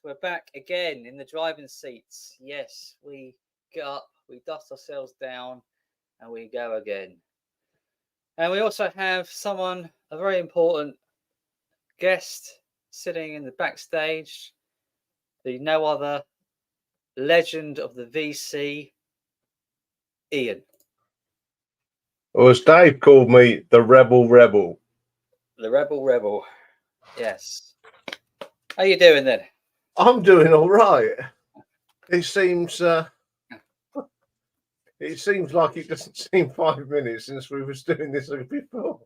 We're back again in the driving seats. Yes, we get up, we dust ourselves down, and we go again. And we also have someone, a very important guest, sitting in the backstage. The no other legend of the VC, Ian. Or as Dave called me, the Rebel. The Rebel. Yes. How you doing then? I'm doing all right. It seems like it doesn't seem 5 minutes since we was doing this before.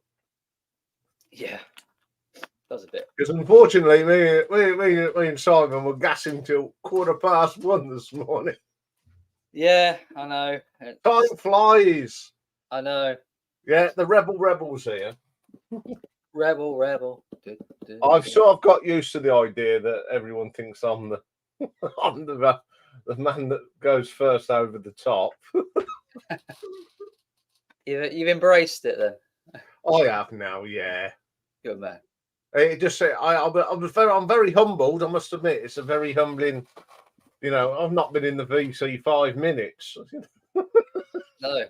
Yeah, does a bit. Because unfortunately, me and Simon were gassing till 1:15 this morning. Yeah, I know. Time flies. I know. Yeah, the Rebel's here. Rebel. I've sort of got used to the idea that everyone thinks I'm the I'm the man that goes first over the top. You've embraced it then. I have now, yeah. Good man. It just I'm very humbled. I must admit, it's a very humbling. You know, I've not been in the VC 5 minutes. No.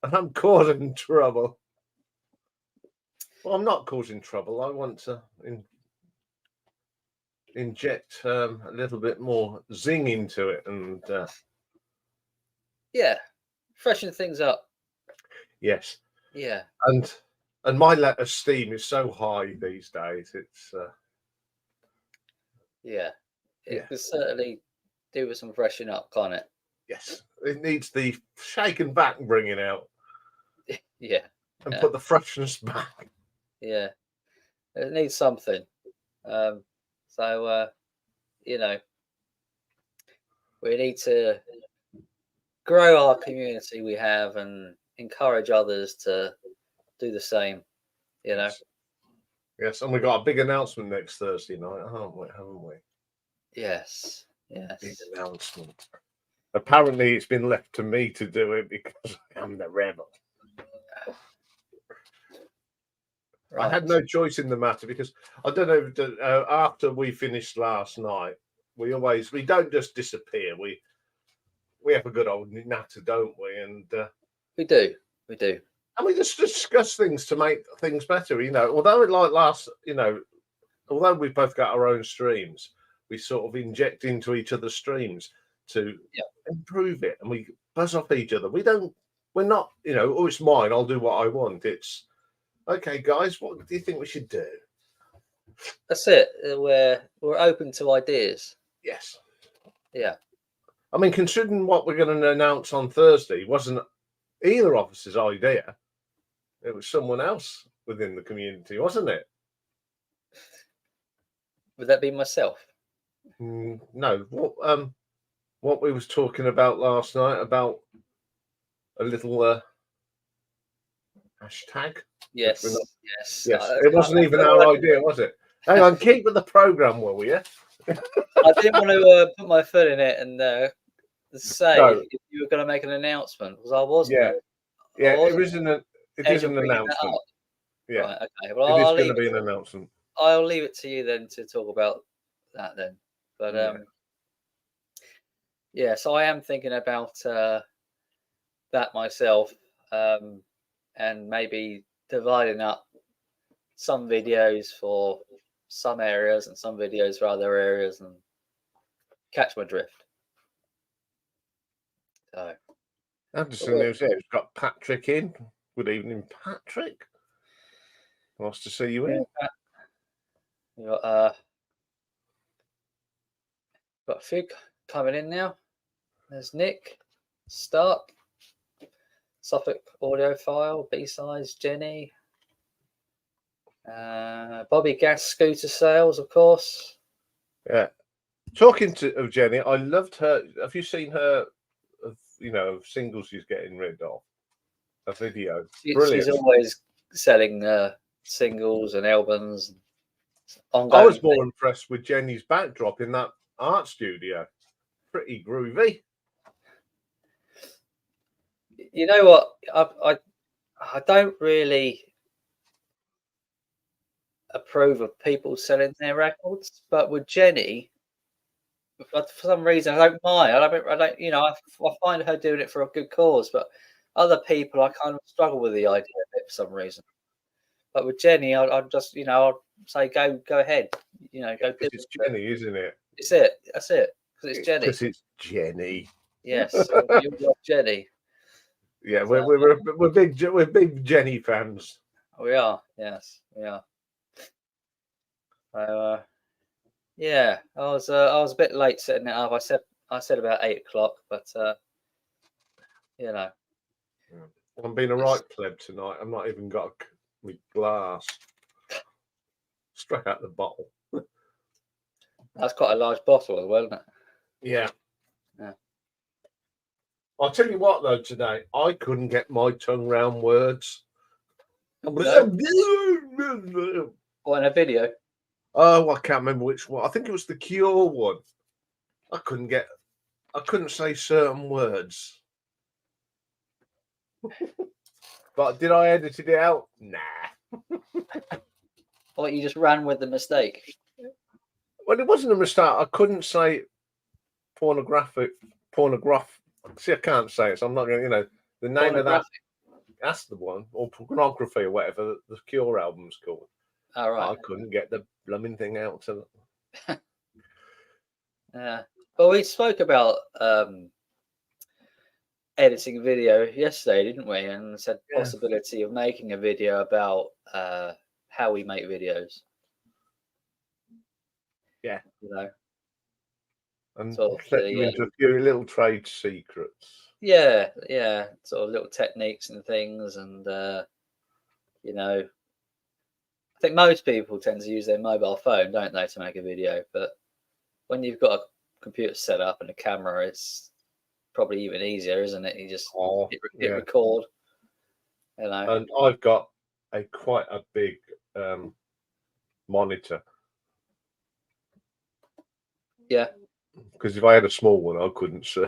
And I'm causing trouble. Well, I'm not causing trouble. I want to inject a little bit more zing into it, and yeah, freshen things up. Yes. Yeah. And my esteem is so high these days. It's it could certainly do with some freshening up, can't it? Yes, it needs the shaken back bringing out. Yeah. And put the freshness back. Yeah, it needs something. So you know, we need to grow our community we have and encourage others to do the same. You know. Yes, and we got a big announcement next Thursday night, haven't we? Yes. Big announcement. Apparently, it's been left to me to do it because I'm the rebel. Right. I had no choice in the matter because I don't know. After we finished last night, we don't just disappear. We have a good old natter, don't we? And we do. And we just discuss things to make things better. You know, although although we both got our own streams, we sort of inject into each other's streams to improve it, and we buzz off each other. We're not, oh, it's mine, I'll do what I want. It's okay, guys, what do you think we should do? That's it. We're open to ideas. Yes. Yeah. I mean, considering what we're going to announce on Thursday wasn't either of us' idea. It was someone else within the community, wasn't it? Would that be myself? No. What we was talking about last night about a little hashtag. Yes. It wasn't even our idea, was it? Hang on, keep with the program, will you? I didn't want to put my foot in it and say if you were going to make an announcement because I wasn't. It is an announcement. Yeah. Right, okay. Well, it is going to be an announcement. I'll leave it to you then to talk about that then. But so I am thinking about that myself, and maybe dividing up some videos for some areas and some videos for other areas, and catch my drift. So Anderson news here. We've got Patrick in. Good evening, Patrick. Nice to see you in. We got a few coming in now. There's Nick, Stark, Suffolk Audiophile, B-Sides, Jenny, Bobby Gas Scooter Sales, of course. Yeah. Talking of Jenny, I loved her. Have you seen her? Singles she's getting rid of. A video. Brilliant. She's always selling singles and albums. I was more impressed with Jenny's backdrop in that art studio. Pretty groovy. You know what? I don't really approve of people selling their records, but with Jenny, for some reason, I don't mind. I don't, I find her doing it for a good cause, but other people, I kind of struggle with the idea of it for some reason. But with Jenny, I'll just, I'll say, go ahead, go do Because it's Jenny, isn't it? It's it. That's it. Because it's Jenny. Because it's Jenny. Yes, you love Jenny. Yeah, we're big Jenny fans. We are. Yes, we are. So yeah, I was a bit late setting it up. I said about 8 o'clock, but I'm being a right pleb tonight. I've not even got my glass. Straight out the bottle. That's quite a large bottle as well, isn't it? Yeah. Yeah. I'll tell you what, though, today, I couldn't get my tongue round words. No. What, in a video? Oh, I can't remember which one. I think it was the Cure one. I couldn't say certain words. But did I edit it out? Nah. Or you just ran with the mistake? Well, it wasn't a mistake. I couldn't say pornograph. See, I can't say it, so I'm not going to, the name of that. That's the one, or pornography or whatever the Cure album's called. All right. I couldn't get the blooming thing out. Yeah. Well, we spoke about editing video yesterday, didn't we? And said possibility of making a video about how we make videos. Yeah. And sort of let you into a few little trade secrets. Yeah, sort of little techniques and things, and I think most people tend to use their mobile phone, don't they, to make a video? But when you've got a computer set up and a camera, it's probably even easier, isn't it? You just hit record. And I've got quite a big monitor. Yeah. Because if I had a small one, I couldn't see.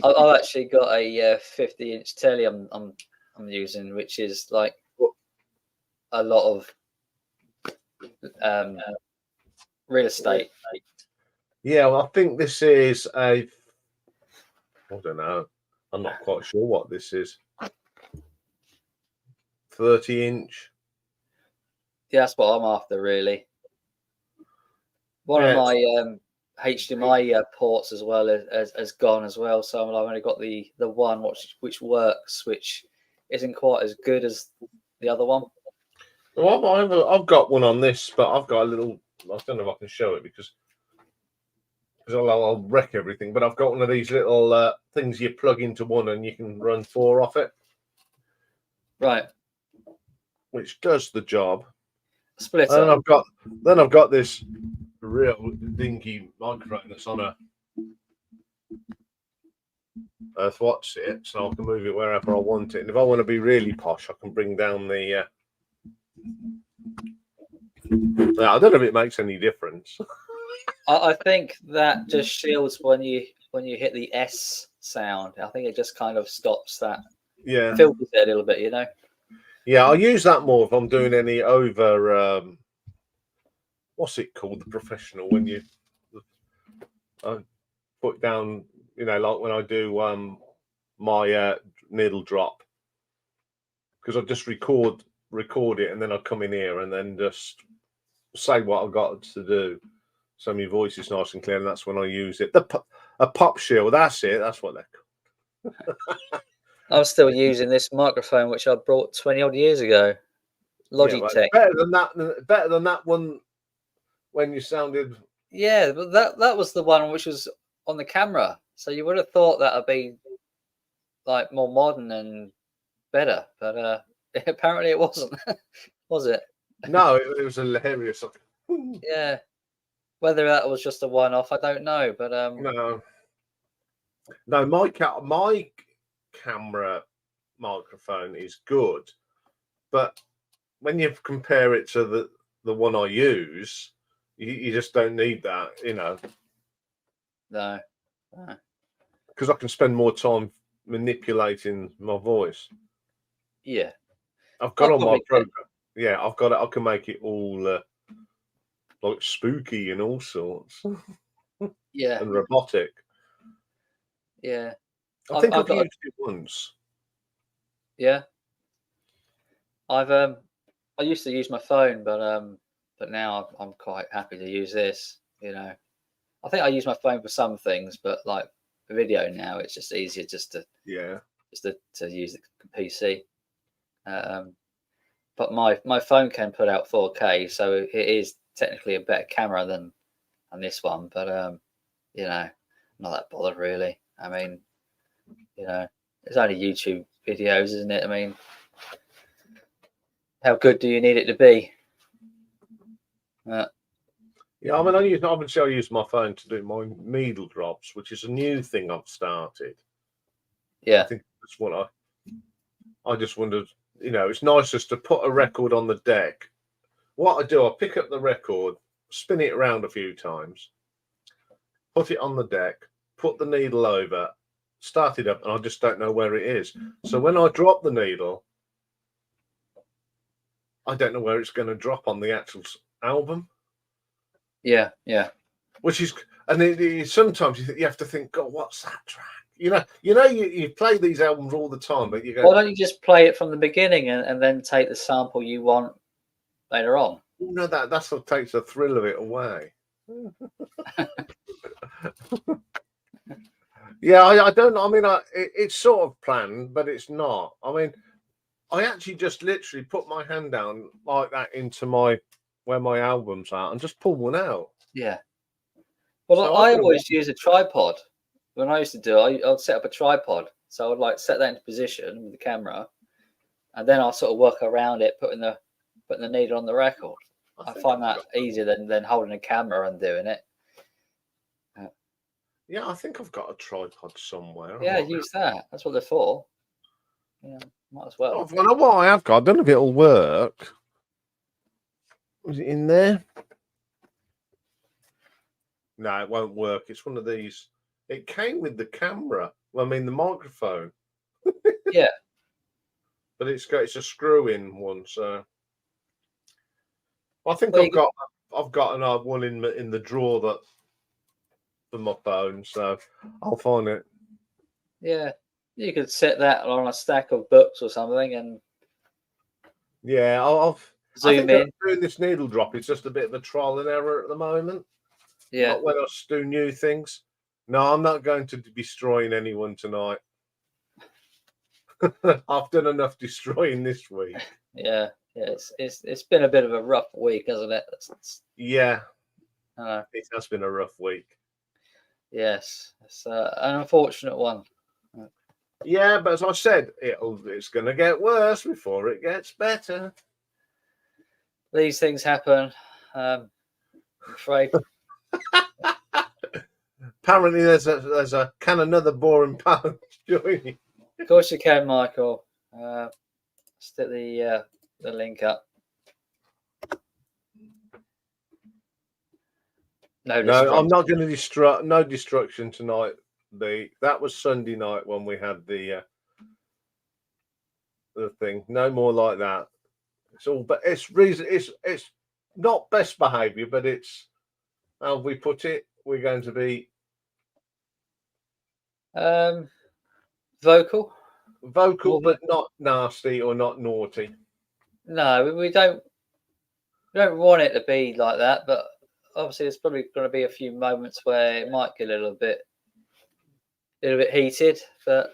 I've actually got a 50-inch telly I'm using, which is like a lot of real estate. Yeah, well, I think this is I don't know. I'm not quite sure what this is. 30-inch. Yeah, that's what I'm after, really. One of my HDMI ports as well has gone as well, so I've only got the one which works, which isn't quite as good as the other one. Well, I've got one on this, but I've got a little. I don't know if I can show it because I'll wreck everything. But I've got one of these little things you plug into one and you can run 4 off it. Right. Which does the job. Splitter. And I've got this real dinky microphone that's on a what's it, so I can move it wherever I want it. And if I want to be really posh, I can bring down the. I don't know if it makes any difference. I think that just shields when you hit the S sound. I think it just kind of stops that. Yeah. Filters it a little bit, Yeah, I use that more if I'm doing any over. What's it called? The professional when you put down, like when I do my needle drop, because I just record it and then I come in here and then just say what I've got to do, so my voice is nice and clear, and that's when I use it. A pop shield, that's it. That's what they're called. I'm still using this microphone which I brought 20 odd years ago. Logitech. Yeah, better than that one when you sounded. Yeah, but that was the one which was on the camera. So you would have thought that would be like more modern and better, but apparently it wasn't. Was it? No, it was hilarious. Yeah. Whether that was just a one-off, I don't know. But no, my camera microphone is good, but when you compare it to the one I use, you just don't need that, No. Because I can spend more time manipulating my voice. Yeah. I've got on my program. Yeah, I've got it. I can make it all like spooky and all sorts Yeah, and robotic. yeah. I I've think I've I've got a, used it once. yeah. I've I used to use my phone, but now I'm quite happy to use this. I think I use my phone for some things, but like video now, it's just easier Yeah. to use the PC. Um, but my phone can put out 4K, so it is technically a better camera than this one. But not that bothered really. I mean, it's only YouTube videos, isn't it? I mean, how good do you need it to be? Uh, Yeah, I mean, obviously I use my phone to do my needle drops, which is a new thing I've started. I yeah, think that's what I just wondered, it's nice just to put a record on the deck. What I do, I pick up the record, spin it around a few times, put it on the deck, put the needle over, start it up, and I just don't know where it is. So when I drop the needle, I don't know where it's going to drop on the actual album, yeah, yeah. which is, and sometimes you have to think, God, what's that track? You play these albums all the time, but you go, Why don't you just play it from the beginning and then take the sample you want later on? no, that's what takes the thrill of it away. Yeah, I don't. I mean, it's sort of planned, but it's not. I mean, I actually just literally put my hand down like that into where my albums are and just pull one out. Yeah. Well, So I I don't know what. always use a tripod. When I used to do it, I'd set up a tripod. So I'd like set that into position with the camera, and then I'll sort of work around it, putting the needle on the record. I I think find I've that got. easier than holding a camera and doing it. Yeah, I think I've got a tripod somewhere. I Yeah, might. use that. That's what they're for. Yeah, might as well. I know what I have got. I don't know if it'll work. Was it in there? No, it won't work. It's one of these. It came with the camera. Well, I mean the microphone, Yeah. but it's a screw-in one. So I think Well, you could, I've got another one in the drawer that for my phone. So I'll find it. yeah, you could set that on a stack of books or something and Yeah, I zoom think in. doing this needle drop is just a bit of a trial and error at the moment. Yeah, Not when I do new things. No, I'm not going to be destroying anyone tonight. I've done enough destroying this week. yeah, yeah. It's been a bit of a rough week, hasn't it? Yeah, Uh, it has been a rough week. yes, it's an unfortunate one. Yeah, but as I said, it's going to get worse before it gets better. These things happen. I'm afraid. Apparently, there's a can another boring punch joining. Of course you can, Michael. Stick the link up. No No, I'm destruction. not going to no destruction tonight. That was Sunday night when we had the thing. No more like that. It's all, but it's reason. It's not best behaviour, but it's how we put it. We're going to be Um, vocal. vocal, More but not nasty or not naughty. no, we don't want it to be like that, but obviously there's probably going to be a few moments where it might get a little bit heated, but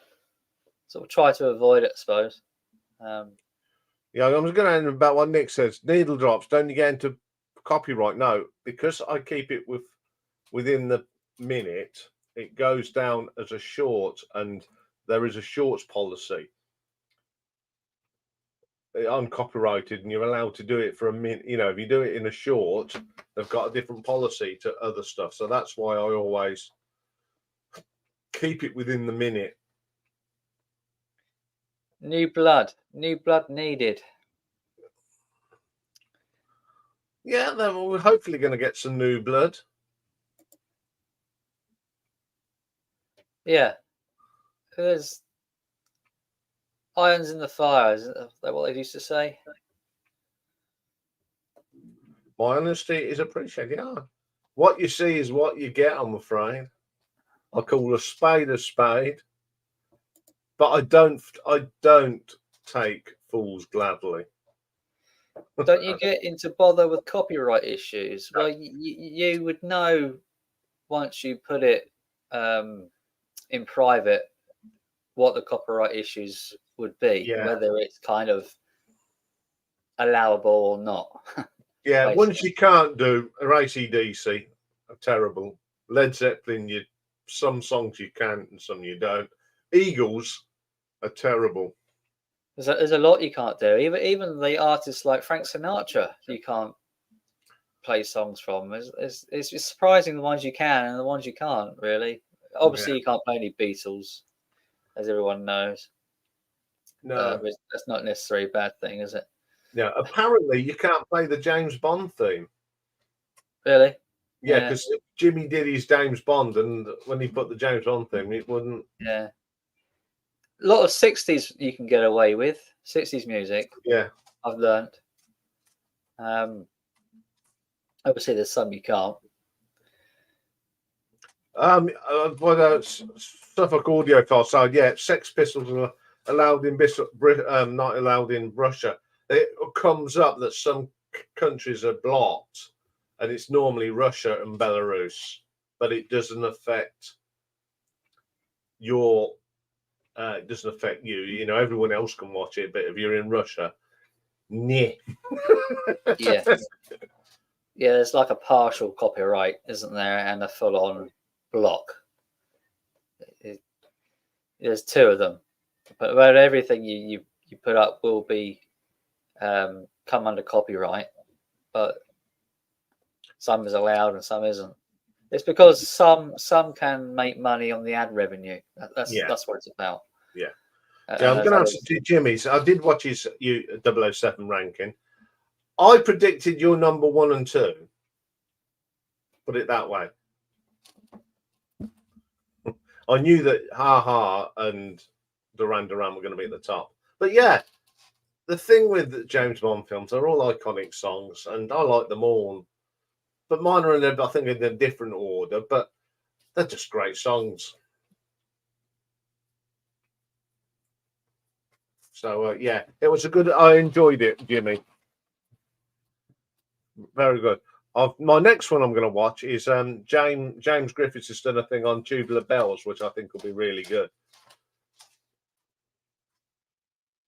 sort of try to avoid it, I suppose. Um, Yeah, I was going to end about what Nick says. Needle drops. Don't you get into copyright? No, because I keep it within the minute. It goes down as a short, and there is a shorts policy, uncopyrighted, and you're allowed to do it for a minute. If you do it in a short, they've got a different policy to other stuff. So that's why I always keep it within the minute. new blood needed. Yeah, then we're hopefully going to get some new blood. Yeah, there's irons in the fire, isn't that what they used to say? My honesty is appreciated. Yeah. What you see is what you get, I'm afraid. I call a spade, but I don't take fools gladly. Don't you get into bother with copyright issues? Well, you would know once you put it in private what the copyright issues would be, Yeah. whether it's kind of allowable or not. Yeah, Basically. ones you can't do are AC/DC are terrible. Led Zeppelin, some songs you can and some you don't. Eagles are terrible. There's a lot you can't do. Even the artists like Frank Sinatra, you can't play songs from. It's just surprising the ones you can and the ones you can't. Really, obviously you can't play any Beatles, as everyone knows. No, that's not necessarily a bad thing, is it? Yeah, apparently you can't play the James Bond theme. Really? Yeah, because Jimmy did his James Bond, and when he put the James Bond theme, it wouldn't. Yeah. A lot of 60s you can get away with. 60s music. Yeah. I've learned. Obviously, there's some you can't. Suffolk Audiophile side, yeah, Sex Pistols are allowed in not allowed in Russia. It comes up that some countries are blocked, and it's normally Russia and Belarus, but it doesn't affect your. It doesn't affect you. You know, everyone else can watch it, but if you're in Russia, yeah. Yeah. Yeah, there's like a partial copyright, isn't there, and a full-on block. There's two of them, but everything you put up will be come under copyright, but some is allowed and some isn't. It's because some can make money on the ad revenue. That's what it's about. Yeah. Yeah, I'm going to answer to Jimmy's. I did watch his 007 ranking. I predicted your number 1 and 2. Put it that way. I knew that Ha Ha and Duran Duran were going to be at the top. But yeah, the thing with the James Bond films, they're all iconic songs, and I like them all. But mine are I think, in a different order, but they're just great songs. So yeah, it was I enjoyed it, Jimmy. Very good. My next one I'm going to watch is James Griffiths has done a thing on Tubular Bells, which I think will be really good.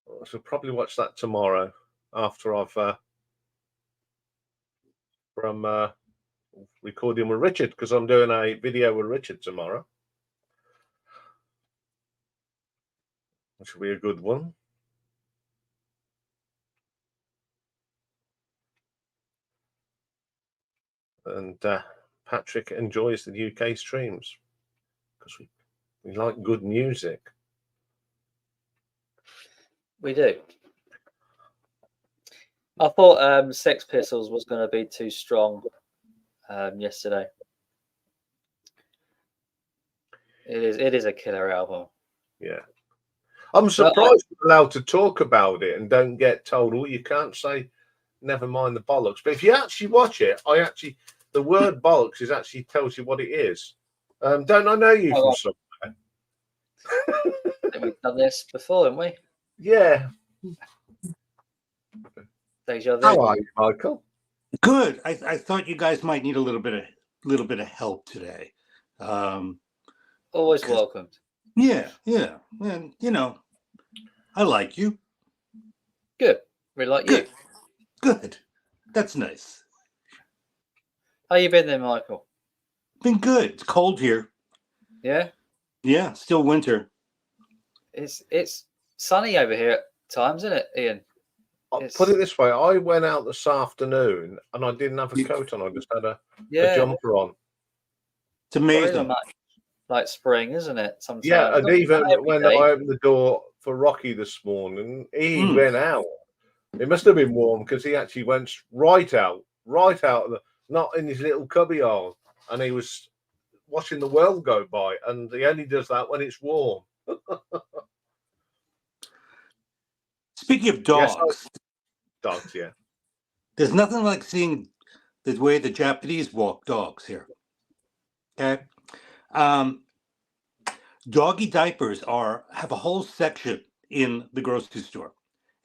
I should probably watch that tomorrow after I've from recording with Richard, because I'm doing a video with Richard tomorrow, which will be a good one. And Patrick enjoys the UK streams because we like good music. We do. I thought Sex Pistols was going to be too strong yesterday. It is a killer album. Yeah. I'm surprised we're allowed to talk about it and don't get told, oh, you can't say never mind the bollocks. But if you actually watch it, the word bollocks actually tells you what it is. Don't I know you from somewhere? We've done this before, haven't we? Yeah. How are you, Michael? Good. I thought you guys might need a little bit of help today. Always welcomed. Yeah, and I like you. Good. We like you. Good. That's nice. How you been then, Michael? Been good. It's cold here. Yeah. Yeah. Still winter. It's sunny over here at times, isn't it, Ian? I'll put it this way: I went out this afternoon and I didn't have a coat on. I just had a jumper on. It's amazing. Like spring, isn't it? Sometimes. Yeah, and even when I opened the door for Rocky this morning, he went out. It must have been warm because he actually went right out, not in his little cubby hole, and he was watching the world go by. And he only does that when it's warm. Speaking of dogs, dogs, yeah. There's nothing like seeing the way the Japanese walk dogs here. Okay. Doggy diapers have a whole section in the grocery store.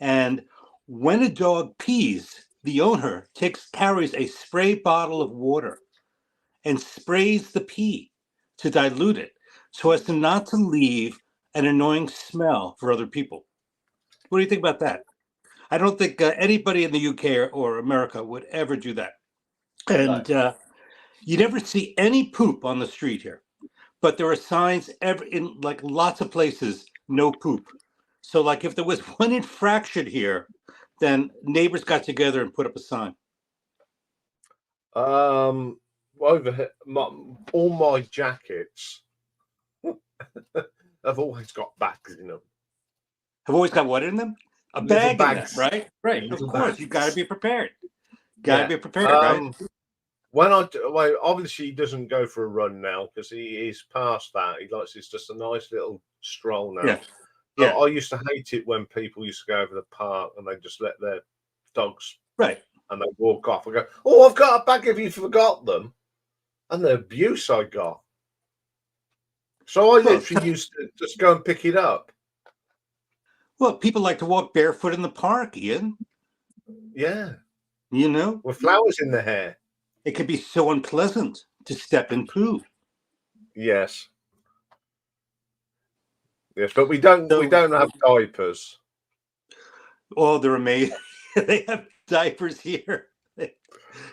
And when a dog pees, the owner carries a spray bottle of water and sprays the pee to dilute it so as to not to leave an annoying smell for other people. What do you think about that? I don't think anybody in the UK or America would ever do that. And you never see any poop on the street here, but there are signs in like lots of places, no poop. So like if there was one infraction here, then neighbors got together and put up a sign. Over here, all my jackets have always got bags in them. Have always got what in them? A Little bag in them, bags. right? Right. Of Little course, bags. you got to be prepared. Got to be prepared, right? Well, obviously he doesn't go for a run now because he's past that. It's just a nice little stroll now. Yeah. Yeah. I used to hate it when people used to go over the park and they just let their dogs and they walk off. I go, oh, I've got a bag if you forgot them. And the abuse I got. So I literally used to just go and pick it up. Well, people like to walk barefoot in the park, Ian. Yeah. You know? With flowers in the hair. It can be so unpleasant to step in poo. Yes. Yes, but we don't have diapers. Oh, they're amazing. They have diapers here.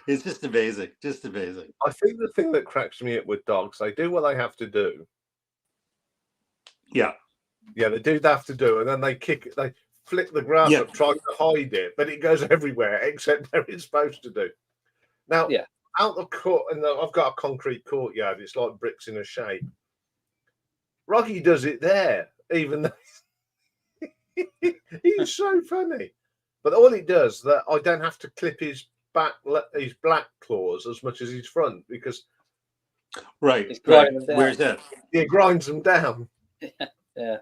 It's just amazing. Just amazing. I think the thing that cracks me up with dogs, they do what they have to do. Yeah. Yeah, they do have to do, and then they flick the grass up trying to hide it, but it goes everywhere except where it's supposed to do. Now, out the court, and I've got a concrete courtyard. It's like bricks in a shape. Rocky does it there, even though he's so funny. But all he does, that I don't have to clip his black claws as much as his front because right. Where's that? He grinds them down. Yeah.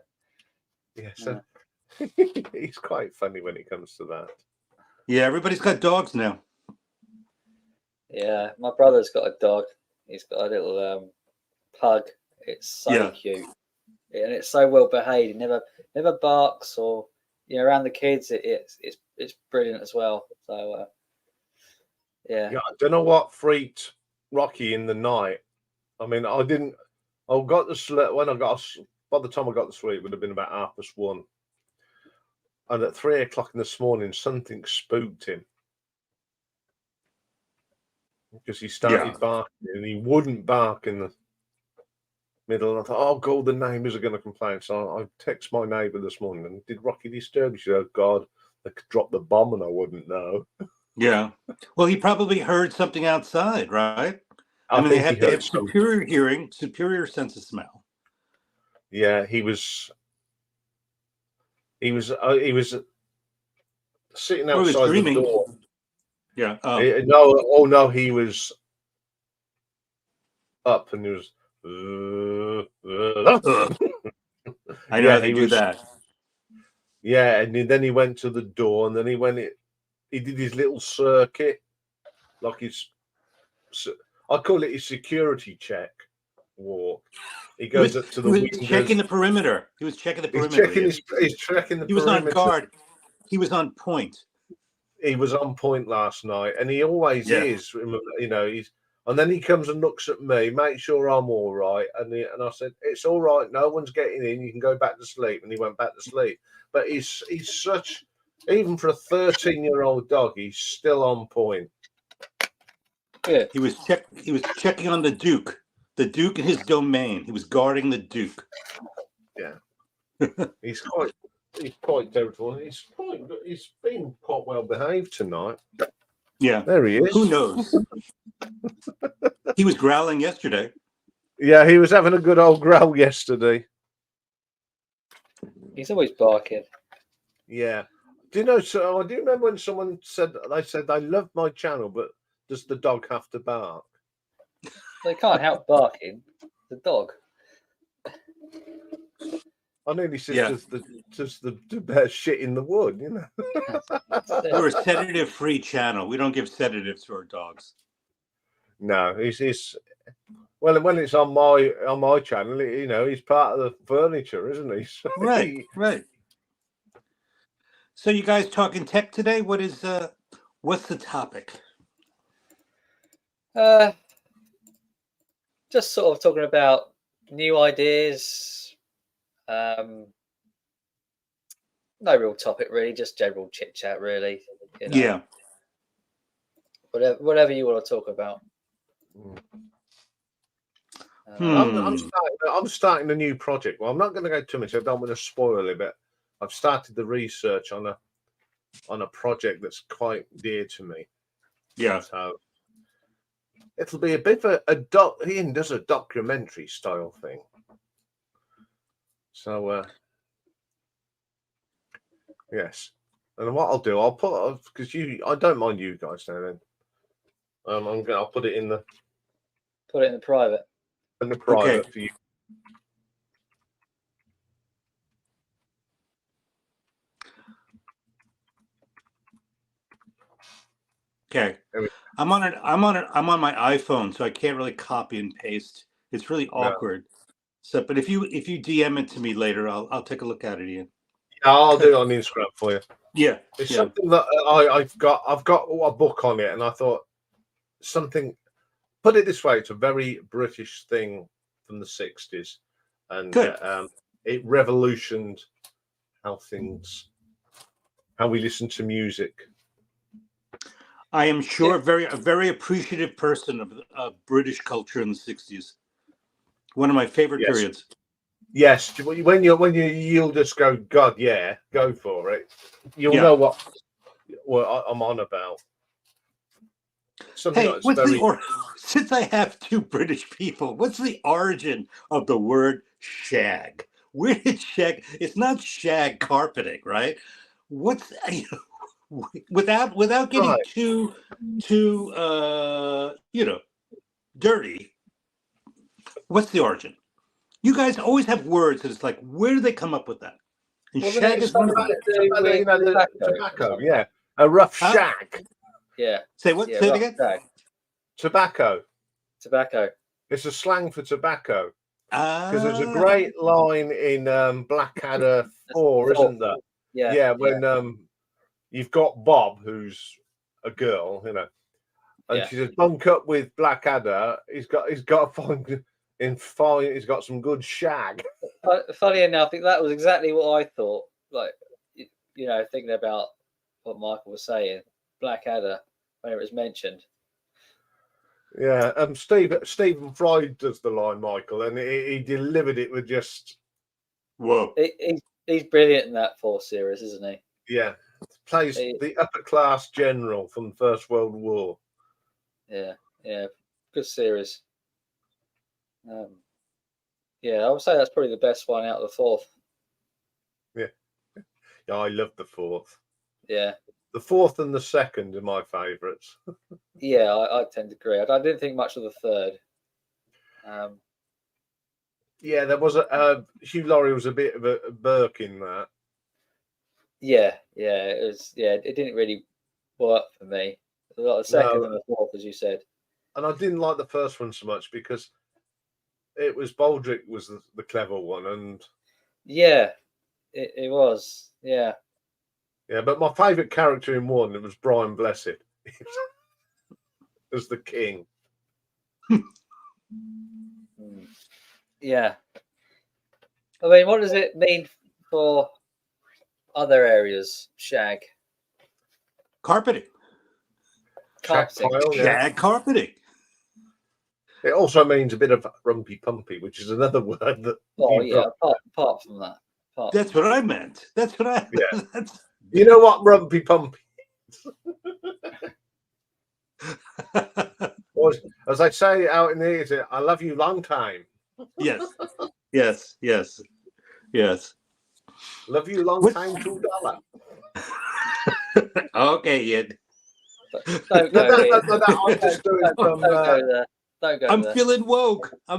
So he's quite funny when it comes to that. Yeah, everybody's got dogs now. Yeah, my brother's got a dog. He's got a little pug. It's so cute, and it's so well behaved. He never barks or around the kids. It's brilliant as well. So yeah. I don't know what freaked Rocky in the night. I mean, by the time I got to sleep, it would have been about 1:30. And at 3:00 this morning, something spooked him. Because he started barking and he wouldn't bark in the middle. And I thought, oh, God, the neighbours are going to complain. So I text my neighbour this morning and did Rocky disturb you? She said, oh, God, they could drop the bomb and I wouldn't know. Yeah. Well, he probably heard something outside, right? I mean, they have superior hearing, superior sense of smell. Yeah, he was sitting outside the door. Yeah. No, he was up and he was. I know they do that. Yeah, and then he went to the door, and then he did his little circuit, like I call it his security check walk. He goes up to the windows. Checking the perimeter. He was checking the perimeter. He's checking the perimeter. He was on guard. He was on point. He was on point last night, and he always is. And then he comes and looks at me, make sure I'm all right. And I said, it's all right. No one's getting in. You can go back to sleep. And he went back to sleep. But he's such, even for a 13-year-old dog, he's still on point. Yeah. He was checking on the Duke and his domain. He was guarding the Duke. Yeah. He's quite terrible. He's been quite well behaved tonight. Yeah. There he is. Who knows? He was growling yesterday. Yeah, he was having a good old growl yesterday. He's always barking. Yeah. Do you know, so I do remember when someone said they love my channel, but does the dog have to bark? They can't help barking. The dog. I nearly said does the bear shit in the wood, We're a sedative-free channel. We don't give sedatives to our dogs. No, he's well, when it's on my channel, he's part of the furniture, isn't he? So Right, right. So you guys talking tech today? What's the topic? Just sort of talking about new ideas. No real topic really, just general chit chat really. Yeah. Whatever you want to talk about. I'm starting a new project. Well, I'm not going to go too much. I don't want to spoil it, but I've started the research on a project that's quite dear to me. Yeah. So it'll be a bit of Ian does a documentary style thing. So yes, and what I'll do, I'll put because I don't mind you guys now. Then I'll put it in the private. In the private for you. Okay. I'm on my iPhone, so I can't really copy and paste. It's really awkward. So, but if you DM it to me later, I'll take a look at it, Ian. Yeah, I'll do it on Instagram for you. Yeah, it's something that I've got a book on it, and I thought something. Put it this way: it's a very British thing from the '60s, and it revolutioned how we listen to music. I am sure a very appreciative person of British culture in the '60s. One of my favorite periods. Yes, when you'll just go, God, yeah, go for it. You'll know what I'm on about. Something since I have two British people, what's the origin of the word shag? Where did shag? It's not shag carpeting, right? What's without getting too dirty? What's the origin? You guys always have words that it's like, where do they come up with that? And shag is one of them. The tobacco, yeah, a rough shag. Yeah. Say what? Say it again. Tobacco. It's a slang for tobacco. Because there's a great line in Blackadder 4, isn't there? Yeah. When you've got Bob, who's a girl, and she says, "Bunk up with Blackadder. He's got to he's got some good shag." Funny enough, I think that was exactly what I thought. Like, thinking about what Michael was saying, Blackadder, when it was mentioned. Yeah, Stephen Fry does the line, Michael, and he delivered it with just whoa. He's brilliant in that 4 series, isn't he? Yeah, plays the upper class general from the First World War. Yeah, good series. I would say that's probably the best one out of the 4th. Yeah, I love the 4th. Yeah. The 4th and the 2nd are my favourites. Yeah, I tend to agree. I didn't think much of the 3rd. Yeah, there was Hugh Laurie was a bit of a Burke in that. Yeah, it was. Yeah, it didn't really work for me. Like the 2nd and the 4th, as you said. And I didn't like the first one so much because it was Baldrick was the clever one, and it was. Yeah, but my favourite character in one, it was Brian Blessed as the king. Yeah. I mean, what does it mean for other areas? Shag. Carpeting. Shag carpeting. It also means a bit of rumpy pumpy, which is another word that. Oh yeah, apart from that. That's what I meant. That's what I. Yeah. You know what rumpy pumpy is? As I say out in the ears, I love you long time. Yes. Love you long time, $2. Okay, Ed. Don't go there. I'm feeling woke. No,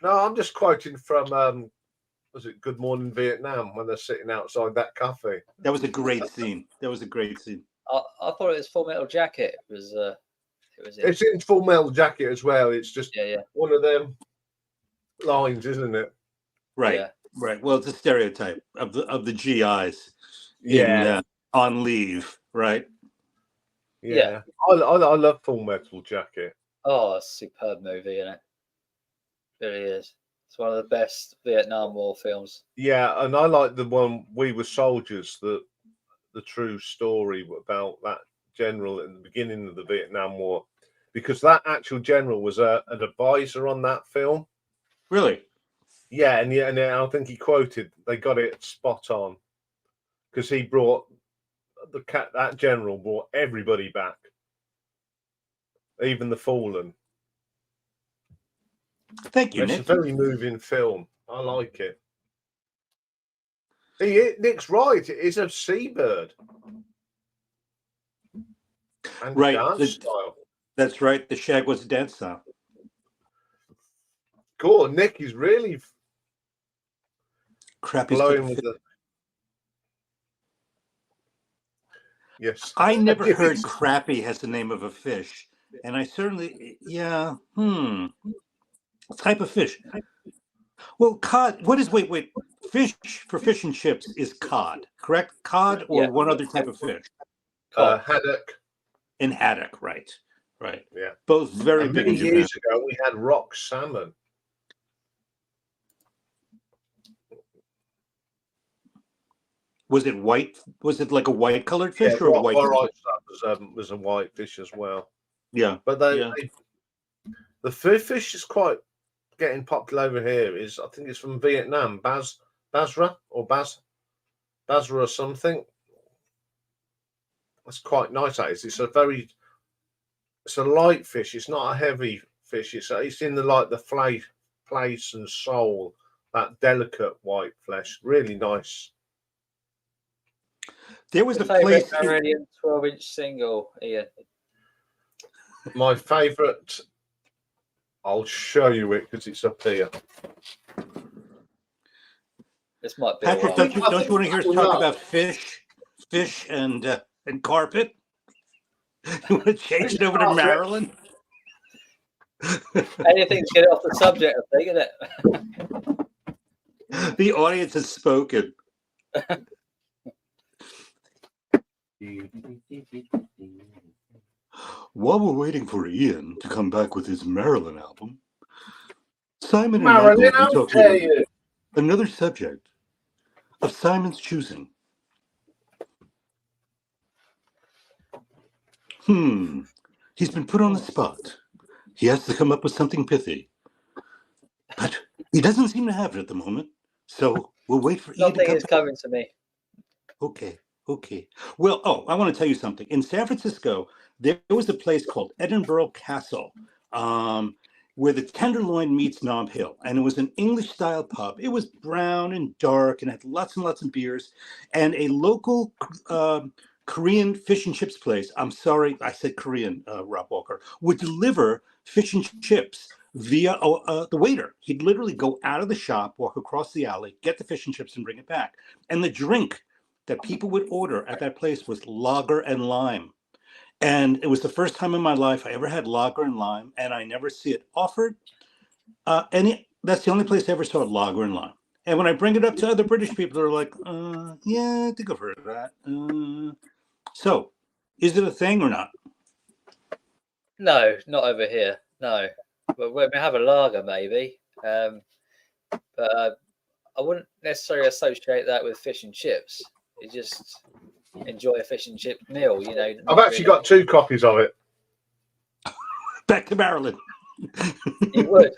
I'm just quoting from was it Good Morning Vietnam when they're sitting outside that cafe? That was a great scene. I thought it was Full Metal Jacket. It was It's in Full Metal Jacket as well. It's just yeah. one of them lines, isn't it? Right. Yeah. Right. Well, it's a stereotype of the GIs Yeah. in on leave, right? Yeah. I love Full Metal Jacket. Oh, it's a superb movie, isn't it? It really is. It's one of the best Vietnam War films. Yeah, and I like the one We Were Soldiers, the true story about that general in the beginning of the Vietnam War, because that actual general was an advisor on that film. Really? Yeah, and I think he quoted, they got it spot on, because he brought that general brought everybody back, even the fallen. Thank you, It's Nick. a very moving film. I like it. Nick's right. It is a seabird. And Right. dance style. That's right. The shag was a dance style. Cool. Nick is really Crappy blowing with the. Yes. I never heard crappie has the name of a fish, and I certainly, yeah. What type of fish? Well, cod. What is? Wait. Fish for fish and chips is cod, correct? Cod or one other type of fish? Haddock. And haddock, right? Right. Yeah. Both very And big many in Japan. years ago, we had rock salmon. Was it white? Was it like a white colored fish or a white? Was a white fish as well. Yeah. But the fish is quite getting popular over here. I think it's from Vietnam, Basra or something. That's quite nice. It's a light fish. It's not a heavy fish. It's in the place and soul, that delicate white flesh. Really nice. There was a Favourite place. Meridian 12-inch single, Ian. My favourite. I'll show you it because it's up here. This might be. Patrick, don't you want to hear us talk about fish and carpet? You want to change it over to Maryland? Anything to get it off the subject, I think, isn't it? The audience has spoken. While we're waiting for Ian to come back with his Maryland album, Simon and Michael will be talking about another subject of Simon's choosing. He's been put on the spot. He has to come up with something pithy. But he doesn't seem to have it at the moment. So we'll wait for Ian to come. Nothing is coming to me. Okay. Well, I want to tell you something. In San Francisco, there was a place called Edinburgh Castle, where the Tenderloin meets Nob Hill. And it was an English-style pub. It was brown and dark and had lots and lots of beers. And a local Korean fish and chips place, I'm sorry, I said Korean, Rob Walker, would deliver fish and chips via the waiter. He'd literally go out of the shop, walk across the alley, get the fish and chips and bring it back. And the drink that people would order at that place was lager and lime. And it was the first time in my life I ever had lager and lime, and I never see it offered. That's the only place I ever saw lager and lime. And when I bring it up to other British people, they're like, yeah, I think I've heard of that. So, is it a thing or not? No, not over here. No. But we have a lager, maybe. But I wouldn't necessarily associate that with fish and chips. You just enjoy a fish and chip meal, you know. I've actually got 2 copies of it. Back to Maryland. You would.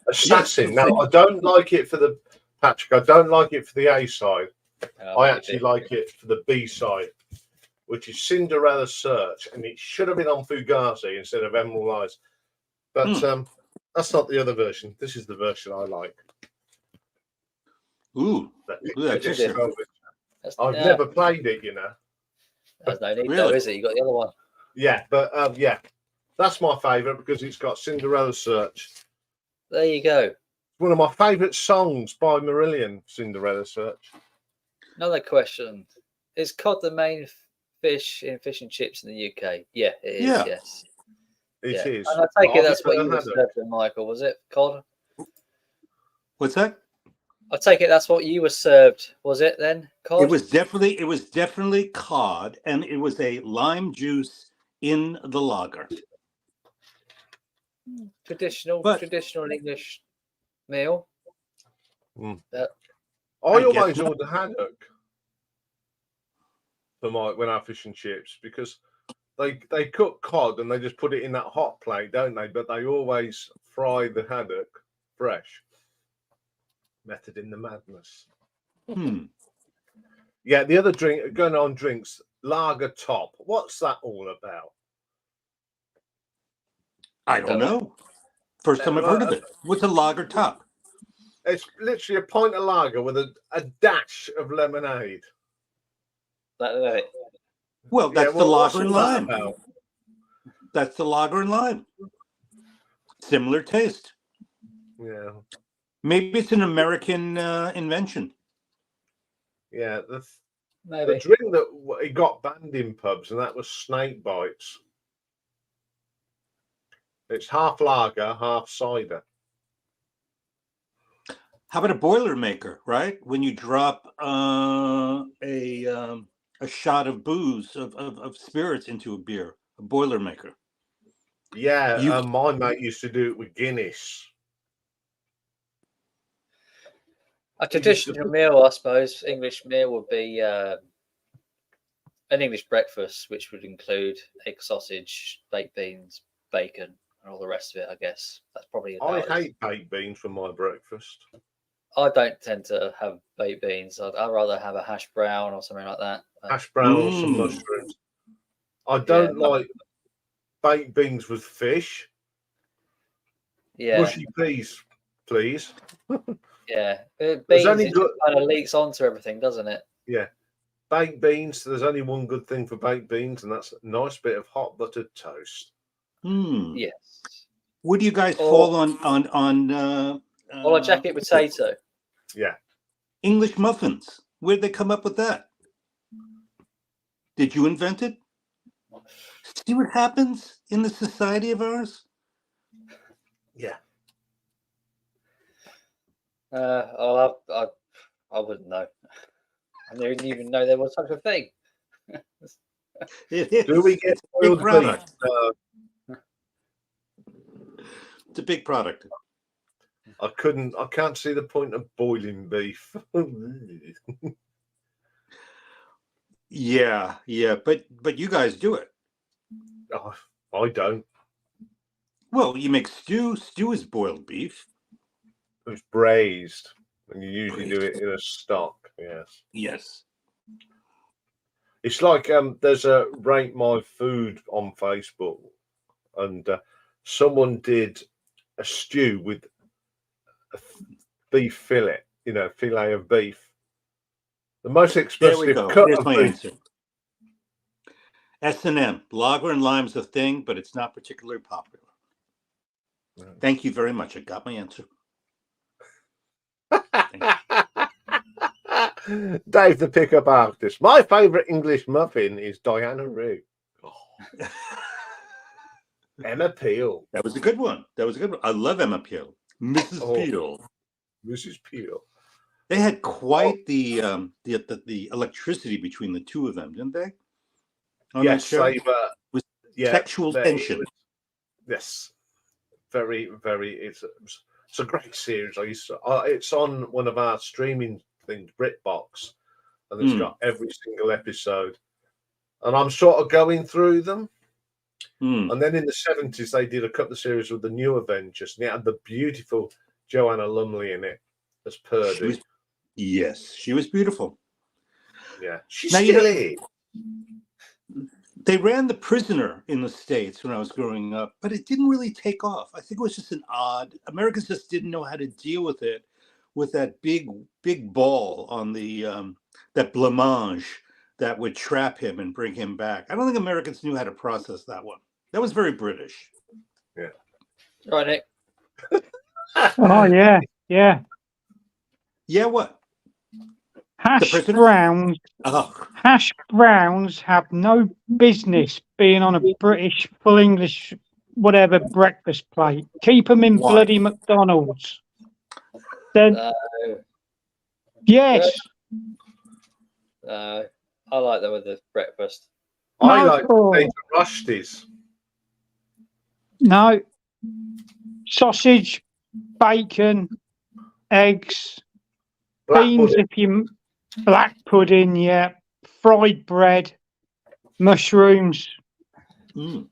Assassin. Yes. Now, I don't like it for the Patrick. I don't like it for the A side. I actually like it for the B side, which is Cinderella Search, and it should have been on Fugazi instead of Emerald Eyes. But that's not the other version. This is the version I like. Ooh, I've never played it, you know. There's no need, though, is it? You got the other one. Yeah, but that's my favourite because it's got Cinderella Search. There you go. One of my favourite songs by Marillion, Cinderella Search. Another question: is cod the main fish in fish and chips in the UK? Yeah, it is. Yeah. Yes. It is. And I take it I've that's what never you were had it. served, then, Michael. Was it cod? What's that? I take it that's what you were served. Was it then cod? It was definitely cod, and it was a lime juice in the lager. Traditional English meal. Mm. Yeah. I guess always not. order haddock for when I have fish and chips because they cook cod and they just put it in that hot plate, don't they? But they always fry the haddock fresh. Method in the madness. Yeah, the other drink going on drinks, lager top. What's that all about? I don't know. First time I've heard of it. What's a lager top? It's literally a pint of lager with a dash of lemonade. Well, that's the lager and lime. About? That's the lager and lime. Similar taste. Yeah. Maybe it's an American invention. Yeah, Maybe. the drink that it got banned in pubs, and that was snake bites. It's half lager, half cider. How about a Boilermaker, right? When you drop a shot of booze, of spirits into a beer, a Boilermaker. Yeah, my mate used to do it with Guinness. A traditional meal, I suppose, English meal would be an English breakfast, which would include egg, sausage, baked beans, bacon, and all the rest of it. I guess that's probably. I hate baked beans for my breakfast. I don't tend to have baked beans. I'd rather have a hash brown or something like that. Hash brown or some mushrooms. I don't like baked beans with fish. Yeah. Mushy peas, please. Yeah. Beans kind of leaks onto everything, doesn't it? Yeah. Baked beans, there's only one good thing for baked beans, and that's a nice bit of hot buttered toast. Yes. Where do you guys fall on a jacket potato? Yeah. English muffins. Where'd they come up with that? Did you invent it? See what happens in the society of ours? Yeah. I wouldn't know. I didn't even know there was such a thing. It is. Do we get boiled product? It's a big product. I can't see the point of boiling beef. Yeah, but you guys do it. Oh, I don't. Well, you make stew. Stew is boiled beef. It's braised, and you usually do it in a stock. Yes. Yes. It's like there's a Rate My Food on Facebook, and someone did a stew with a beef fillet, filet of beef. The most expensive cut Here's of my beef. answer. S&M, lager and lime's a thing, but it's not particularly popular. Thank you very much. I got my answer. Dave, the pickup artist. My favorite English muffin is Diana Roux. Oh. Emma Peel. That was a good one. I love Emma Peel. Mrs. Peel. Mrs. Peel. They had quite the electricity between the two of them, didn't they? Yes, they were. With sexual tension. Yes, very, very. It's a great series. It's on one of our streaming things, BritBox, and it's got every single episode. And I'm sort of going through them. And then in the 70s, they did a couple of series with the New Avengers, and it had the beautiful Joanna Lumley in it as Purdy. She was beautiful. Yeah, she still is. They ran The Prisoner in the States when I was growing up, but it didn't really take off. I think it was just Americans just didn't know how to deal with it, with that big ball on the that blancmange that would trap him and bring him back. I don't think Americans knew how to process that one. That was very British. Yeah. Right, Nick. Oh yeah. Yeah, what? The Hash president? browns. Oh, Hash browns have no business being on a British full English whatever breakfast plate. Keep them in why? bloody McDonald's. Then No, yes, no. I like them with the breakfast. I No, like oh. potato rusties. no sausage, bacon, eggs, Black beans. pudding. If you black pudding, yeah, fried bread, mushrooms. Mm.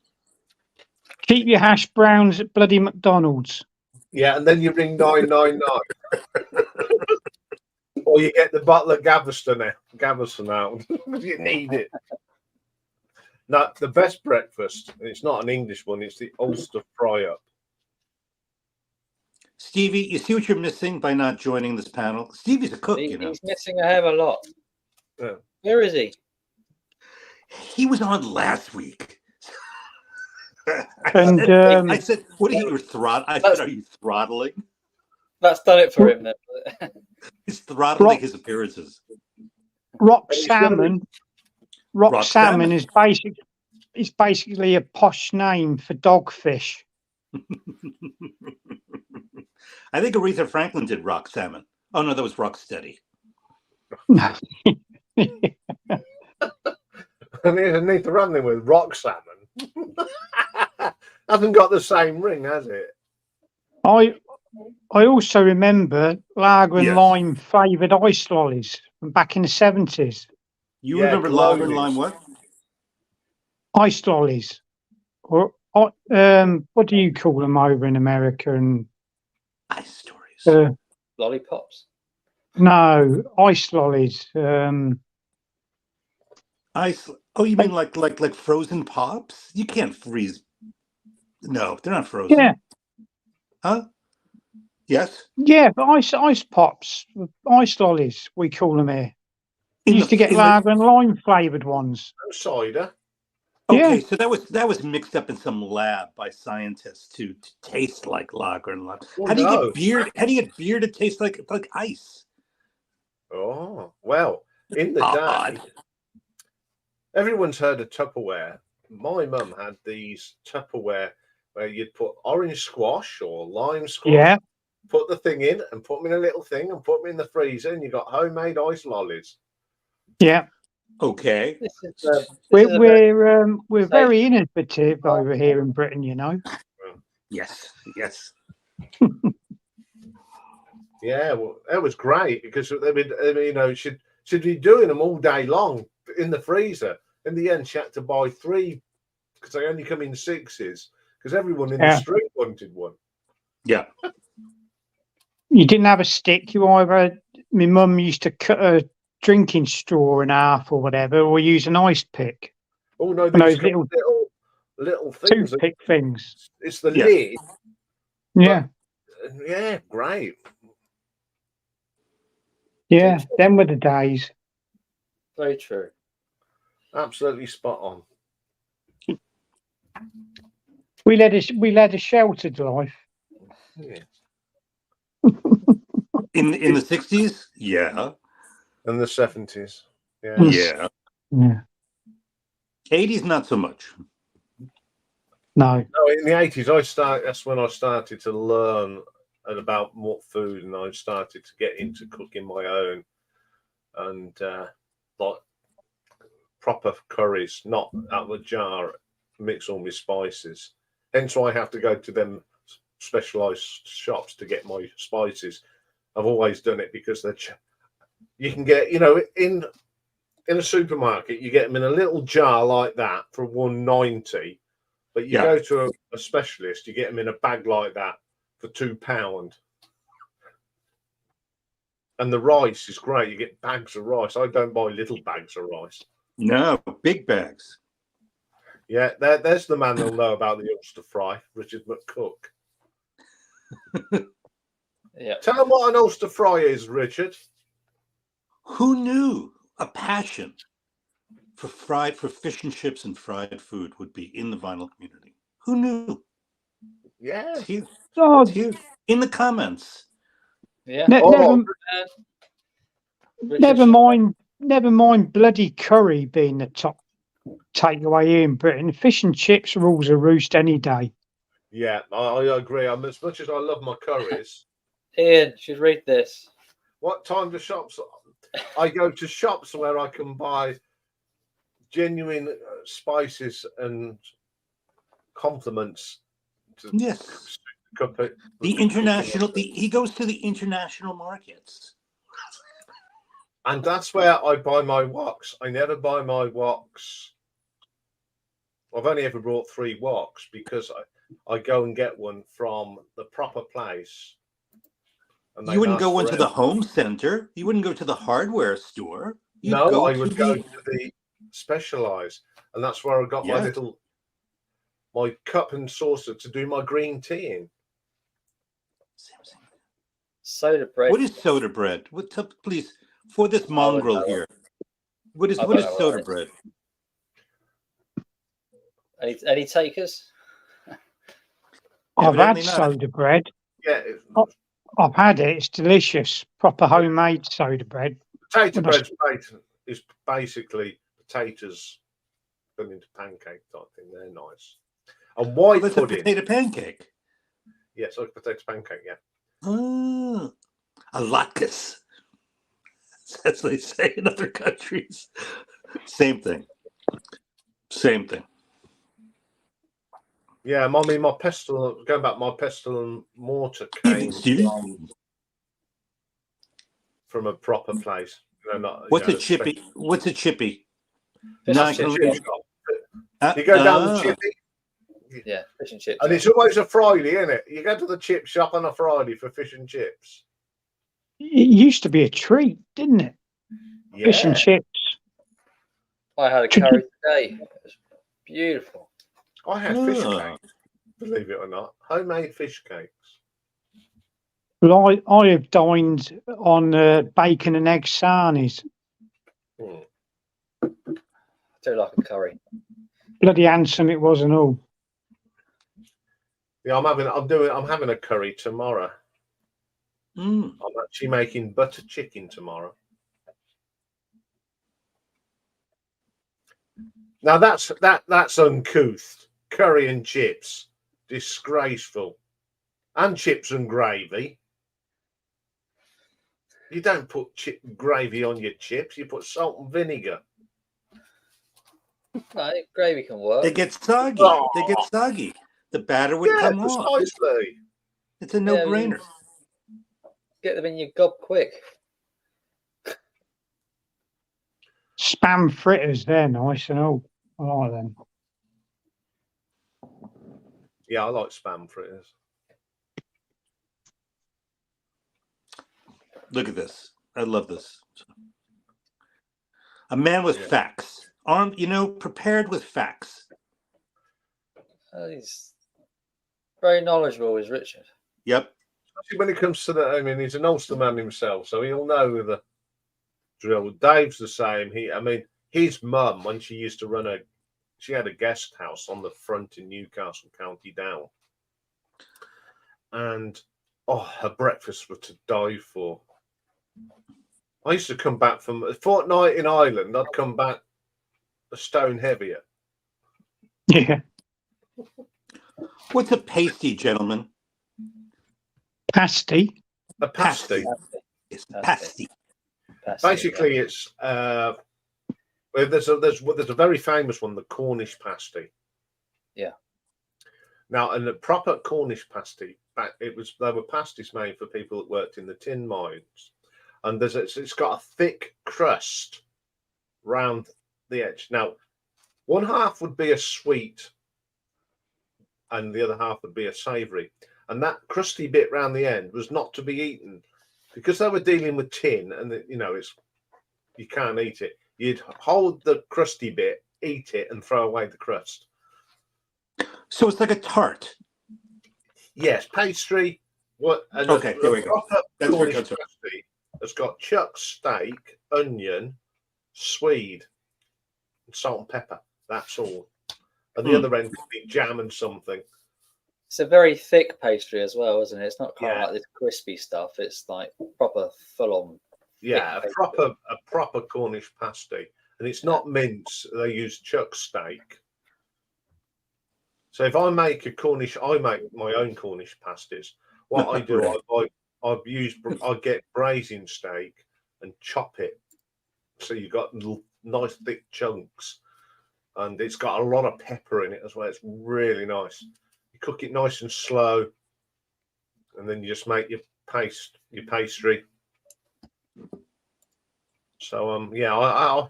Keep your hash browns at bloody McDonald's. Yeah, and then you ring 999. Or you get the butler Gaveston out. You need it. No, the best breakfast, and it's not an English one, it's the Ulster fry up. Stevie, you see what you're missing by not joining this panel? Stevie's a cook, you know. He's missing a hell of a lot. Yeah. Where is he? He was on last week. And I said, "What are you throttling?" I said, "Are you throttling?" That's done it for him then. He's throttling his appearances. rock He's gonna be- salmon. Rock Rock salmon salmon. is basically a posh name for dogfish. I think Aretha Franklin did rock salmon. Oh no, that was rock steady. Underneath the running with rock salmon. Hasn't got the same ring, has it? I also remember lager and Yes. lime flavoured ice lollies from back in the 70s. You Yeah, remember lager and glownies. lime what? Ice lollies. Or what do you call them over in America? And Ice stories. Lollipops. no, ice lollies. Ice. Oh, you mean like frozen pops? You can't freeze. No, they're not frozen. Yeah, Huh? Yes. yeah, but ice pops, ice lollies. We call them here. We used to get lager and lime flavoured ones. No cider. Okay, Yeah. so that was mixed up in some lab by scientists to taste like lager and lime. Oh, How do you no. get beer? How do you get beer to taste like ice? Oh, well, in the Odd. day, everyone's heard of Tupperware. My mum had these Tupperware where you'd put orange squash or lime squash, Yeah. put the thing in and put them in a little thing and put them in the freezer, and you got homemade ice lollies. Yeah. Okay. This is a We're very innovative over here in Britain, you know. Yes. Yes. Yeah, well, that was great because she'd be doing them all day long in the freezer. In the end, she had to buy 3 because they only come in 6s because everyone in the street wanted one. Yeah. You didn't have a stick. You either my mum used to cut a drinking straw in half or whatever, or use an ice pick. Oh no, And those these little things. Toothpick things. It's the Yeah. lid. Yeah. Yeah, great. Yeah. Them were the days. very true. Absolutely spot on. We led a sheltered life. Yeah. In the 60s? Yeah. And the 70s. Yeah. Yeah. Yeah. 80s, not so much. No. No, in the 80s, that's when I started to learn about what food, and I started to get into cooking my own and like proper curries, not out of a jar, mix all my spices. Hence why I have to go to them specialized shops to get my spices. I've always done it because you can get, in a supermarket, you get them in a little jar like that for $1.90. But you go to a specialist, you get them in a bag like that for £2. And the rice is great. You get bags of rice. I don't buy little bags of rice. No, big bags. Yeah, there's the man that'll know about the oyster fry, Richard McCook. Yeah. Tell him what an oyster fry is, Richard. Who knew a passion for fish and chips and fried food would be in the vinyl community? Who knew? Yeah. It's here. Oh, It's here. In the comments. Yeah. Never mind bloody curry being the top takeaway here in Britain. Fish and chips rules a roost any day. Yeah, I agree. As much as I love my curries, Ian should read this. what time do shops? I go to shops where I can buy genuine spices and compliments. Yes. The International. He goes to the international markets. And that's where I buy my woks. I never buy my woks. I've only ever brought 3 woks because I go and get one from the proper place. And You wouldn't go into the home center. You wouldn't go to the hardware store. No, I would go to the Specialized, and that's where I got my cup and saucer to do my green tea in. Soda bread. What is soda bread? Please, for this mongrel here. What is soda bread? Any takers? I've had Evidently not. soda bread. Yeah, I've had it. It's delicious. Proper homemade soda bread. Potato bread is basically potatoes put into pancake type thing. They're nice. And white pudding. A potato pancake. Yes, like a potato pancake. Yeah. A latkes, as they say in other countries. Same thing. Yeah, mommy, my pestle. Going back, my pestle and mortar came from a proper place. What's a chippy? What's a chippy? You go down the chippy. Yeah, fish and chips. And it's always a Friday, isn't it? You go to the chip shop on a Friday for fish and chips. It used to be a treat, didn't it? Yeah. Fish and chips. I had a curry today. It was beautiful. I had fish cakes, believe it or not. Homemade fish cakes. Well, I have dined on bacon and egg sarnies. I do like a curry. Bloody handsome it was and all. Yeah, I'm having a curry tomorrow. I'm actually making butter chicken tomorrow. Now that's uncouth. Curry and chips, disgraceful, and chips and gravy. You don't put gravy on your chips. You put salt and vinegar. No, gravy can work. They get soggy. Oh. They get soggy. The batter would come off. Precisely. It's a no-brainer. Get them in your gob quick. Spam fritters, they're nice and all. I like them. Yeah, I like spam fritters. Look at this. I love this. A man with facts. Armed, prepared with facts. He's very knowledgeable, is Richard. Yep. Especially when it comes to that, I mean, he's an Ulster man himself, so he'll know the drill. Dave's the same. His mum, when she used to she had a guest house on the front in Newcastle, County Down. And, her breakfasts were to die for. I used to come back from a fortnight in Ireland. I'd come back a stone heavier. Yeah. What's a pasty, gentlemen? Pasty. A pasty. It's pasty. Basically, it's there's a very famous one, the Cornish pasty. Yeah. Now, in the proper Cornish pasty, there were pasties made for people that worked in the tin mines, and it's got a thick crust round the edge. Now, one half would be a sweet, and the other half would be a savoury, and that crusty bit round the end was not to be eaten because they were dealing with tin, and you can't eat it. You'd hold the crusty bit, eat it, and throw away the crust. So it's like a tart. Yes, pastry. Okay, there we go. That's Cornish pasty. It's got chuck, steak, onion, swede, and salt and pepper. That's all. And the other end could be jam and something. It's a very thick pastry as well, isn't it? It's not kind of like this crispy stuff. It's like proper full-on Yeah, thick a proper Cornish pasty, and it's not mince. They use chuck steak. So if I make I make my own Cornish pasties. What I do, Right. I get braising steak and chop it, so you got little nice thick chunks, and it's got a lot of pepper in it as well. It's really nice. You cook it nice and slow, and then you just make your pastry. So yeah, I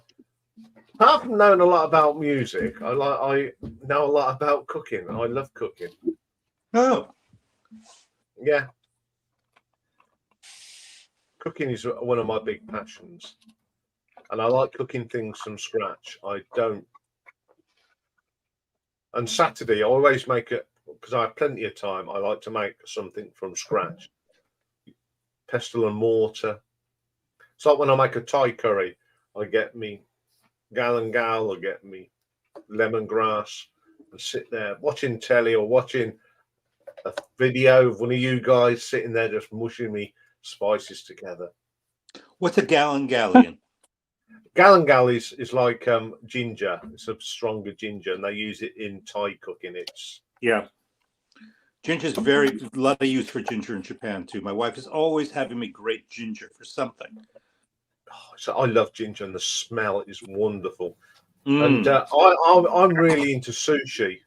apart from knowing a lot about music, I know a lot about cooking. I love cooking. Oh, Yeah, cooking is one of my big passions, and I like cooking things from scratch. I don't. And Saturday, I always make it because I have plenty of time. I like to make something from scratch, pestle and mortar. It's like when I make a Thai curry, I get me galangal, I get me lemongrass, and sit there watching telly or watching a video of one of you guys sitting there just mushing me spices together. what's a gallion? Galangal is like ginger. It's a stronger ginger, and they use it in Thai cooking. Yeah. Ginger's a lot of use for ginger in Japan too. My wife is always having me grate ginger for something. So I love ginger, and the smell is wonderful. Mm. And I'm really into sushi.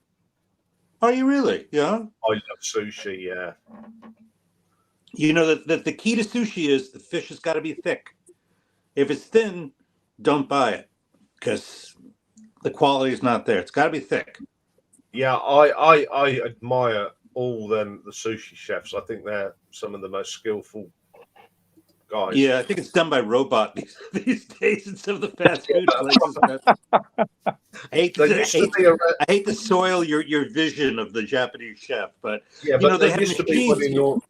Are you really? Yeah. I love sushi. Yeah. You know that the key to sushi is the fish has got to be thick. If it's thin, don't buy it because the quality is not there. It's got to be thick. Yeah, I admire all the sushi chefs. I think they're some of the most skillful guys. Yeah, I think it's done by robot these days in some of the fast food places. I hate to soil your vision of the Japanese chef, but yeah, you know they there have used to be one machines. in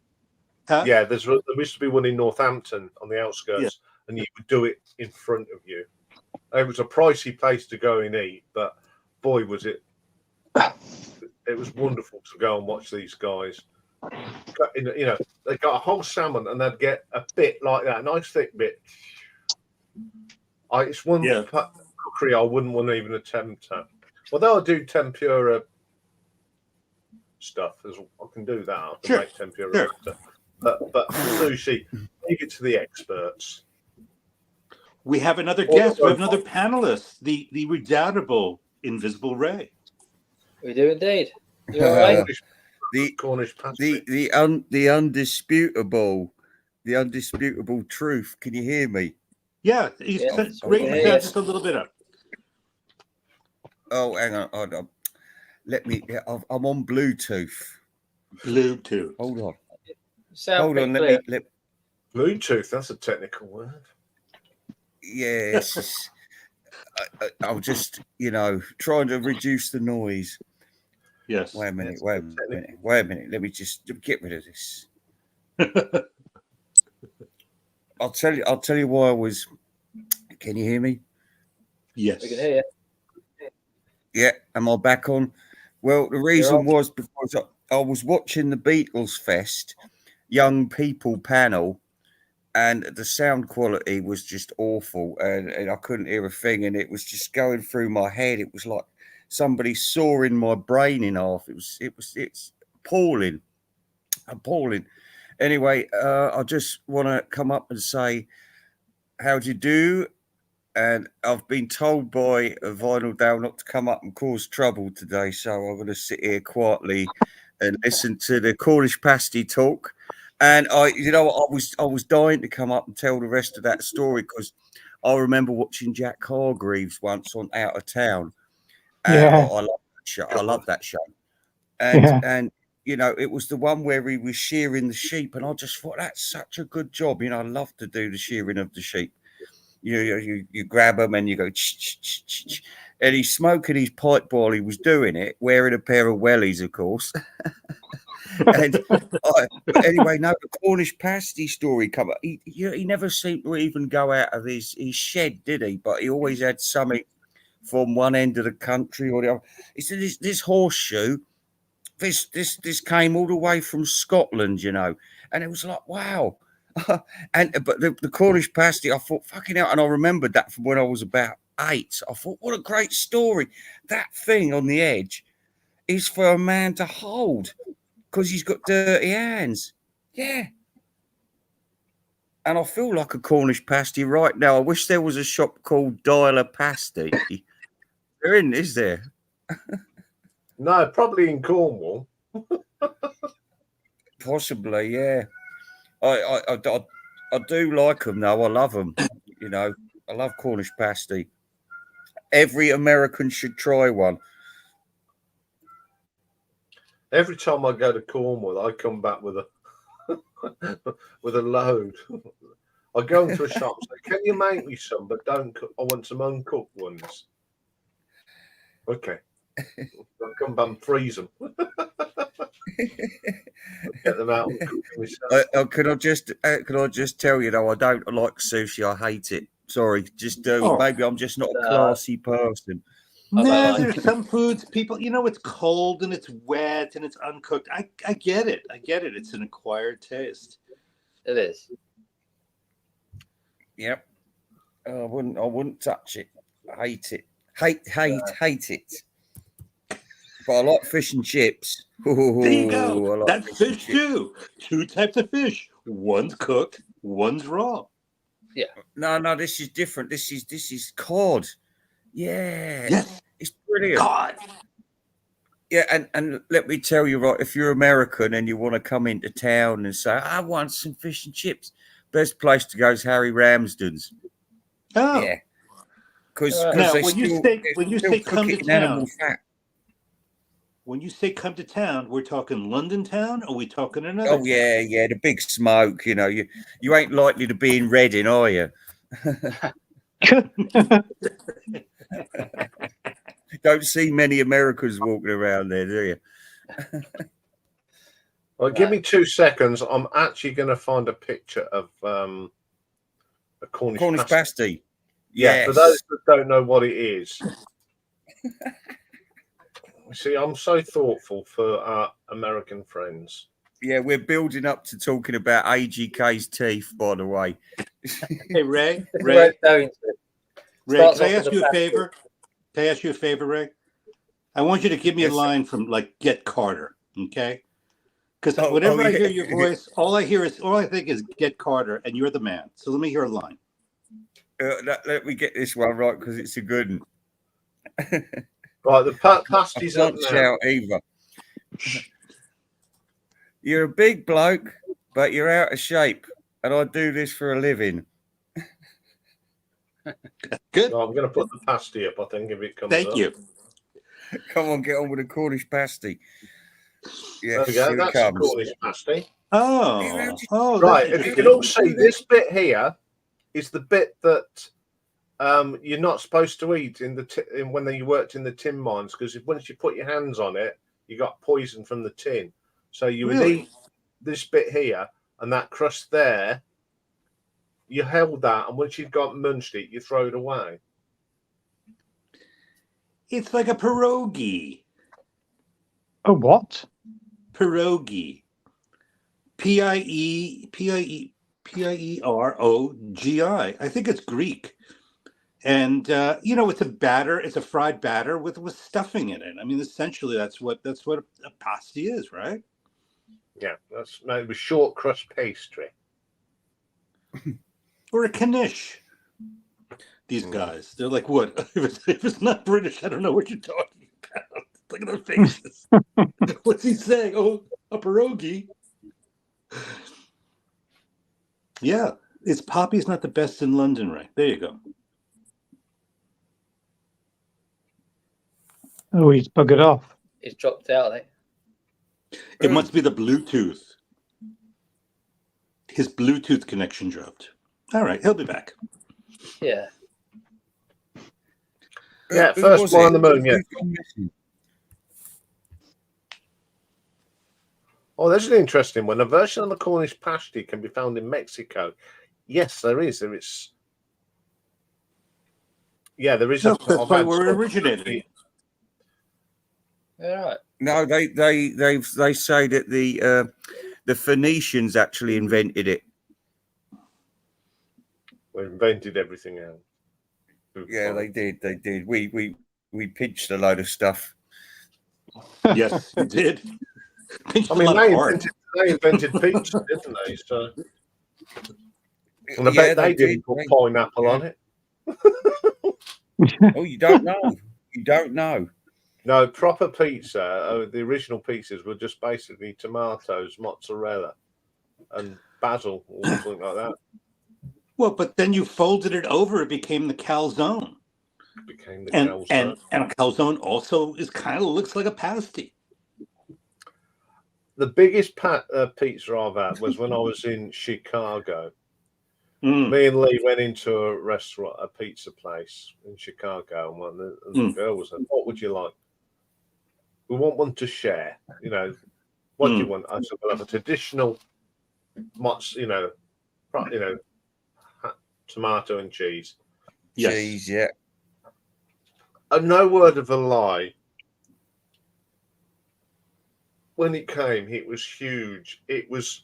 Huh? Yeah, there used to be one in Northampton on the outskirts, Yeah. and you would do it in front of you. It was a pricey place to go and eat, but boy, was it! It was wonderful to go and watch these guys. You know, they got a whole salmon, and they'd get a bit like that, a nice thick bit. It's one cookery I wouldn't want to even attempt at. Although I do tempura stuff, I can do that. I can make tempura. Sure. But sushi, leave it to the experts. We have another guest. We have another panelist, the redoubtable Invisible Ray. We do indeed. You're right. The Cornish pasty. The undisputable truth. Can you hear me? Yeah, he's raising the sound just a little bit up. Oh, hang on, hold on. I'm on Bluetooth. Hold on. Hold on. Bluetooth. That's a technical word. Yes. I'm just, trying to reduce the noise. Yes. Wait a minute. Let me just get rid of this. I'll tell you why I was. Can you hear me? Yes. We can hear you. Yeah. Am I back on? Well, the reason was because I was watching the Beatles Fest young people panel, and the sound quality was just awful, and I couldn't hear a thing, and it was just going through my head. It was like somebody sawing my brain in half. It's appalling. Anyway, I just want to come up and say, how'd you do? And I've been told by Vinyl Dale not to come up and cause trouble today, so I'm going to sit here quietly and listen to the Cornish pasty talk. And I was dying to come up and tell the rest of that story because I remember watching Jack Hargreaves once on Out of Town. And I love that show. I love that show. And it was the one where he was shearing the sheep, and I just thought that's such a good job. I love to do the shearing of the sheep. You grab them and you go, and he's smoking his pipe while he was doing it, wearing a pair of wellies, of course. And anyway, no, the Cornish pasty story come up. He never seemed to even go out of his shed, did he? But he always had something from one end of the country or the other. He said this horseshoe. This came all the way from Scotland, and it was like, wow. But the Cornish pasty, I thought, fucking hell, and I remembered that from when I was about 8. I thought, what a great story. That thing on the edge is for a man to hold because he's got dirty hands. Yeah. And I feel like a Cornish pasty right now. I wish there was a shop called Dialer Pasty. There isn't, is there? No, probably in Cornwall. Possibly, yeah. I do like them, though. I love them. You know, I love Cornish pasty. Every American should try one. Every time I go to Cornwall, I come back with a with a load. I go into a shop and say, "Can you make me some? But don't cook. I want some uncooked ones." Okay. I'll come back and freeze them. Get them out and cook them myself. Can I just tell you though, I don't like sushi. I hate it. Sorry, maybe I'm just not a classy person. No, there's some foods people, it's cold and it's wet and it's uncooked. I get it. It's an acquired taste. It is. Yep. I wouldn't touch it. I hate it. Hate it. But I like fish and chips. Ooh, There you go. like That's fish too. 2 types of fish. One's cooked, one's raw. Yeah. No, this is different. This is cod. Yeah. Yes. It's brilliant. God. Yeah, and let me tell you, right, if you're American and you want to come into town and say, I want some fish and chips, best place to go is Harry Ramsden's. Oh. Yeah. Because now, when you say come to town, when you say come to town, we're talking London town, or we talking another? Oh yeah, the big smoke. You ain't likely to be in Reading, are you? Don't see many Americans walking around there, do you? Well, give me 2 seconds. I'm actually going to find a picture of a Cornish pasty. Yeah, for those that don't know what it is. See, I'm so thoughtful for our American friends. Yeah, we're building up to talking about AGK's teeth, by the way. Hey, Ray, Ray, can I ask you a favor? Can I ask you a favor, Ray? I want you to give me a line from Get Carter, okay? Because whenever I hear your voice, all I think is Get Carter, and you're the man. So let me hear a line. Let me get this one right because it's a good one. Right, the pasty's up now. Shout either. You're a big bloke, but you're out of shape, and I do this for a living. Good. No, I'm going to put the pasty up, I think, if it comes up. Thank you. Come on, get on with the Cornish pasty. Yeah, there we go. That's a Cornish pasty. Oh, right. If you can all see, this bit here is the bit that you're not supposed to eat when you worked in the tin mines, because once you put your hands on it, you got poison from the tin. So you would eat this bit here and that crust there. You held that, and once you've got munched it, you throw it away. It's like a pierogi. A what? Pierogi. Pierogi. I think it's Greek. And it's a batter. It's a fried batter with stuffing in it. I mean, essentially, that's what a pasty is, right? Yeah, that's made with short crust pastry. Or a knish. These guys, they're like, what? If it's not British, I don't know what you're talking about. Look at their faces. What's he saying? Oh, a pierogi. Yeah, Poppy's not the best in London, right? There you go. Oh, he's buggered off. He's dropped out, eh? It must be the Bluetooth. His Bluetooth connection dropped. All right, he'll be back. Yeah. Yeah, first one on the moon, yeah. Oh, there's an interesting one. A version of the Cornish pasty can be found in Mexico. Yes, there is. There is. Yeah, there is. That's why we're originating. All right. No, they say that the Phoenicians actually invented it. We invented everything else. Yeah, they did. They did. We pinched a load of stuff. Yes, you did. Pinched I a mean, lot of heart. they invented pizza, didn't they? So, and I Yeah, bet they did. didn't put pineapple on it. Oh, you don't know. You don't know. No, proper pizza. The original pizzas were just basically tomatoes, mozzarella, and basil, or something like that. Well, but then you folded it over; it became the calzone. It became the And calzone. a calzone also is kind of looks like a pasty. The biggest pizza I've had was when I was in Chicago. Mm. Me and Lee went into a restaurant, a pizza place in Chicago, and the girl was like, "What would you like?" We want one to share. You know, what do you want? I said, "We'll have a traditional, tomato and cheese." Yes. Cheese, yeah. And no word of a lie. When it came, it was huge. It was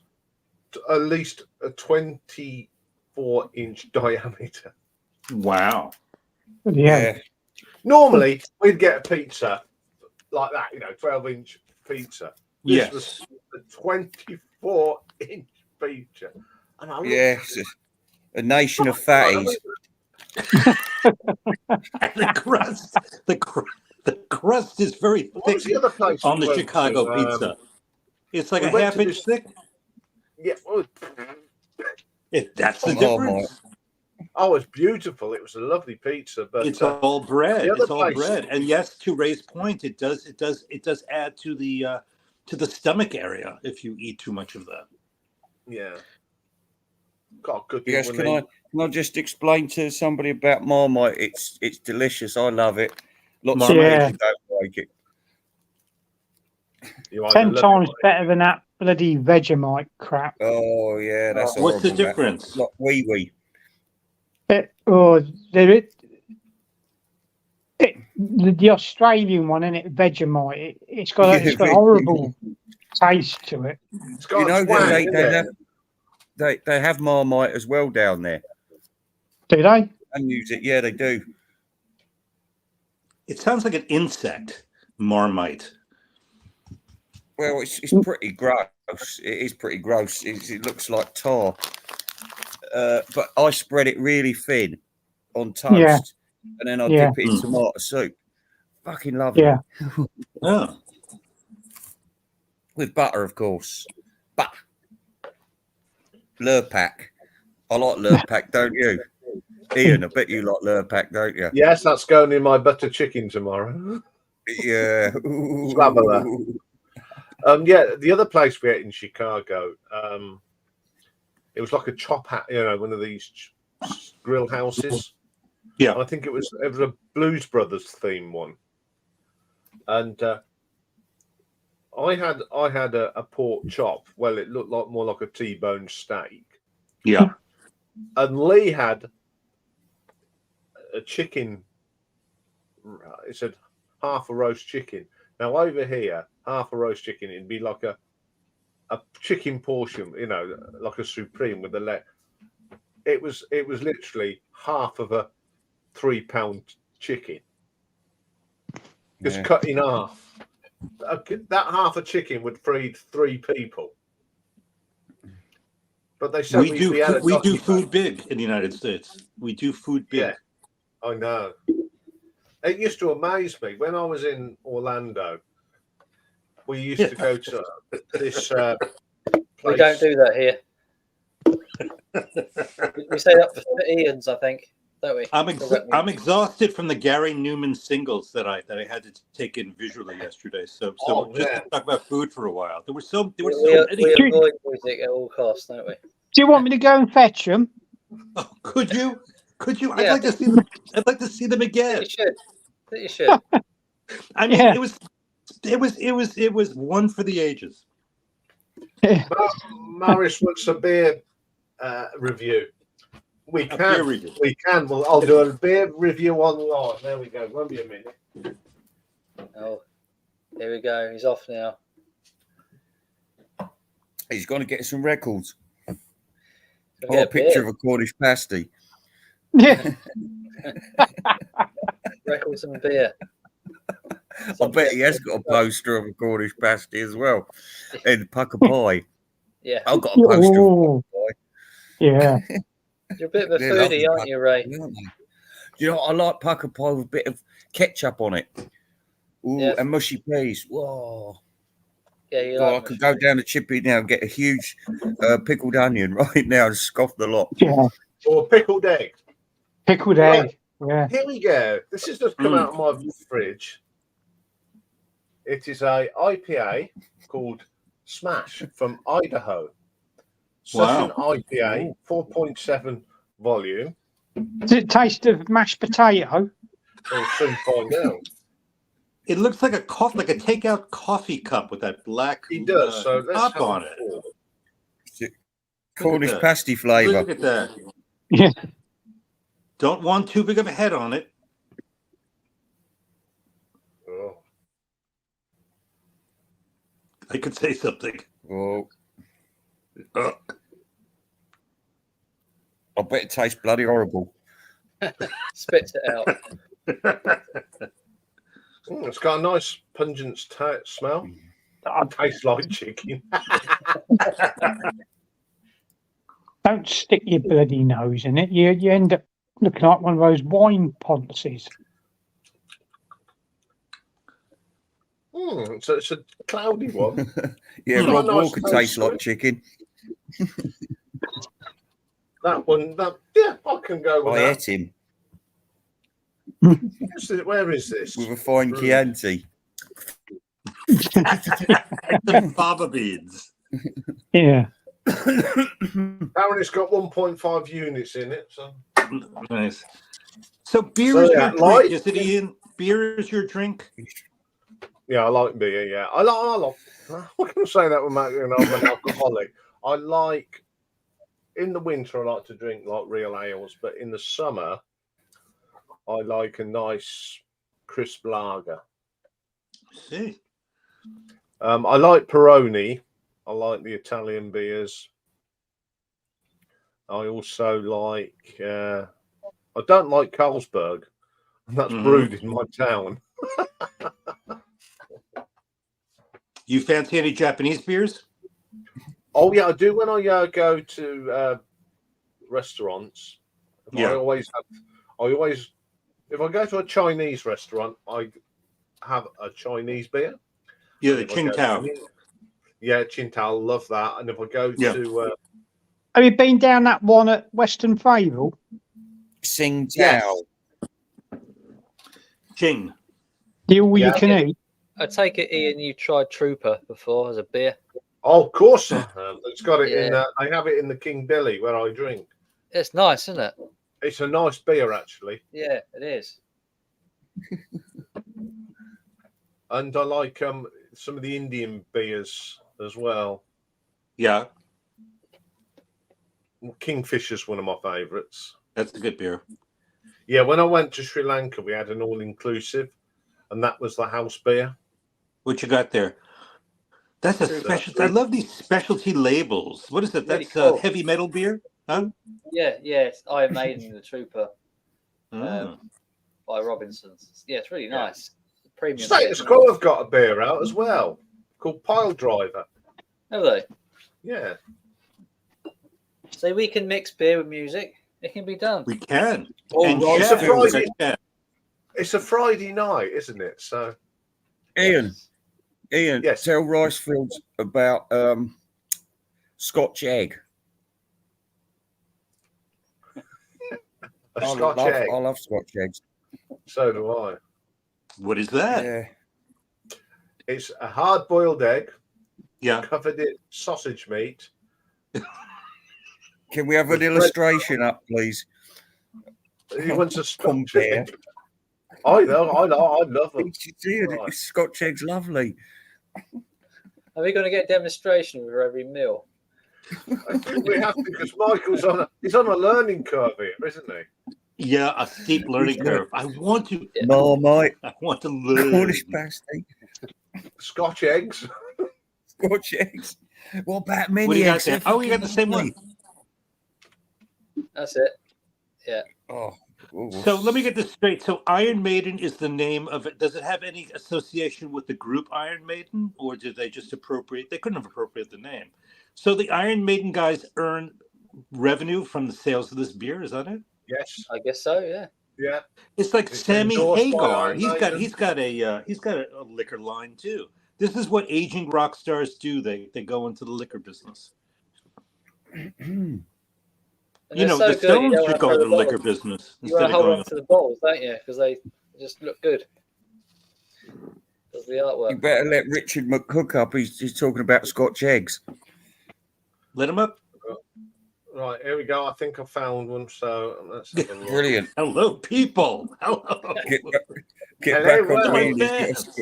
at least a 24-inch diameter. Wow. Yeah. Normally, we'd get a pizza like that, 12-inch pizza. This was a 24-inch pizza. And I Yes. A nation of fatties. The crust is very thick the other place on we the went Chicago to? pizza. It's like we a went half to inch thick. Yeah, That's the Oh, difference. oh, it's beautiful. It was a lovely pizza, but It's all bread. the other It's all place- bread. And yes, to Ray's point, it does add to the stomach area if you eat too much of that. yeah. God, good. Yes, can I just explain to somebody about Marmite? It's delicious. I love it. Lots of Marmite. people don't like it. 10 times better than that bloody Vegemite crap. Oh yeah, that's What's the horrible, difference? It's like wee. The Australian one, isn't it? Vegemite. It's got a horrible taste to it. It's got they have Marmite as well down there. Do they? And use it. Yeah, they do. It sounds like an insect, Marmite. Well, it's pretty gross. It is pretty gross. It looks like tar. But I spread it really thin on toast, and then I dip it in tomato soup. Fucking lovely. Yeah. Oh. With butter, of course. But Lurpak. I like Lurpak, don't you? Ian, I bet you like Lurpak, don't you? Yes, that's going in my butter chicken tomorrow. Yeah. The other place we ate in Chicago, it was like a chop hat, one of these grill houses. Yeah. I think it was a Blues Brothers theme one. And I had a pork chop. Well, it looked more like a T-bone steak. Yeah. And Lee had a chicken. It said half a roast chicken. Now over here, half a roast chicken, it'd be like a chicken portion, like a supreme with the leg. It was literally half of a 3-pound chicken, just cut in half. That half a chicken would feed 3 people. But they said we do food big in the United States. We do food big. Yeah, I know. It used to amaze me when I was in Orlando. We used to go to this place. We don't do that here. We say that for Ian's, I think, don't we? I'm exhausted from the Gary Newman singles that I had to take in visually yesterday. So just to talk about food for a while. There were so many. We avoid music at all costs, don't we? Do you want me to go and fetch them? Oh, could you? Yeah. I'd like to see them. I'd like to see them again. You should. I mean, it was one for the ages. Maris wants a beer review. We can. Well, I'll do a beer review online. There we go. Won't be a minute. Oh, here we go. He's off now. He's going to get some records. Or a picture of a Cornish pasty. Yeah. Records and beer. I bet he has got a poster of a Cornish pasty as well. And pucker pie. Yeah. I've got a poster of a Oh, pucker yeah. You're a bit of a They're lovely foodie, aren't you, Ray? pie, aren't they? Do you know what? I like pucker pie with a bit of ketchup on it. Ooh, Yeah. and mushy peas. Whoa. Yeah, you God, like I could go down to Chippy now and get a huge pickled onion right now and scoff the lot. Yeah. Or pickled egg. Pickled Right. egg. Yeah. Here we go. This has just come out of my fridge. It is a IPA called Smash from Idaho. Such an IPA, 4.7 volume. Does it taste of mashed potato? We'll soon find out. It looks like a takeout coffee cup with that black He does. So let's top have on a it. pour. Cornish that. pasty flavour. Look at that. Yeah. Don't want too big of a head on it. Oh. I could say something. Oh, I bet it tastes bloody horrible. Spits it out. It's got a nice pungent smell. Oh, Tastes like chicken. don't stick your bloody nose in it. You end up looking like one of those wine policies. So it's a cloudy one. Yeah, It's got Rob a nice Walker taste tastes to like it. chicken. That one, yeah, I can go with I that. ate him Where is this? with a fine Chianti. The fava beans. Yeah. Apparently, it's got 1.5 units in it. So Nice. So beer So, is yeah, your drink, light- is it, Ian? Beer is your drink? yeah, I like beer. Yeah, I like. What can I say that without I'm an alcoholic? I like. In the winter, I like to drink like real ales, but in the summer, I like a nice crisp lager. See. I like Peroni. I like the Italian beers. I also like. I don't like Carlsberg, and that's brewed in my town. You fancy any Japanese beers? Oh yeah, I do when I go to restaurants. Yeah. I always, if I go to a Chinese restaurant, I have a Chinese beer. Yeah, the If I go Qingdao. to- Yeah, Qingdao, love that. And if I go to, Have you been down that one at Western Fable? Sing Yes. Tao. Qing. The all Yeah. you can eat? I take it, Ian, you tried Trooper before as a beer. oh, of course, I have. It's got it in. Yeah. I have it in the King Billy where I drink. It's nice, isn't it? It's a nice beer actually, Yeah, it is. and I like some of the Indian beers as well. Yeah, Kingfisher's one of my favourites. that's a good beer. Yeah, when I went to Sri Lanka, we had an all-inclusive, and that was the house beer. What you got there? That's a Trooper. special. I love these specialty labels. What is it? Really That's cool. heavy metal beer? Huh? Yeah, it's Iron Maiden, the Trooper Oh. by Robinsons. Yeah, it's really nice. Premium. Status beer. Quo have got a beer out as well called Pile Driver. Have they? Yeah, So we can mix beer with music. It can be done. We can. Oh, And right, chef, surprise we you. can. it's a Friday night, isn't it? So Ian, Yes. tell Ricefields about Scotch egg. a Scotch egg. I love Scotch eggs. So do I. What is that? Yeah. It's a hard-boiled egg Yeah. covered in sausage meat. Can we have an illustration up, please? He wants a Scotch Compare. egg. I love them. Right. Scotch eggs, lovely. Are we going to get a demonstration for every meal? I think we have to because Michael's he's on a learning curve here, isn't he? Yeah, a steep learning curve. I want to Marmite, learn. Cornish pasty, Scotch eggs. Scotch eggs. What about mini What do you got eggs? there? Oh, you got the same one. That's it. Yeah. Oh, So let me get this straight. So Iron Maiden is the name of it. Does it have any association with the group Iron Maiden, or did they just appropriate? They couldn't have appropriated the name. So the Iron Maiden guys earn revenue from the sales of this beer. Is that it? Yes. I guess so. Yeah. Yeah. It's like It's Sammy endorsed by Hagar. Iron Maiden. He's got a liquor line too. This is what aging rock stars do. They go into the liquor business. And You they're know, so the good, you Stones don't should wanna go throw into the the liquor bottles. business You want instead to of hold going. on to the bottles, don't you? Because they just look good. Does the you artwork? better let Richard McCook up. He's talking about Scotch eggs. Let him up. Right, here we go. I think I found one. So let's have a look. Brilliant. Hello, people. Hello. Get Hello, back on To world. my train. fans.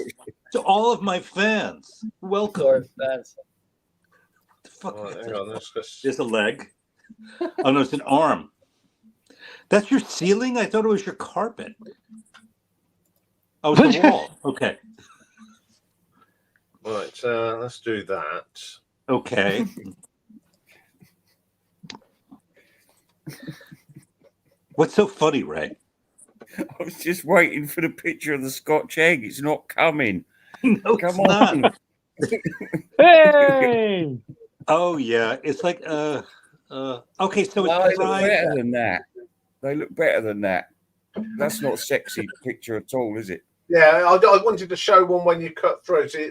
To all of my fans. Welcome. Sorry, fans. The fuck Right, is hang this? on. Let's just... There's a leg. Oh no, it's an arm. That's your ceiling? I thought it was your carpet. Oh, it's the wall. Okay. Right, let's do that. Okay. What's so funny, Ray? I was just waiting for the picture of the Scotch egg. It's not coming. No, Come it's not. on. Hey! Oh yeah, it's like okay, so Wow, it's They look dried. better than that. They look better than that. That's not a sexy picture at all, is it? Yeah, I wanted to show one when you cut through. So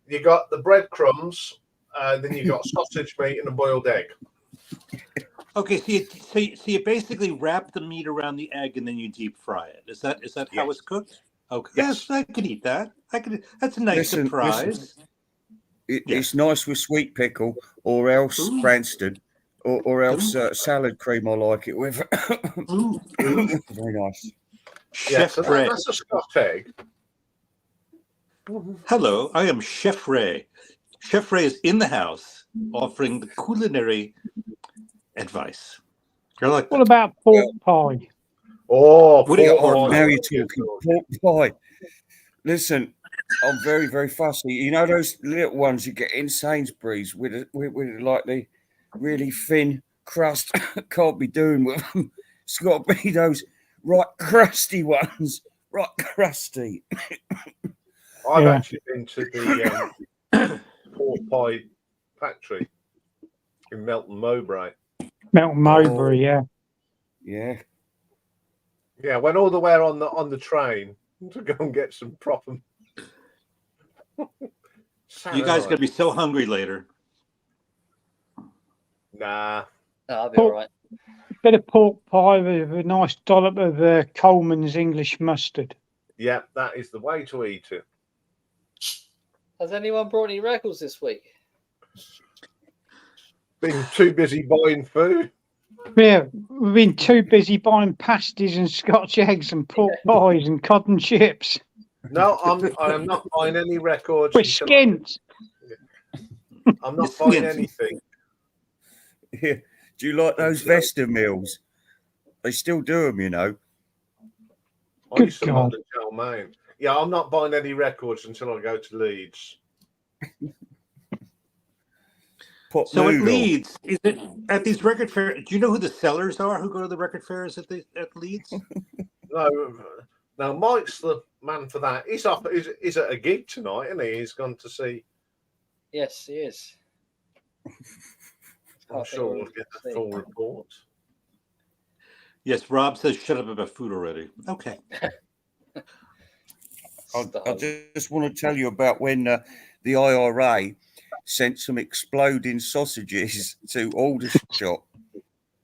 you got the breadcrumbs, then you got sausage meat and a boiled egg. Okay, so you basically wrap the meat around the egg and then you deep fry it. Is that how Yes. it's cooked? Okay, Yes. yes, I could eat that. That's a nice Listen, surprise. It's nice with sweet pickle, or else Ooh. Branston, or else Ooh. salad cream. I like it with. Ooh, ooh. Very nice. Yeah, Chef so Ray. that's a Scotch egg. Hello, I am Chef Ray. Chef Ray is in the house offering the culinary advice. I like What that. about pork pie? Oh, What do you- pork Oh, pie. now you're talking pork pie. Listen, I'm very, very fussy. You know those little ones you get in Sainsbury's with like the really thin crust. Can't be doing with them. It's got to be those right crusty ones. Right crusty. I've Yeah. actually been to the pork pie factory in Melton Mowbray. Melton Mowbray, yeah. Yeah. Yeah, went all the way on the train to go and get some proper. You guys are gonna be so hungry later. Nah. No, I'll be all right. Bit of pork pie with a nice dollop of Coleman's English mustard. Yeah, that is the way to eat it. Has anyone brought any records this week? Been too busy buying food. Yeah, we've been too busy buying pasties and Scotch eggs and pork pies and cod and chips. No, I am not buying any records. We're until skint. I'm not It's buying skint. anything. Yeah. Do you like those Vesta meals? They still do them, you know. I Good used to God. love the Chow Mein. Yeah, I'm not buying any records until I go to Leeds. Pot So at noodle. Leeds, is it at these record fairs? Do you know who the sellers are who go to the record fairs at Leeds? No, Mike's the man for that. He's off. He's at a gig tonight, isn't he? He's gone to see. Yes, he is. I'm sure we'll get the full report. Yes, Rob says shut up about food already. Okay. I just want to tell you about when the IRA sent some exploding sausages to Aldershot.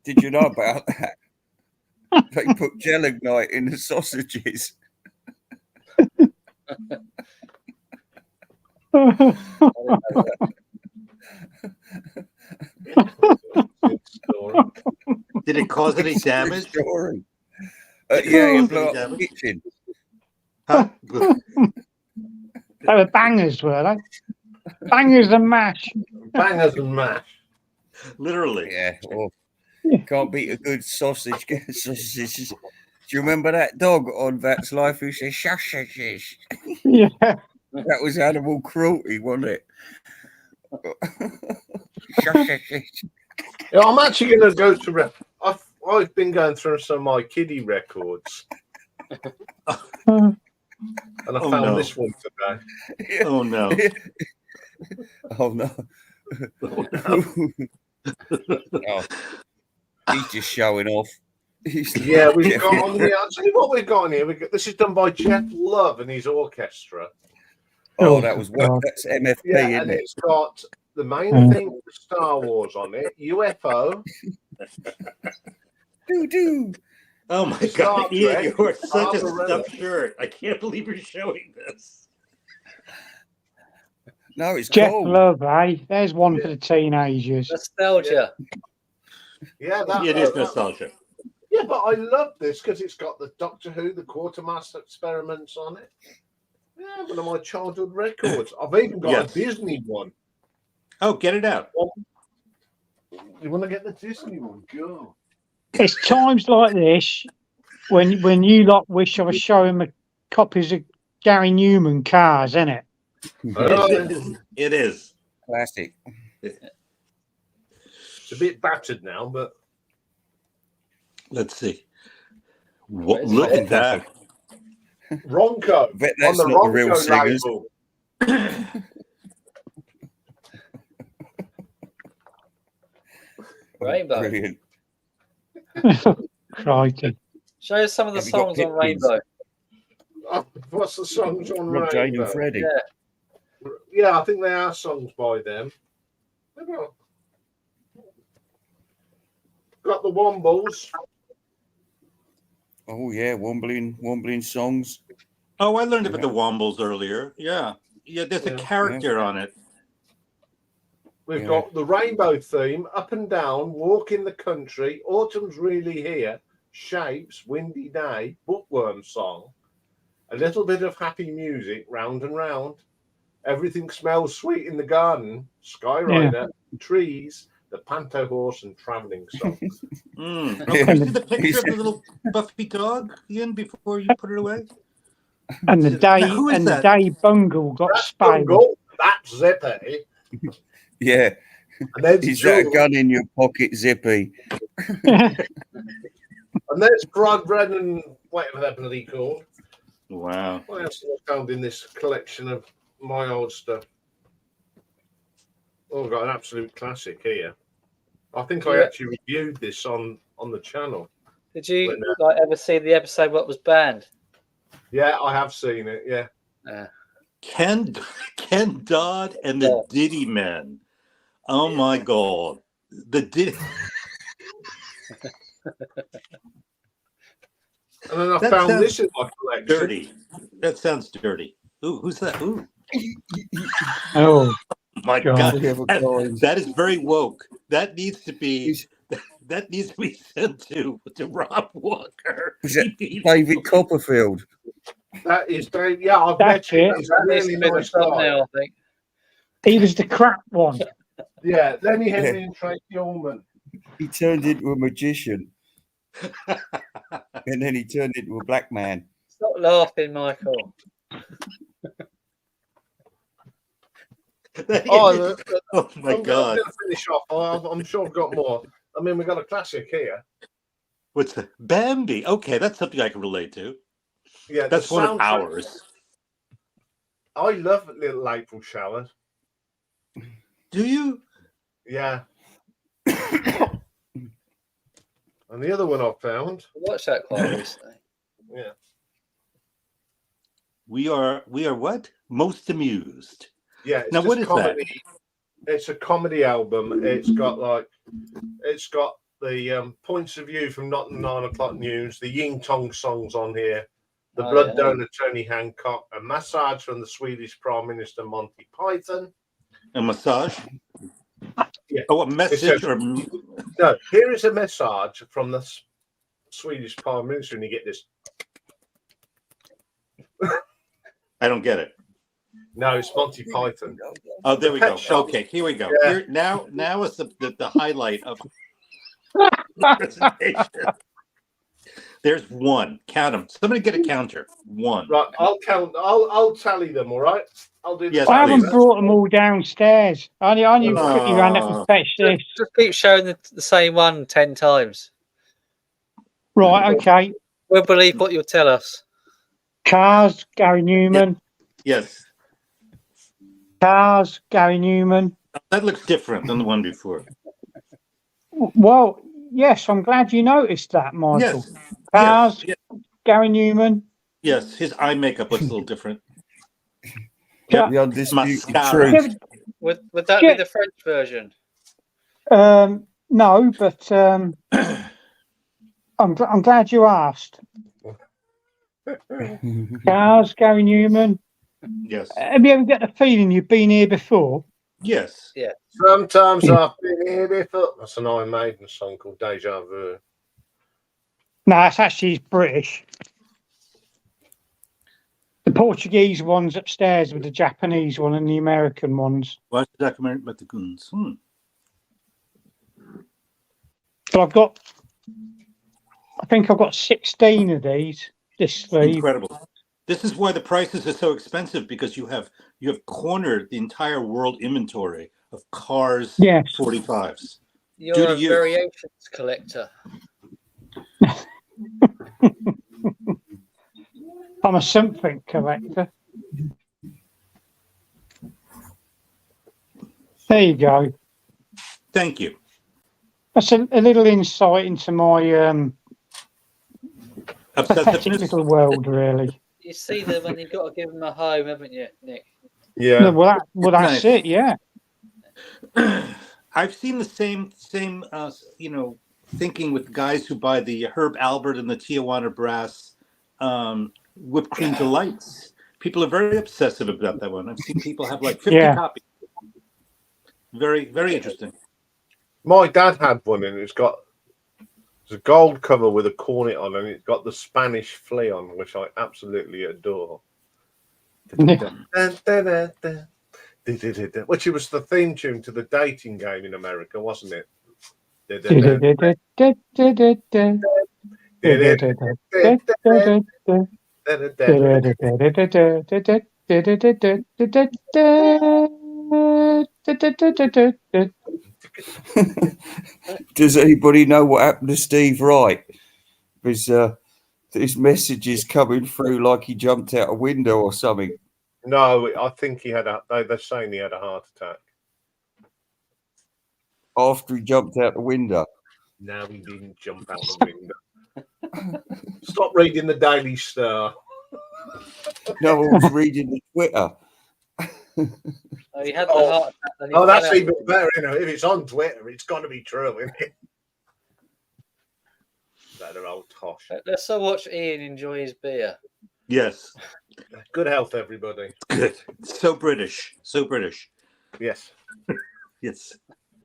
Did you know about that? They put gelignite in the sausages. Did it cause any It's a true damage? story. Yeah, it blew up the Damage? kitchen. Huh? They were bangers, were they? Bangers and mash. Bangers and mash. Literally. Yeah, well, can't beat a good sausage. Sausages. Do you remember that dog on That's Life who says sausages? Yeah. That was animal cruelty, wasn't it? Sausages. Yeah, I'm actually going to go to. I I've been going through some of my kiddie records, Uh, and I Oh, found no. this one today. Oh no. Oh no. Oh, no. Oh, he's just showing off. He's Yeah, we've Jeff- got on here. I'll tell you what we've got on here. This is done by Jeff Love and his orchestra. Oh, that was God. that's MFP, Yeah, isn't and it? it's got the main Mm. theme for Star Wars on it, UFO, Do. Oh my Star God, Ian, Trek, you are such a Barbarella. stuffed shirt. I can't believe you're showing this. No, it's Jeff cold. Love, eh? There's one Yeah. for the teenagers. Nostalgia. Yeah, that, It is that- nostalgia. yeah, but I love this because it's got the Doctor Who, the Quartermaster experiments on it. Yeah, one of my childhood records. I've even got Yes. a Disney one. Oh, get it out. You want to get the Disney one? Go. It's times like this when you lot wish I was showing me copies of Gary Newman cars, isn't it? It is. Classic. It's a bit battered now, but Let's see. Where's Look it? at that. Ronco Bet on that's the not the real Ronco singers. label. Rainbow. Brilliant. Crikey. Show us some of the Have you got songs on pictures? Rainbow. Oh, what's the songs on Not Jane Rainbow? and Freddie. Yeah. Yeah, I think they are songs by them. Got the Wombles. Oh yeah, wombling songs. Oh, I learned about the Wombles earlier. Yeah. Yeah, there's a Yeah. character on it. We've Yeah. got the Rainbow theme, Up and Down, Walk in the Country, Autumn's Really Here, Shapes, Windy Day, Bookworm Song, a little bit of happy music, Round and Round, Everything Smells Sweet in the Garden, Skyrider, Trees, the Panto Horse, and Travelling Song. Mm. Oh, Yeah. can we see the picture of the little Buffy dog, Ian, before you put it away? And the day Who is and that? the day Bungle got That's spayed. Bungle, that's Zippy, Yeah. and there's Is that a Jewel, gun in your pocket, Zippy? and there's Frog Red and whatever that bloody called. Wow. What else have I found in this collection of my old stuff? Oh, I've got an absolute classic here. I think I Yeah. actually reviewed this on the channel. Did you ever see the episode what was banned? Yeah, I have seen it. Yeah. Ken Dodd and the Yeah. Diddy Men. Oh my God. The Diddy. And then I That found sounds this in my collection. Dirty. That sounds dirty. Ooh, who's that? Ooh, Oh, my God. God. Whatever kind. That is very woke. That needs to be He's- sent to Rob Walker. Was it David Copperfield? That is, yeah, I've That's met him. it. He's a That needs really to be the nice guy. thumbnail, I think. he was the crap one. Yeah, Lenny Henry and Tracy Ullman. He turned into a magician. And then he turned into a black man. Stop laughing, Michael. Oh, Oh my I'm God. going to finish off. I'm sure I've got more. I mean, we've got a classic here. What's that? Bambi. Okay, that's something I can relate to. Yeah, the That's one of soundtrack- ours. I love Little April Showers. Do you? Yeah. And the other one I found. I watched that quite recently. Yeah. We are what? Most amused. Yeah. It's Now, what just is that? comedy. It's a comedy album. It's got the points of view from Not the 9 o'clock news, the Ying Tong songs on here, the Oh, Blood yeah. Donor Tony Hancock, a massage from the Swedish Prime Minister Monty Python. A massage? Yeah. Oh, a message says- or No, here is a message from the Swedish Prime Minister, and you get this. I don't get it. No, it's Monty Python. Oh, there we go. Pet Shop. Okay, here we go. Yeah. Here, now is the highlight of the presentation. There's one. Count them. Somebody get a counter. One. Right, I'll count. I'll tally them. All right. I'll do. Yes, the I please. haven't brought them all downstairs. I knew quickly ran up and fetched this. Just keep showing the same one 10 times. Right, okay. We'll believe what you'll tell us. Cars, Gary Newman. Yes. Cars, Gary Newman. That looks different than the one before. Well, yes, I'm glad you noticed that, Michael. Yes. Cars, Yes. Gary Newman. Yes. His eye makeup looks a little different. Yeah. The undisputed Mascara. truth. Would that be the French version? No, but I'm glad you asked. Cars, Gary Newman. Yes. Have you ever got the feeling you've been here before? Yes. Yeah. Sometimes I've been here before. That's an Iron Maiden song called Deja Vu. No, it's actually British. The Portuguese one's upstairs with the Japanese one and the American ones. Watch the documentary about the goons. But I think I've got 16 of these. This sleeve. Incredible. This is why the prices are so expensive, because you have cornered the entire world inventory of cars. Yes. 45s. You're a variations collector. I'm a something collector. There you go. Thank you. That's a little insight into my pathetic little world, really. You see them and you've got to give them a home, haven't you, Nick? Yeah. No, well, that's Nice. it. Yeah. I've seen the same thinking with guys who buy the Herb Albert and the Tijuana Brass whipped cream delights. People are very obsessive about that one. I've seen people have like 50 copies. Very, very interesting. My dad had one, and it's a gold cover with a cornet on, and it's got the Spanish flea on, which I absolutely adore. Which it was the theme tune to the dating game in America, wasn't it? Does anybody know what happened to Steve Wright? Because this message is coming through like he jumped out a window or something. No, I think he had they're saying he had a heart attack. After he jumped out the window. No, he didn't jump out the window. Stop reading the Daily Star. No, I was reading the Twitter. Oh, he had the heart attack. Oh, that's even better. You know, if it's on Twitter, it's got to be true, isn't it? Better old tosh. Let's all watch Ian enjoy his beer. Yes. Good health, everybody. Good. So British. So British. Yes. Yes.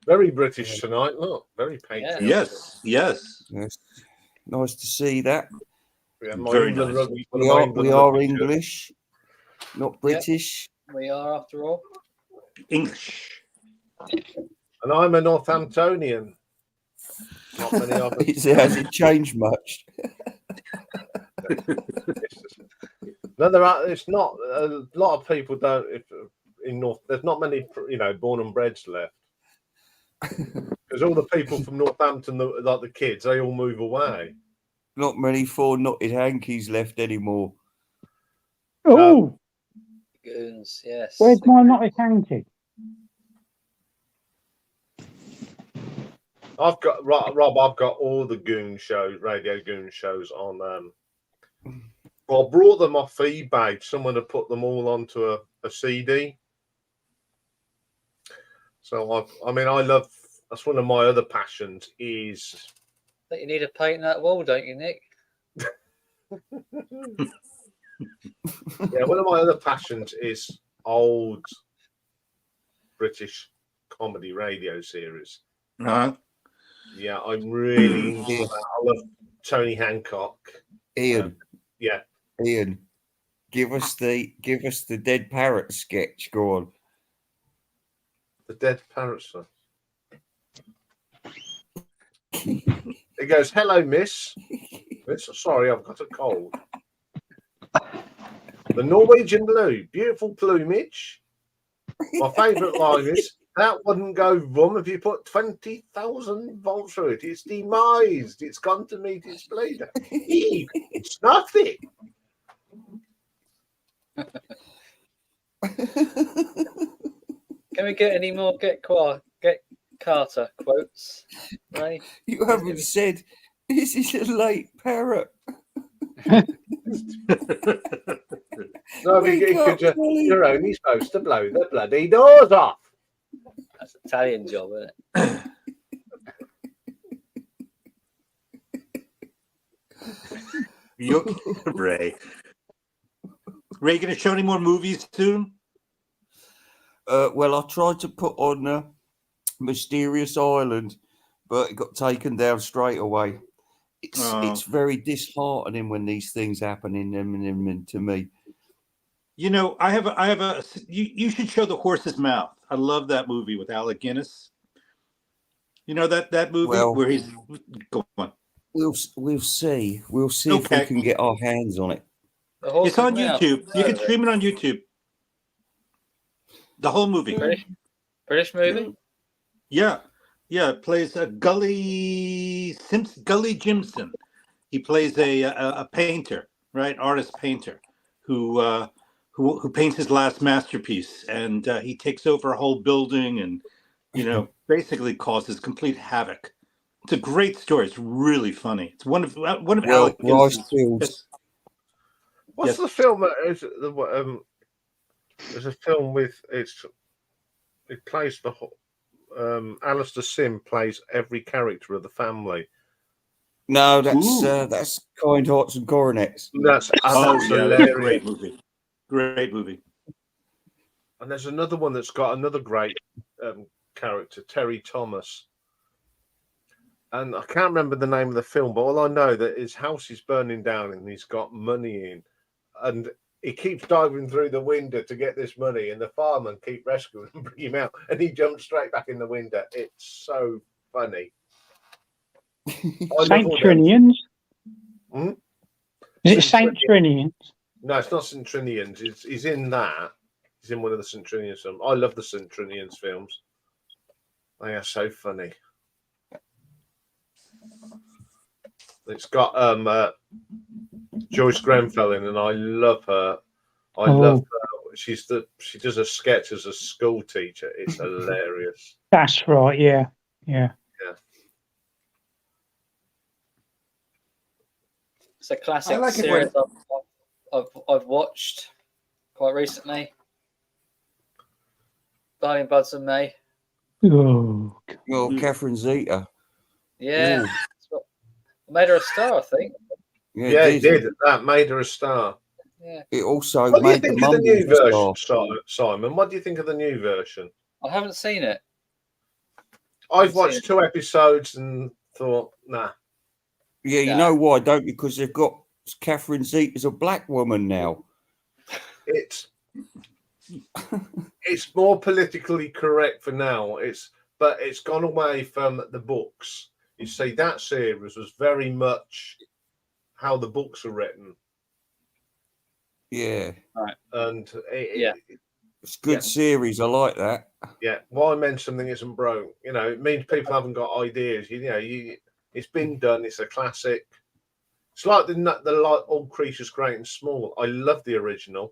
Very British tonight. Look, very patriotic. Yes. Yes. Yes. Nice to see that. Yeah, Very nice. We are English, not British. We are, after all. English. And I'm a Northamptonian. Not many of us. Has it changed much? No, it's not. A lot of people don't. In North, there's not many, born and breds left. Because all the people from Northampton, like the kids, they all move away. Not many four-knotted hankies left anymore. Oh, Goons, yes. where's my knotted hanky? I've got Rob. I've got all the Goon shows, radio Goon shows on. Well, I brought them off eBay. Someone had put them all onto a CD. So I love. That's one of my other passions. Is But you need to paint that wall, don't you, Nick? yeah, one of my other passions is old British comedy radio series. Uh-huh. Yeah, I'm really into that. I love Tony Hancock. Ian, Ian, give us the dead parrot sketch. Go on. The dead parrot stuff. It goes, "Hello, miss. Sorry, I've got a cold. The Norwegian blue, beautiful plumage. My favourite line is, That wouldn't go wrong if you put 20,000 volts through it. It's demised. It's gone to meet its bleeder. It's nothing. Can we get any more get Carter quotes, Ray? You haven't said this is a late parrot. No, because you're only supposed to blow the bloody doors off. That's an Italian job, isn't it? Ray, you going to show any more movies soon? Well, I tried to put on Mysterious Island, but it got taken down straight away. It's very disheartening when these things happen in them to me. You know, I have a. You should show The Horse's Mouth. I love that movie with Alec Guinness. You know that movie where he's go on. We'll see. We'll see if we can get our hands on it. It's on YouTube. You can stream it on YouTube. The whole movie. British movie. Yeah. It plays Gully Jimson. He plays a painter, right? Artist painter who paints his last masterpiece, and he takes over a whole building, and basically causes complete havoc. It's a great story. It's really funny. It's one of Alec Guinness's. What's the film that is there's a film with it plays the Alistair Sim plays every character of the family. No, that's Kind Hearts and Coronets. That's hilarious. Great movie. Great movie. And there's another one that's got another great character, Terry Thomas. And I can't remember the name of the film, but all I know that his house is burning down and he's got money in. And he keeps diving through the window to get this money, and the firemen keep rescuing him and bring him out, and he jumps straight back in the window. It's so funny. Saint Trinians? Is it Saint Trinians? No, it's not Saint Trinians. He's in that. He's in one of the Saint Trinians films. I love the Saint Trinians films. They are so funny. It's got Joyce Grenfell in, and I love her. I love her. She does a sketch as a school teacher. It's hilarious. That's right. Yeah. It's a classic series I've watched quite recently. Darling Buds and May. Oh. Well, Catherine Zeta. Yeah. Made her a star, I think. Yeah, it did. That made her a star. Yeah. It also what made do you think the of the new version, star. Simon? What do you think of the new version? I haven't seen it. I've watched 2 episodes and thought, nah. Yeah, you know why, don't you? Because they've got Catherine Zeta as a black woman now. It's more politically correct for now. But it's gone away from the books. You see, that series was very much how the books are written. Yeah. Right. And it's a good series. I like that. Yeah. Why mention something isn't broke? It means people haven't got ideas. It's been done. It's a classic. It's like the All Creatures Great and Small. I love the original,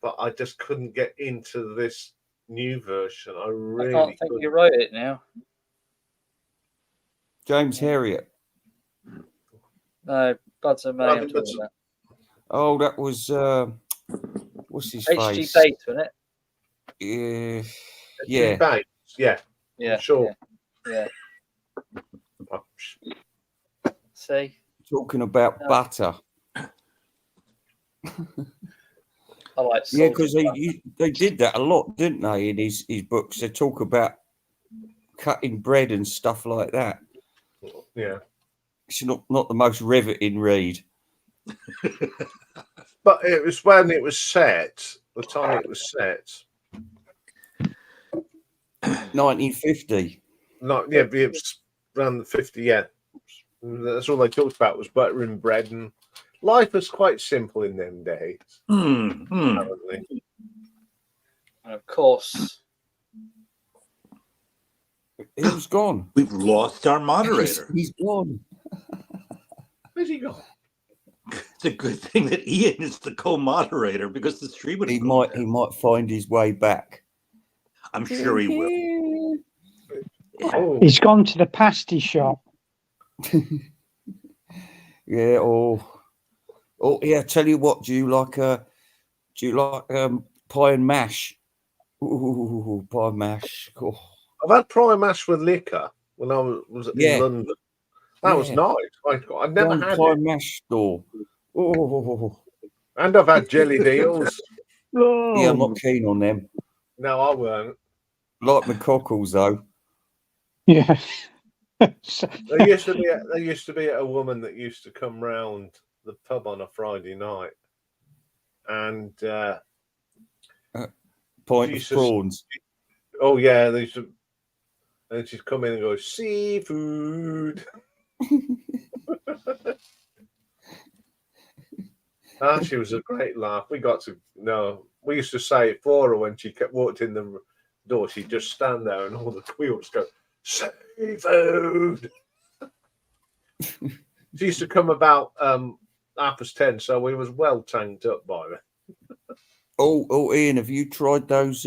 but I just couldn't get into this new version. I can't think you wrote it now. James Herriot. No, Buds and May. Oh, that was what's his H.G. face? Bates, wasn't it? Yeah. Bates. Yeah. Yeah. Sure. Yeah. See. Talking about butter. I like. Yeah, because they did that a lot, didn't they? In his books, they talk about cutting bread and stuff like that. Yeah. It's not the most riveting read. But it was when it was set, the time it was set. 1950. It was around the 50, yeah. That's all they talked about was butter and bread, and life was quite simple in them days. And of course, Who's gone? We've lost our moderator. He's gone. Where's he gone? It's a good thing that Ian is the co-moderator because the stream would have gone down. He might find his way back. I'm sure he will. Oh, He's gone to the pasty shop. Yeah. Oh, yeah. Tell you what. Do you like pie and mash? Ooh, pie and mash. Oh. I've had prime mash with liquor when I was in London. That was Yeah. nice. I'd never had pie it. and mash store. Oh. And I've had jelly deals. Yeah, I'm not keen on them. No, I weren't. Like my cockles though. Yeah. There used to be a woman that used to come round the pub on a Friday night, and Pint of prawns. oh yeah, they used to, and she'd come in and go seafood. She was a great laugh. We used to say it for her when she walked in the door. She'd just stand there, and all the wheels go seafood. She used to come about 10:30, so we was well tanked up by then. Oh, Ian, have you tried those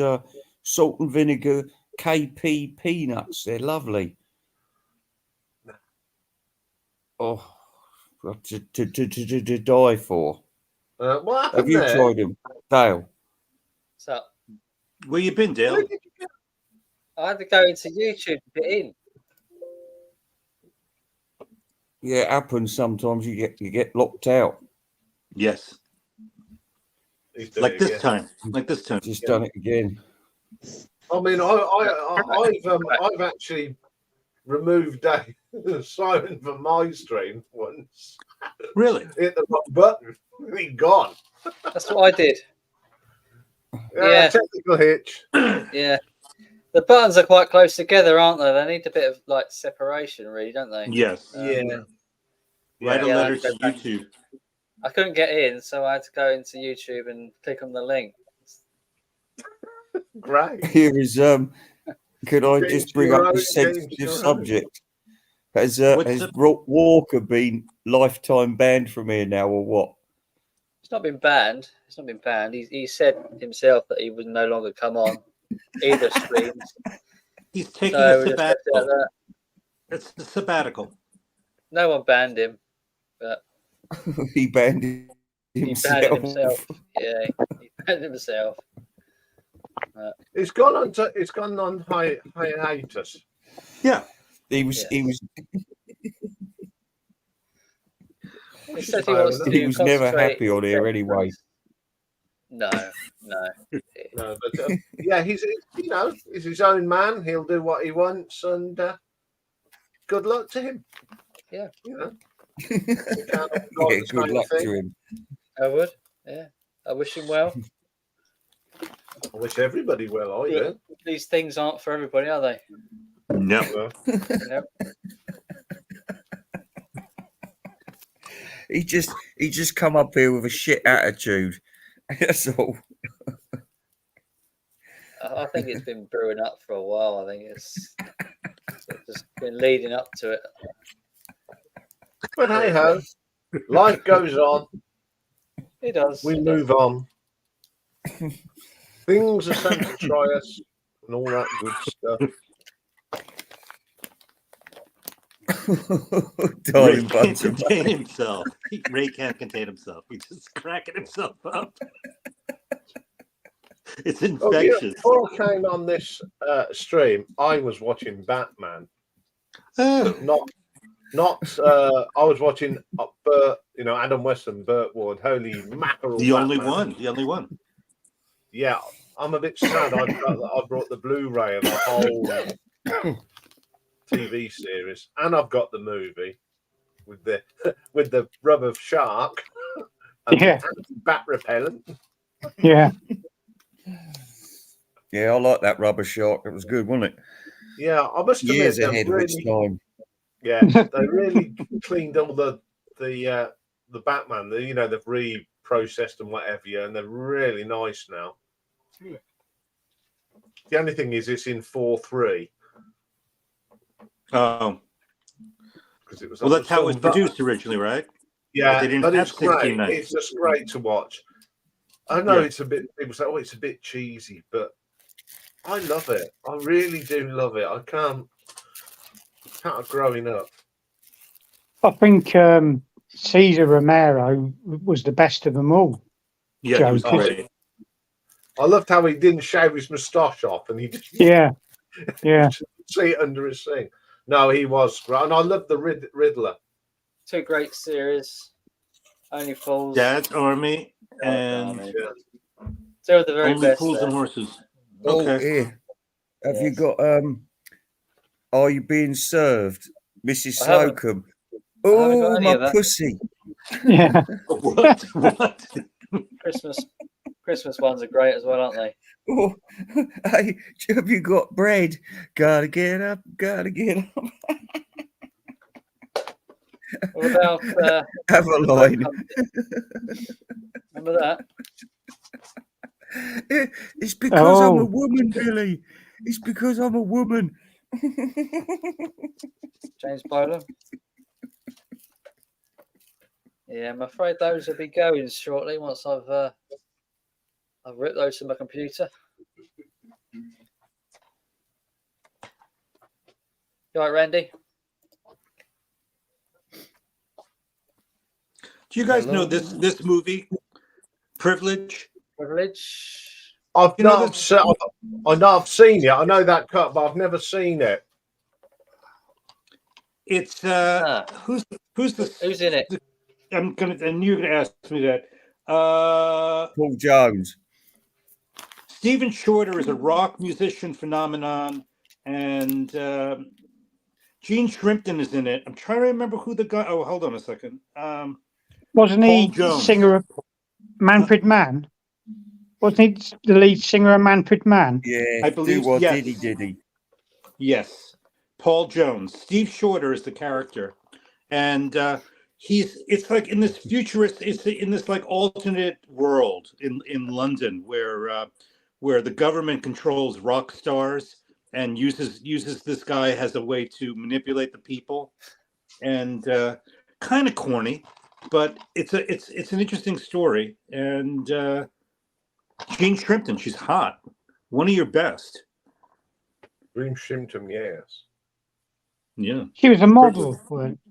salt and vinegar KP peanuts? They're lovely. Oh, to die for. What happened Have you there? tried them, Dale? So Where you been, Dale? I had to go into YouTube to get in. Yeah, it happens sometimes. You get locked out. Yes. Like this time. Just done it again. I mean, I've actually removed Simon from my stream once. Really? Hit the wrong button. He's gone. That's what I did. Yeah, technical hitch. Yeah. The buttons are quite close together, aren't they? They need a bit of like separation, really, don't they? Yes. Write a letter to YouTube. I couldn't get in, so I had to go into YouTube and click on the link. Great. Here is could I just bring up a sensitive subject? Has Walker been lifetime banned from here now, or what? It's not been banned. It's not been banned. He said himself that he would no longer come on either streams. He's taking a sabbatical. It's the sabbatical. No one banned him, but he banned himself. He banned himself. Yeah, he banned himself. It's gone on hiatus. Yeah, he was. He was never happy on here anyway. No. But yeah, he's his own man. He'll do what he wants, and good luck to him. Yeah, good luck to him. I would. Yeah, I wish him well. I wish everybody well. I do. These things aren't for everybody, are they? No. No. He just come up here with a shit attitude. That's all. I think it's been brewing up for a while. I think it's just been leading up to it. But hey ho, life goes on. It does. We move on. Things are sent to try us and all that good stuff. Ray can't contain himself. Ray can't contain himself. He's just cracking himself up. It's infectious. Before I came on this stream, I was watching Batman. Not. I was watching Burt. Adam West and Burt Ward. Holy mackerel! The only one. Yeah, I'm a bit sad. I brought the Blu-ray of the whole TV series, and I've got the movie with the rubber shark and bat repellent. Yeah. Yeah, I like that rubber shark. It was good, wasn't it? Yeah, I must admit, years ahead of its time. Yeah, they really cleaned all the Batman. They've reprocessed and whatever, and they're really nice now. The only thing is, it's in 4:3. Oh, because it was. well, on that's the how it was film, but- produced originally, right? Yeah, they didn't but have it's 16 great. nights. It's just great to watch. I know Yeah. it's a bit. People say, "Oh, it's a bit cheesy," but I love it. I really do love it. I can't have growing up. I think Cesar Romero was the best of them all. Yeah, Joe, he was 'cause- great. I loved how he didn't shave his moustache off, and he just Yeah, yeah. see it under his thing. No, he was great, and I loved the Riddler. Two great series. Only Fools. Dad's Army and Army. Yeah. Two of the very Only best. Fools there. and Horses. Oh, Okay. here. Have you Yes. got Are You Being Served? Mrs. I haven't. Slocum. haven't got Oh, any my of that. pussy. Yeah. What? What? Christmas ones are great as well, aren't they? Oh, hey, have you got bread? Gotta get up, gotta get up. What about Aveline. remember that? It's because I'm a Oh. woman, Billy. It's because I'm a woman. James Bowler. Yeah, I'm afraid those will be going shortly once I've ripped those to my computer. You all right, Randy? Do you guys Hello? know this movie, Privilege? Privilege. I've You know not. this- Se- I know I've seen it. I know that cut, but I've never seen it. It's who's the Who's in it? and you're gonna ask me that. Paul Jones. Stephen Shorter is a rock musician phenomenon, and Gene Shrimpton is in it. I'm trying to remember who the guy. Oh, hold on a second. Wasn't he Paul Jones. singer of Manfred Mann? Wasn't he the lead singer of Manfred Mann? Yeah, I believe- do what yes. did he? Yes, Paul Jones. Steve Shorter is the character, and it's like in this futurist, it's in this like alternate world in London where the government controls rock stars and uses this guy as a way to manipulate the people, and kind of corny, but it's an interesting story. And Jean Shrimpton, she's hot, one of your best. Green Shrimpton, yes. Yeah. She was a model,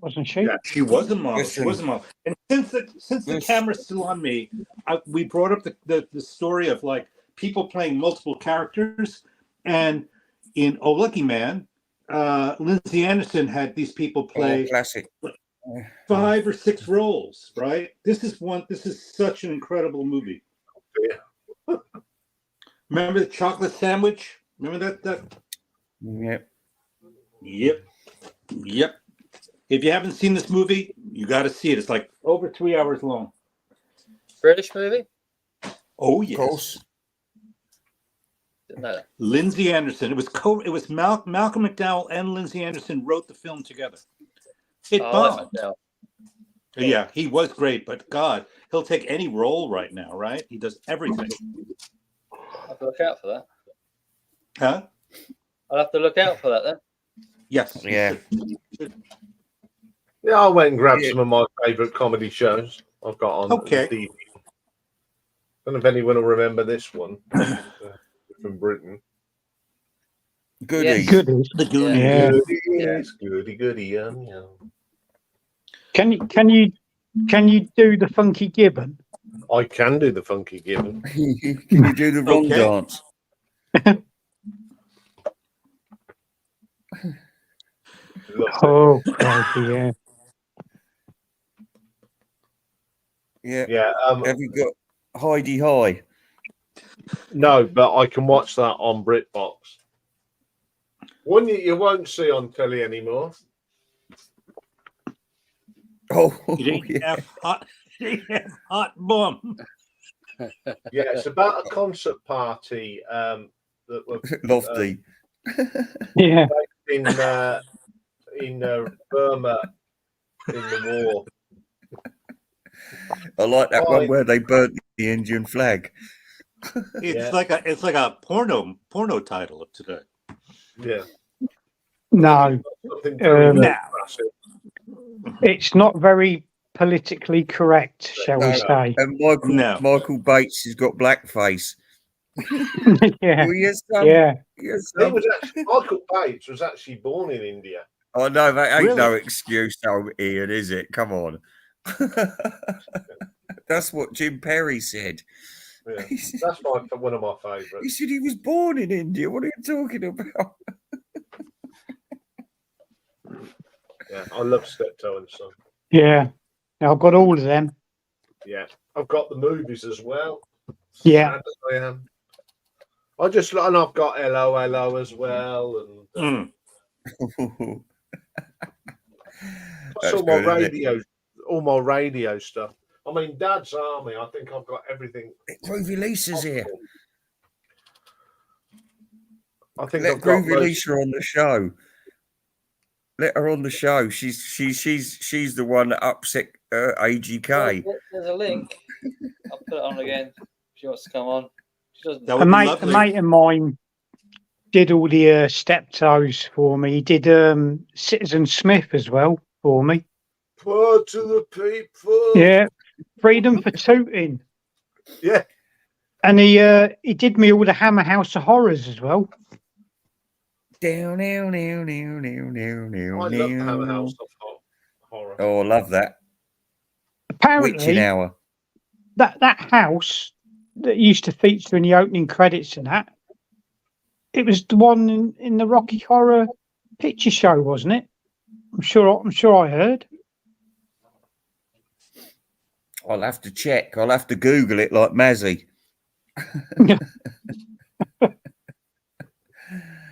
wasn't she? Yeah. She was a model. Listen. She was a model. And since the Listen. camera's still on me, we brought up the story of like people playing multiple characters. And in Oh Lucky Man, Lindsay Anderson had these people play Classic. 5 or 6 roles, right? This is such an incredible movie. Yeah. Remember the chocolate sandwich? Remember that? Yep. Yep. If you haven't seen this movie, you got to see it. It's like over 3 hours long. British movie? Oh Of yes. course. Didn't know that. Lindsay Anderson. It was Malcolm McDowell and Lindsay Anderson wrote the film together. It Oh, I bombed. like that. Yeah, he was great, but God, he'll take any role right now, right? He does everything. I'll have to look out for that. Huh? I'll have to look out for that then. Yes. Yeah. Yeah, I went and grabbed Yeah. some of my favourite comedy shows I've got on Okay. TV. Don't know if anyone will remember this one from Britain. Goodies. Good. The Goonies. Yeah. Goody, yum, yum. Can you do the Funky Gibbon? I can do the Funky Gibbon. Can you do the wrong Okay. dance? Oh, crikey, yeah. Yeah. Yeah, Have you got Heidi High? no, but I can watch that on BritBox. One you won't see on telly anymore. Oh, You didn't yeah. have hot bomb. Yeah, it's about a concert party that were Lofty. Yeah. in Burma in the war. I like that Oh, one where they burnt the Indian flag. It's Yeah. like a porno title of today. Yeah. No, Something very, very No. classic. it's not very politically correct, shall we No. say? And No. Michael Bates has got blackface. Yeah, Oh, yes, yeah. yes, He was actually, Michael Bates was actually born in India. Oh no, that ain't no Really? excuse, though, Ian, is it? Come on. That's what Jim Perry said. Yeah, He said, that's one of my favourites. he was born in India. What are you talking about? Yeah, I love Steptoe and Son. Yeah, I've got all of them. Yeah, I've got the movies as well. Yeah. Sad as I am. And I've got Hello as well, and That's all my good, isn't it? radio stuff. I mean, Dad's Army. I think I've got everything. Groovy Lisa's here. I think Let I've got Groovy Lisa on the show. Let her on the show. She's the one that upset AGK. There's a link. I'll put it on again. If she wants to come on. She doesn't. That A would be mate lovely. of mine did all the Steptoes for me. He did Citizen Smith as well for me. Poor to the people. Yeah, Freedom for Tooting. Yeah. And he did me all the Hammer House of Horrors as well. Down, I love the Hammer House of Horror. Oh, I love that. Apparently, Witching Hour. that house that used to feature in the opening credits and that, it was the one in the Rocky Horror Picture Show, wasn't it? I'm sure I heard. I'll have to check. I'll have to Google it like Mazzy.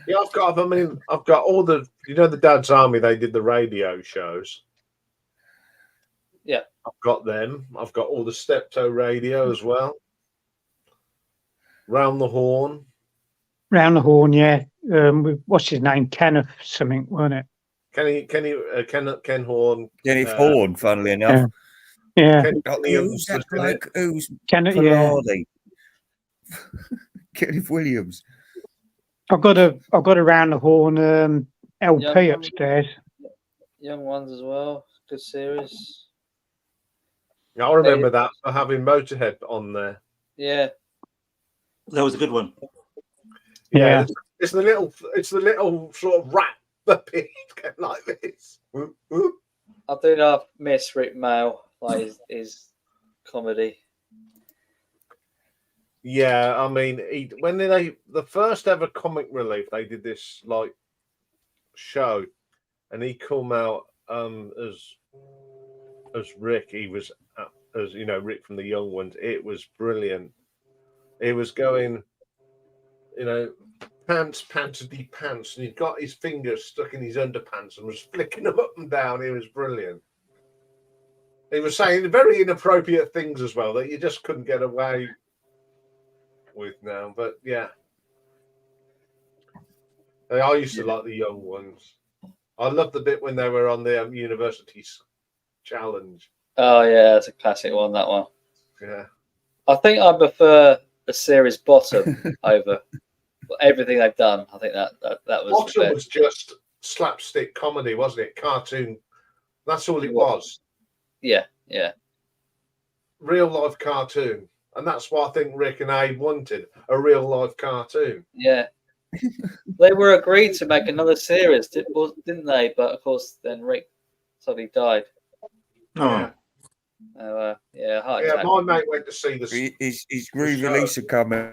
Yeah, I've got all the, the Dad's Army, they did the radio shows. Yeah. I've got them. I've got all the Steptoe radio as well. Round the Horn. Round the Horn, yeah. What's his name? Kenneth something, wasn't it? Ken Horn. Kenneth Horn, funnily enough. Yeah. Who's that bloke? Who's Kenneth, yeah. Pillardi? Kenneth Williams. I've got a Round the Horn LP upstairs. Young ones as well. Good series. Yeah, I remember that for having Motorhead on there. Yeah. That was a good one. Yeah. It's the little sort of rap puppet like this. I do not miss Rick Mail, like his comedy. Yeah, I mean, when the first ever Comic Relief, they did this like show, and he come out as Rick. He was as Rick from the Young Ones. It was brilliant. It was going, pants, pantity pants, and he got his fingers stuck in his underpants and was flicking them up and down. It was brilliant. He was saying very inappropriate things as well that you just couldn't get away with now. But yeah, I used to like the Young Ones. I loved the bit when they were on the University's Challenge. Oh yeah, it's a classic one. That one. Yeah, I think I prefer the series Bottom over everything they've done. I think that was Bottom was just slapstick comedy, wasn't it? Cartoon. That's all it was. Yeah. Real life cartoon. And that's what I think Rick and Abe wanted, a real life cartoon. Yeah. They were agreed to make another series, didn't they? But of course, then Rick suddenly died. Oh. Heart attack. My mate went to see this. Is Groovy Lisa coming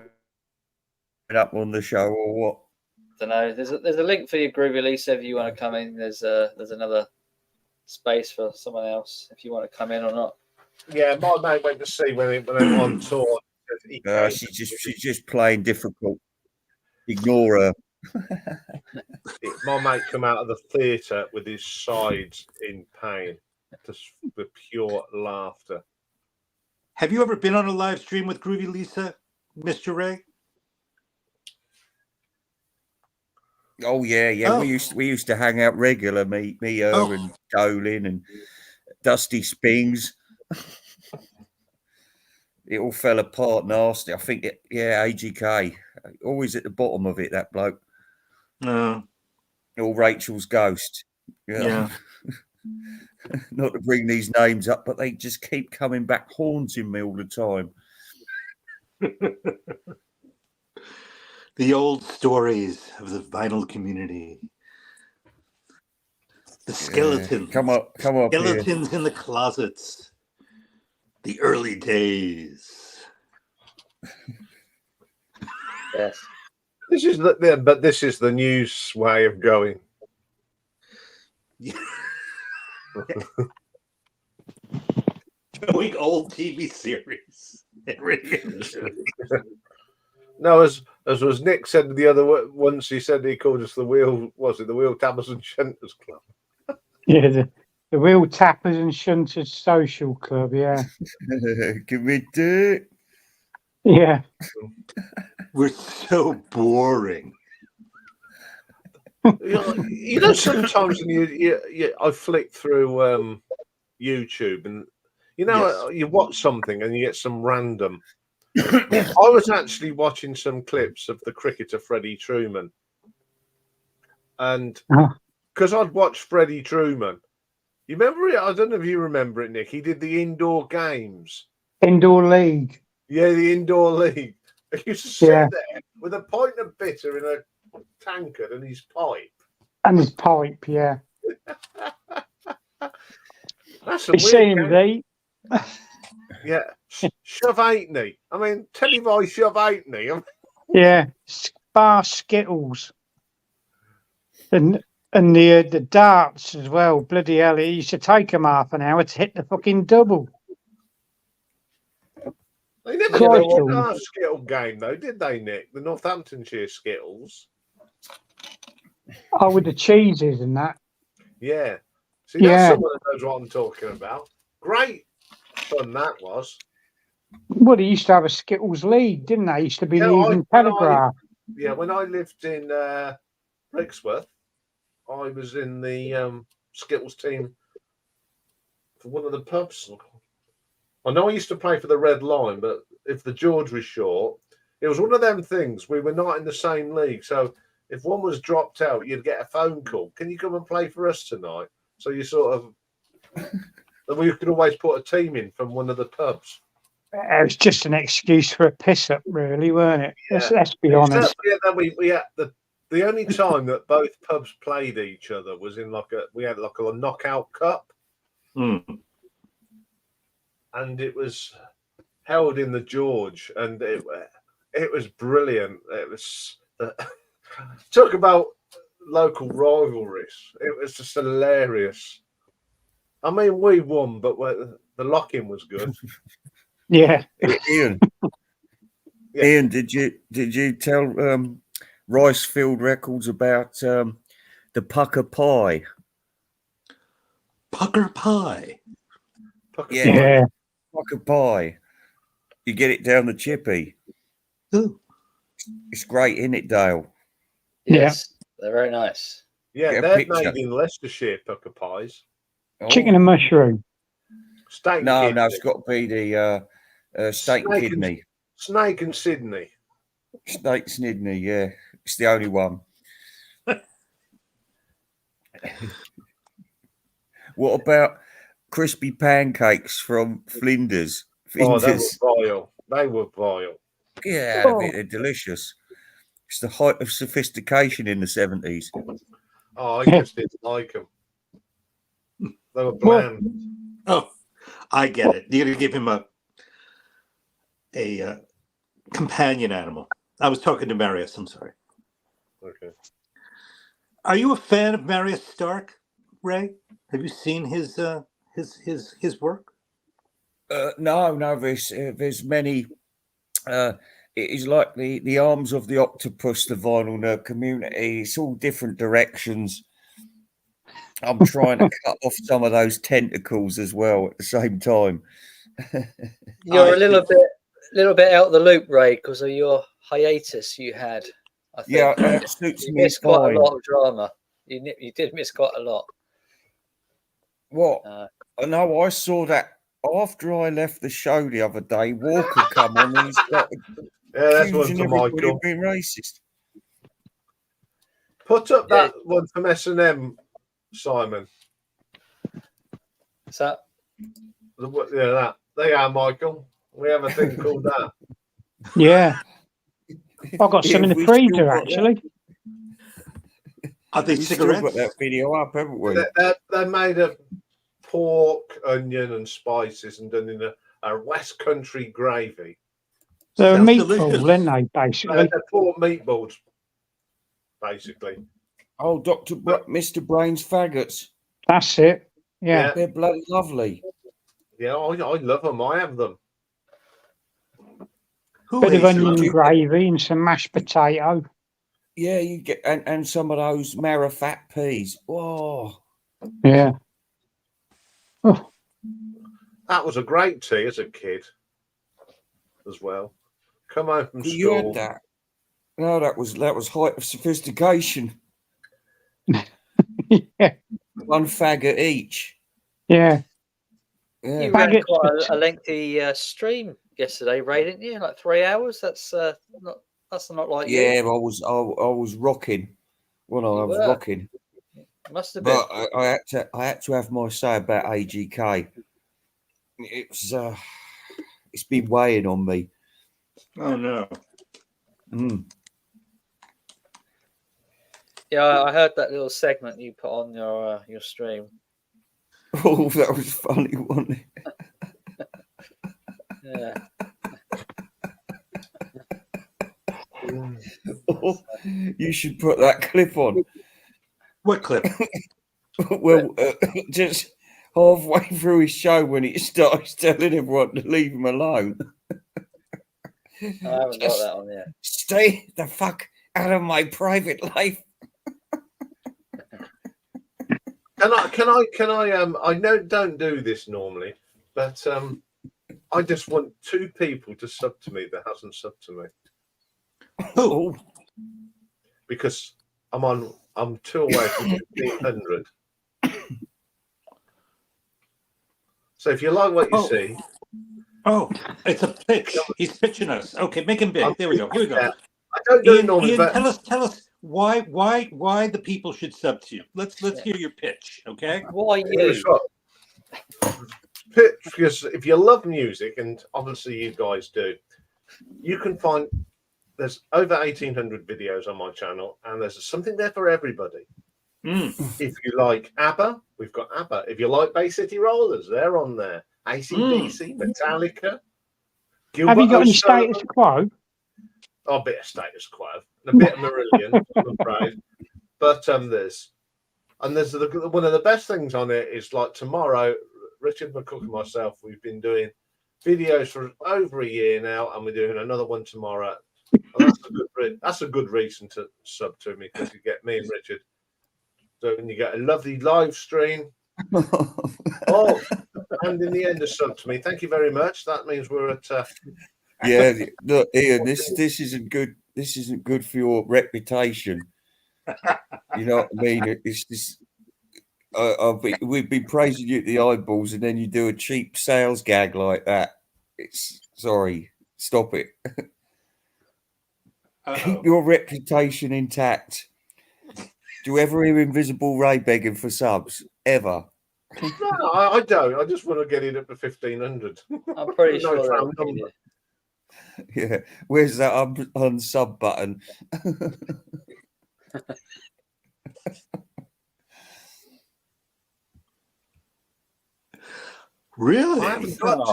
up on the show or what? I don't know. There's a link for you, Groovy Lisa, if you want to come in. There's another space for someone else if you want to come in or not. Yeah, my mate went to see when they went on tour. She's just playing difficult. Ignore her. My mate come out of the theatre with his sides in pain, just with pure laughter. Have you ever been on a live stream with Groovy Lisa, Mr. Ray? Oh yeah. Oh. We used to hang out regular. Me, her, and Dolin and Dusty Spings. It all fell apart nasty. I think AGK always at the bottom of it. That bloke. No. or Rachel's ghost. Yeah. Not to bring these names up, but they just keep coming back, haunting me all the time. The old stories of the vinyl community. The skeletons. Come up here. Skeletons in the closets. The early days. Yes. This is this is the news way of going. Going old TV series. No, as was Nick said the other once, he said he called us the Wheel. Was it the Wheel Tappers and Shunters Club? Yeah, the Wheel Tappers and Shunters Social Club. Yeah, Can we do it? yeah. We're so boring. You know, sometimes when I flick through YouTube, and you know, you watch something and you get some random. I was actually watching some clips of the cricketer Freddie Truman, and because I'd watched Freddie Truman, you remember it? I don't know if you remember it, Nick. He did the indoor games, Indoor league. Yeah, the indoor league. He used to sit there with a pint of bitter in a tankard and his pipe. And his pipe, yeah. That's some weird games. Yeah, shove halfpenny. I mean, televised shove halfpenny. Yeah, bar Skittles, and the darts as well. Bloody hell! It used to take them half an hour to hit the fucking double. They never played our Skittle game though, did they, Nick? The Northamptonshire Skittles. Oh, with the cheeses and that. Yeah. See, that's someone that knows what I'm talking about. Great fun that was. Well, they used to have a Skittles league, didn't they? Used to be the Evening Telegraph. When I lived in Brixworth, I was in the Skittles team for one of the pubs. I know I used to play for the Red Line, but if the George was short, it was one of them things. We were not in the same league, so if one was dropped out, you'd get a phone call. Can you come and play for us tonight? So you sort of, we could always put a team in from one of the pubs. It was just an excuse for a piss up, really, weren't it? Yeah. Let's be honest. We had the only time that both pubs played each other was in we had a knockout cup. And it was held in the George, and it was brilliant. It was talk about local rivalries. It was just hilarious. I mean, we won, but the lock-in was good. Yeah, Ian. Ian, did you tell Ricefield Records about the pucker pie? Pucker pie. Yeah. Pucker pie. You get it down the chippy. Ooh. It's great, isn't it, Dale? Yes, they're very nice. Yeah, they're made in Leicestershire, pucker pies. Chicken and mushroom. Steak. No, it's got to be the steak and kidney. Snake and Sydney. Snake Sydney, yeah. It's the only one. What about crispy pancakes from Flinders? Oh, they were vile. They were vile. Yeah, they're delicious. It's the height of sophistication in the 70s. Oh, I just didn't like them. They were bland. Oh, I get it. You're going to give him a companion animal. I was talking to Marius. I'm sorry. Okay. Are you a fan of Marius Stark, Ray? Have you seen his work? No. There's many. It is like the arms of the octopus, the vinyl nerd community. It's all different directions. I'm trying to cut off some of those tentacles as well at the same time. You're a little bit out of the loop, Ray, because of your hiatus you had. I think. Yeah, that suits you me missed fine. quite a lot of drama. You did miss quite a lot. What? No, I saw that after I left the show the other day. Walker come on and he's got that's one accusing for everybody Michael. of being racist. Put up that one from S&M, Simon. So That. They are, Michael. We have a thing called that. Yeah. I've got some in the we still freezer, got actually. Are they We've still got cigarettes? that video up, haven't we? They're made of pork, onion, and spices, and done in a West Country gravy. They're a Sounds meatball, delicious. aren't they, basically? They're pork meatballs, basically. Oh, Mr. Brain's faggots. That's it. Yeah. They're bloody lovely. Yeah, I love them. I have them. Who Bit of hates onion them? gravy and some mashed potato. Yeah, you get and some of those marifat peas. Oh, Yeah. Oh, That was a great tea as a kid, as well. Come home from you had school. that? No, that was height of sophistication. yeah. One faggot each. Yeah. Yeah. You ran Faggots quite for a lengthy stream yesterday, Ray, didn't you? Like 3 hours. That's not like you. Yeah, I was rocking. Well, I You was were. rocking. Must have been. But I had to have my say about AGK. It's been weighing on me. Oh no. Mm. Yeah, I heard that little segment you put on your stream. Oh, that was funny, wasn't it? Yeah. Oh, you should put that clip on. What clip? Well, just halfway through his show when he starts telling everyone to leave him alone. I haven't got that on yet. Stay the fuck out of my private life. Can I I don't do this normally, but I just want 2 people to sub to me that hasn't subbed to me. Oh, Because I'm 2 away from 1,500. So if you like what you see, Oh, it's a pitch. He's pitching us. Okay, make him big. There we go. Here we go. I don't do it Ian, normally, but tell us why the people should sub to you. Let's hear your pitch, okay? Why you? because if you love music, and obviously you guys do, you can find there's over 1,800 videos on my channel, and there's something there for everybody. If you like ABBA, we've got ABBA. If you like Bay City Rollers, they're on there. AC/DC, Metallica. Have you got any O'Sullivan. status quo? Oh, a bit of Status Quo, a bit of Marillion, I'm afraid. But there's one of the best things on it is like tomorrow, Richard McCook and myself, we've been doing videos for over a year now, and we're doing another one tomorrow. And that's a good reason to sub to me, because you get me and Richard. So when you get a lovely live stream. Oh, and in the end, a sub to me. Thank you very much. That means we're at. yeah, look, Ian, this isn't good. This isn't good for your reputation. You know what I mean? It's just we've been praising you at the eyeballs, and then you do a cheap sales gag like that. Stop it. Keep your reputation intact. Do you ever hear Invisible Ray begging for subs? Ever? No, I don't. I just want to get it up to 1,500. I'm pretty No sure round they'll number. need it. Yeah. Where's that unsub button? Really? I haven't got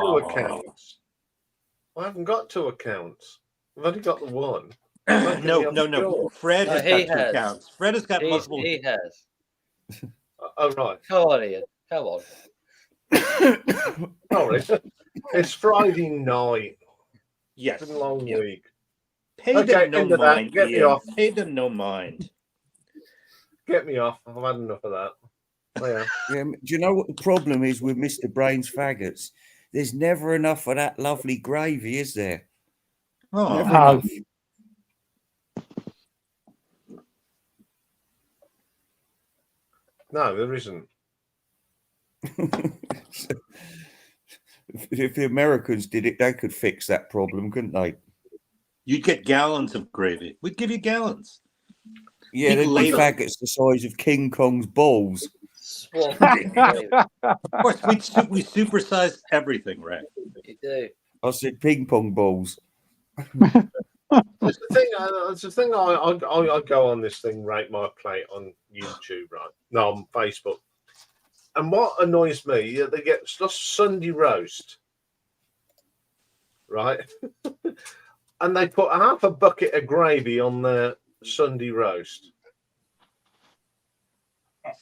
2 accounts. I've only got the one. No. Fred has he got 2 has. accounts. Fred has got multiple. He has. Oh, right. Come on, Ian. Come on. Sorry. It's Friday night. Yes. It's been a long week. Pay Okay, them no into that. mind. Get me Ian. off. Pay them no mind. Get me off. I've had enough of that. Oh, yeah. Yeah, do you know what the problem is with Mr. Brain's faggots? There's never enough of that lovely gravy, is there? Oh, Never no. enough. No, there isn't. If the Americans did it, they could fix that problem, couldn't they? you'd get gallons of gravy. We'd give you gallons. Yeah, Big they'd be ladle. faggots the size of King Kong's balls. Swamp. Of course, we supersize everything, Ray. You do. I said ping pong balls. It's the thing. I go on this thing, Rate My Plate on YouTube, right? No, on Facebook. And what annoys me, they get just Sunday roast, right? And they put half a bucket of gravy on their Sunday roast.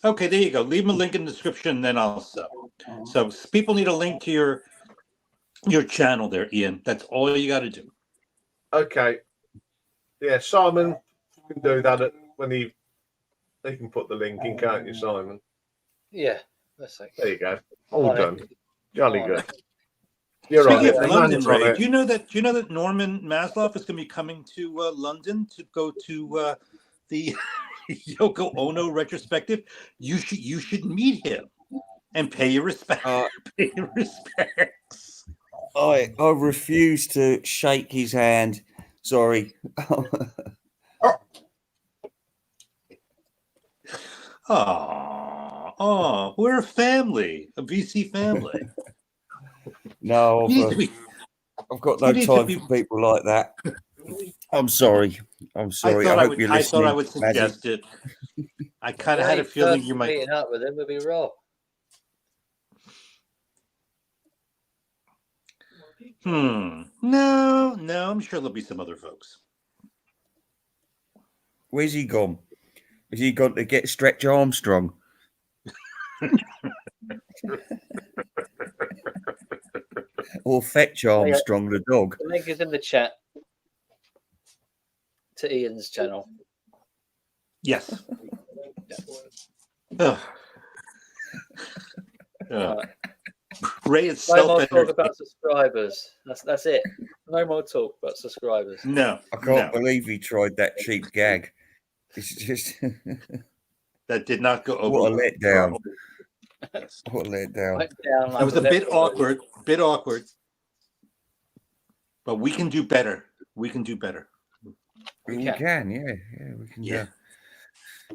Okay, there you go. Leave them a link in the description, then I'll sub. So people need a link to your channel there, Ian. That's all you got to do. Okay. Yeah, Simon can do that when he can put the link in, can't you, Simon? Yeah. Let's see. There you go. All Got it. done. Jolly Got good. it. You're on Speaking it. of The London, man's on Ray, it. do you know that Norman Maslow is going to be coming to London to go to the Yoko Ono retrospective? You should meet him and pay your respect. Pay your respects. I refuse to shake his hand. Sorry. Oh, we're a family, a VC family. No, You need to be. I've got you no need to time be- for people like that. I'm sorry. I'm sorry. I hope you're I listening. thought I would Maddie. suggest it. I kind of The had a only feeling person you might. meeting up with him would be Rob. No, I'm sure there'll be some other folks. Where's he gone? Has he gone to get Stretch Armstrong? Or Fetch Armstrong, the dog? The link is in the chat to Ian's channel. Yes. Ugh. Ray is No more talk self-entered. about subscribers. That's it. No more talk about subscribers. No, I can't believe he tried that cheap gag. It's just that did not go over. what a well. letdown. Yes. What a letdown. Went down like That was a left bit foot. awkward. But we can do better. We can do better. We can. can, yeah, we can. Yeah.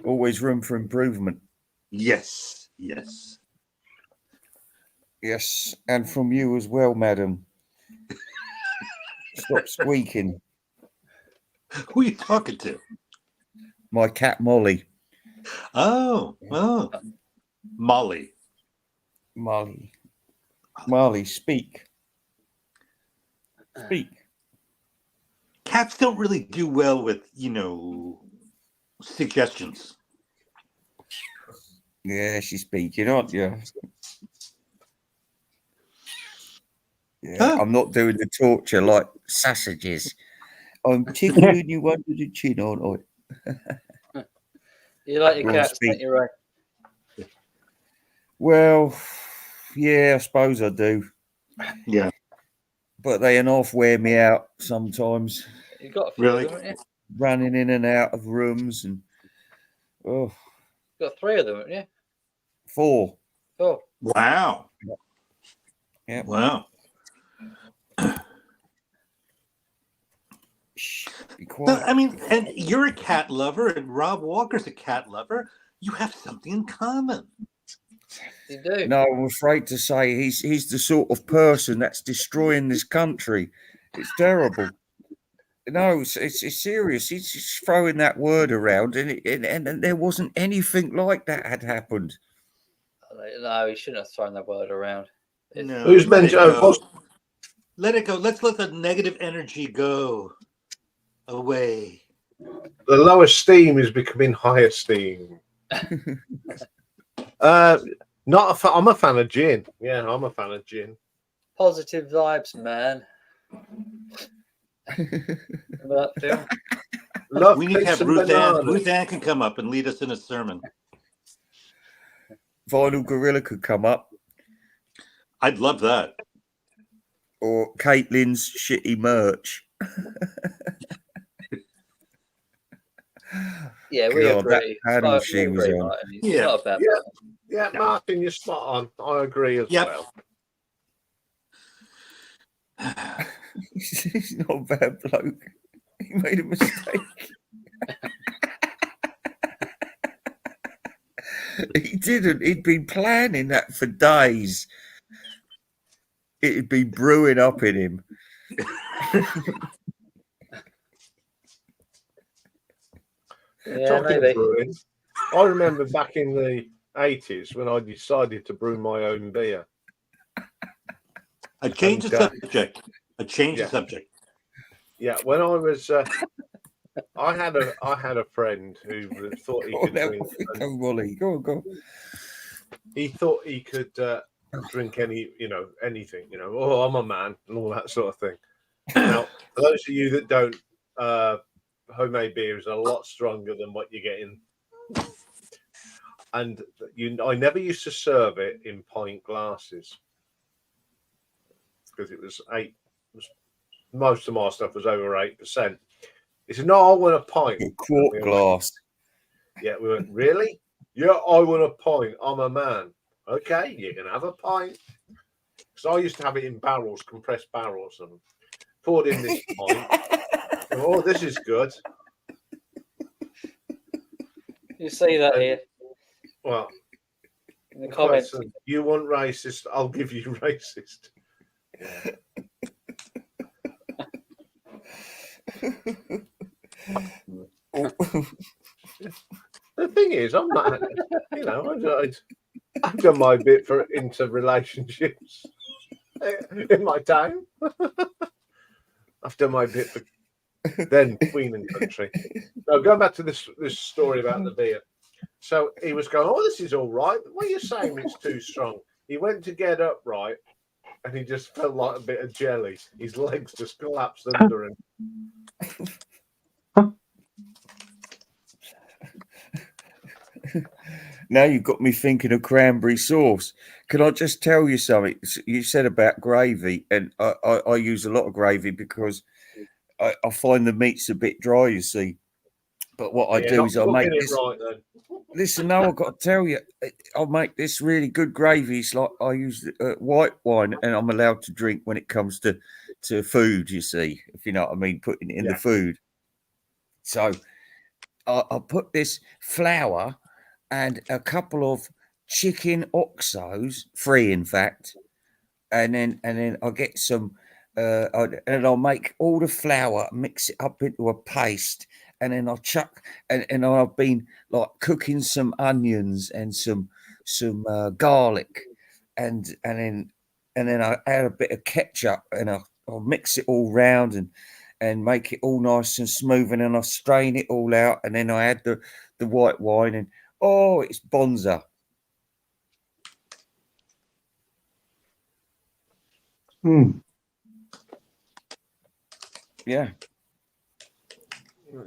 Always room for improvement. Yes. Yes, and from you as well, madam. Stop squeaking. Who are you talking to? My cat Molly. Oh, Molly. Molly, speak. Speak. Cats don't really do well with, suggestions. Yeah, she's speaking, aren't you? Yeah, Huh? I'm not doing the torture like sausages. I'm tickling you under the chin, aren't I? You like your Go on, cats, speak. don't you, Ray? Well, yeah, I suppose I do. Yeah. But they enough wear me out sometimes, You got a few Really? of them, haven't you? running in and out of rooms and You got 3 of them, haven't you? 4. Oh, Wow. Yeah. Wow. Shh, be No, quiet. I mean, and you're a cat lover, and Rob Walker's a cat lover. You have something in common. you do. No, I'm afraid to say he's the sort of person that's destroying this country. It's terrible. No, it's serious. He's just throwing that word around, and there wasn't anything like that had happened. No, he shouldn't have thrown that word around. No, Who's let it mentioned? go. Let it go. Let's let the negative energy go away. The lower steam is becoming higher steam. I'm a fan of gin. Yeah, I'm a fan of gin. Positive vibes, man. Remember that film? Love We need to cakes have and Ruth Ann. bananas. Ruth Ann can come up and lead us in a sermon. Vinyl Gorilla could come up, I'd love that. or Caitlin's shitty merch. Yeah, we God, that agree. panel We she was agree, on. Martin. He's Yeah. not a bad Yeah. man. Yeah, Martin, you're spot on. I agree as Yep. well. He's not a bad bloke. He made a mistake. He didn't. He'd been planning that for days. It had been brewing up in him. Yeah, maybe. Brewing, I remember back in the 80s when I decided to brew my own beer. I changed the subject. Yeah. The subject. Yeah, when I was, I had a friend who thought he could drink. Go, Wally. Go. He thought he could drink anything. Oh, I'm a man and all that sort of thing. Now, for those of you that don't, homemade beer is a lot stronger than what you get in. And I never used to serve it in pint glasses because it was most of my stuff was over 8%. He said, "No, I want a pint." A quart glass. Yeah, we went, "Really? Yeah, I want a pint. I'm a man." Okay, you can have a pint. Because I used to have it in barrels, compressed barrels, and poured in this pint. Oh, this is good. You see that here Well, in the comments. You want racist? I'll give you racist. The thing is, I'm not. I've done my bit into relationships in my time. I've done my bit for then Queen and Country. Now, going back to this story about the beer. So he was going, "Oh, this is all right. What are you saying? It's too strong." He went to get upright, and he just felt like a bit of jelly. His legs just collapsed under him. Now you've got me thinking of cranberry sauce. Can I just tell you something? You said about gravy, and I use a lot of gravy because I find the meat's a bit dry, you see. But what I do is I make this. Right, then. Listen, now I've got to tell you, I'll make this really good gravy. It's like I use white wine, and I'm allowed to drink when it comes to food, you see, if you know what I mean, putting it in the food. So I'll put this flour and a couple of chicken oxos, 3 in fact, and then I'll get some, and I'll make all the flour, mix it up into a paste, and then I'll chuck, and I've been like cooking some onions and some garlic, and then I add a bit of ketchup, and I'll mix it all round and make it all nice and smooth, and then I strain it all out, and then I add the white wine, and oh, it's bonza. Yeah.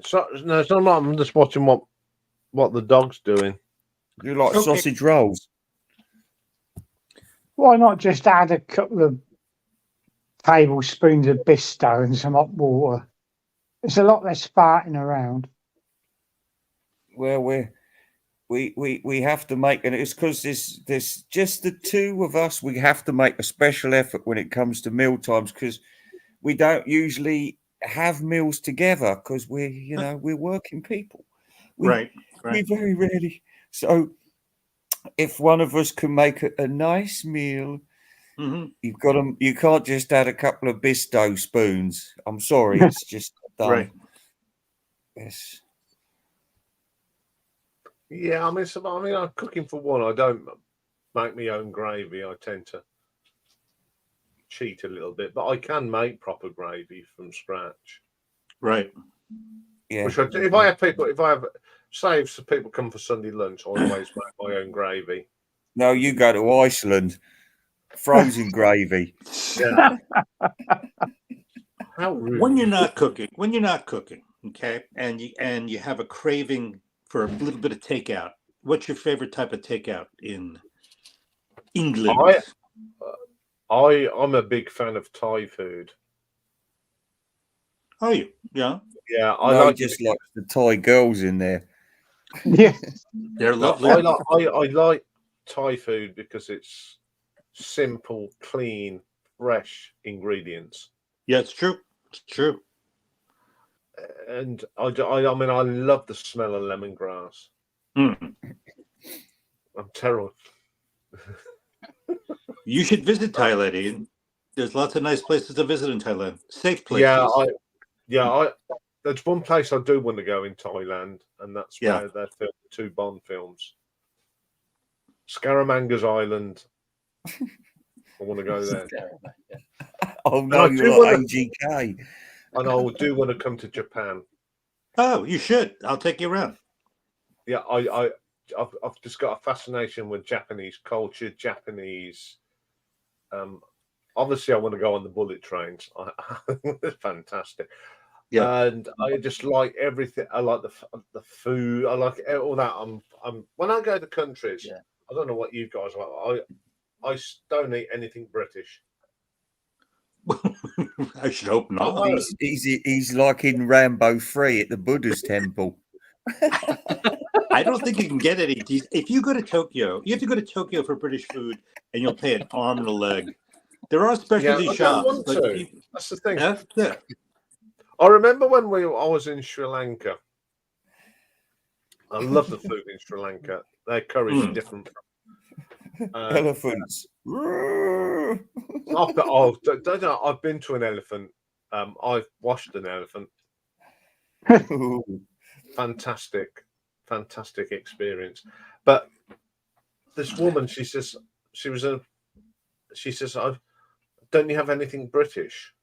So no, it's not. I'm just watching what the dog's doing. You like sausage rolls? Why not just add a couple of tablespoons of Bisto and some hot water? It's a lot less farting around. Well, we have to make, and it's because there's just the two of us. We have to make a special effort when it comes to meal times because we don't usually have meals together because we're working people. Right. We very rarely. So if one of us can make a nice meal, you've got them. You can't just add a couple of Bisto spoons. I'm sorry, it's just done. Right. Yes. Yeah, I'm cooking for one. I don't make my own gravy. I tend to cheat a little bit, but I can make proper gravy from scratch. Right. Yeah. Which if I have people come for Sunday lunch, I always make my own gravy. No, you go to Iceland. Frozen gravy. Yeah. How rude. When you're not cooking, okay, and you have a craving for a little bit of takeout, what's your favorite type of takeout in England? I'm a big fan of Thai food. Are you? Yeah. Yeah, like the Thai girls in there. Yeah, they're lovely. I like Thai food because it's simple, clean, fresh ingredients. Yeah, it's true. It's true. And I love the smell of lemongrass. I'm terrible. You should visit Thailand, Ian. There's lots of nice places to visit in Thailand. Safe places. There's one place I do want to go in Thailand, and that's where they filmed the 2 Bond films. Scaramanga's Island. I want to go there. Oh no, you're like AGK. And I do want to come to Japan. Oh, you should. I'll take you around. Yeah, I've just got a fascination with Japanese culture, Japanese. Obviously, I want to go on the bullet trains. It's fantastic. Yeah, and I just like everything. I like the food. I like all that. I'm when I go to countries. Yeah. I don't know what you guys like. I don't eat anything British. I should hope not. He's like in Rambo 3 at the Buddha's temple. I don't think you can get any. If you go to Tokyo, you have to go to Tokyo for British food, and you'll pay an arm and a leg. There are specialty shops. That's the thing. Yeah. I remember when I was in Sri Lanka. I love the food in Sri Lanka. Their curry is different. Elephants. I've been to an elephant. I've washed an elephant. Fantastic experience. But this woman, she says, don't you have anything British?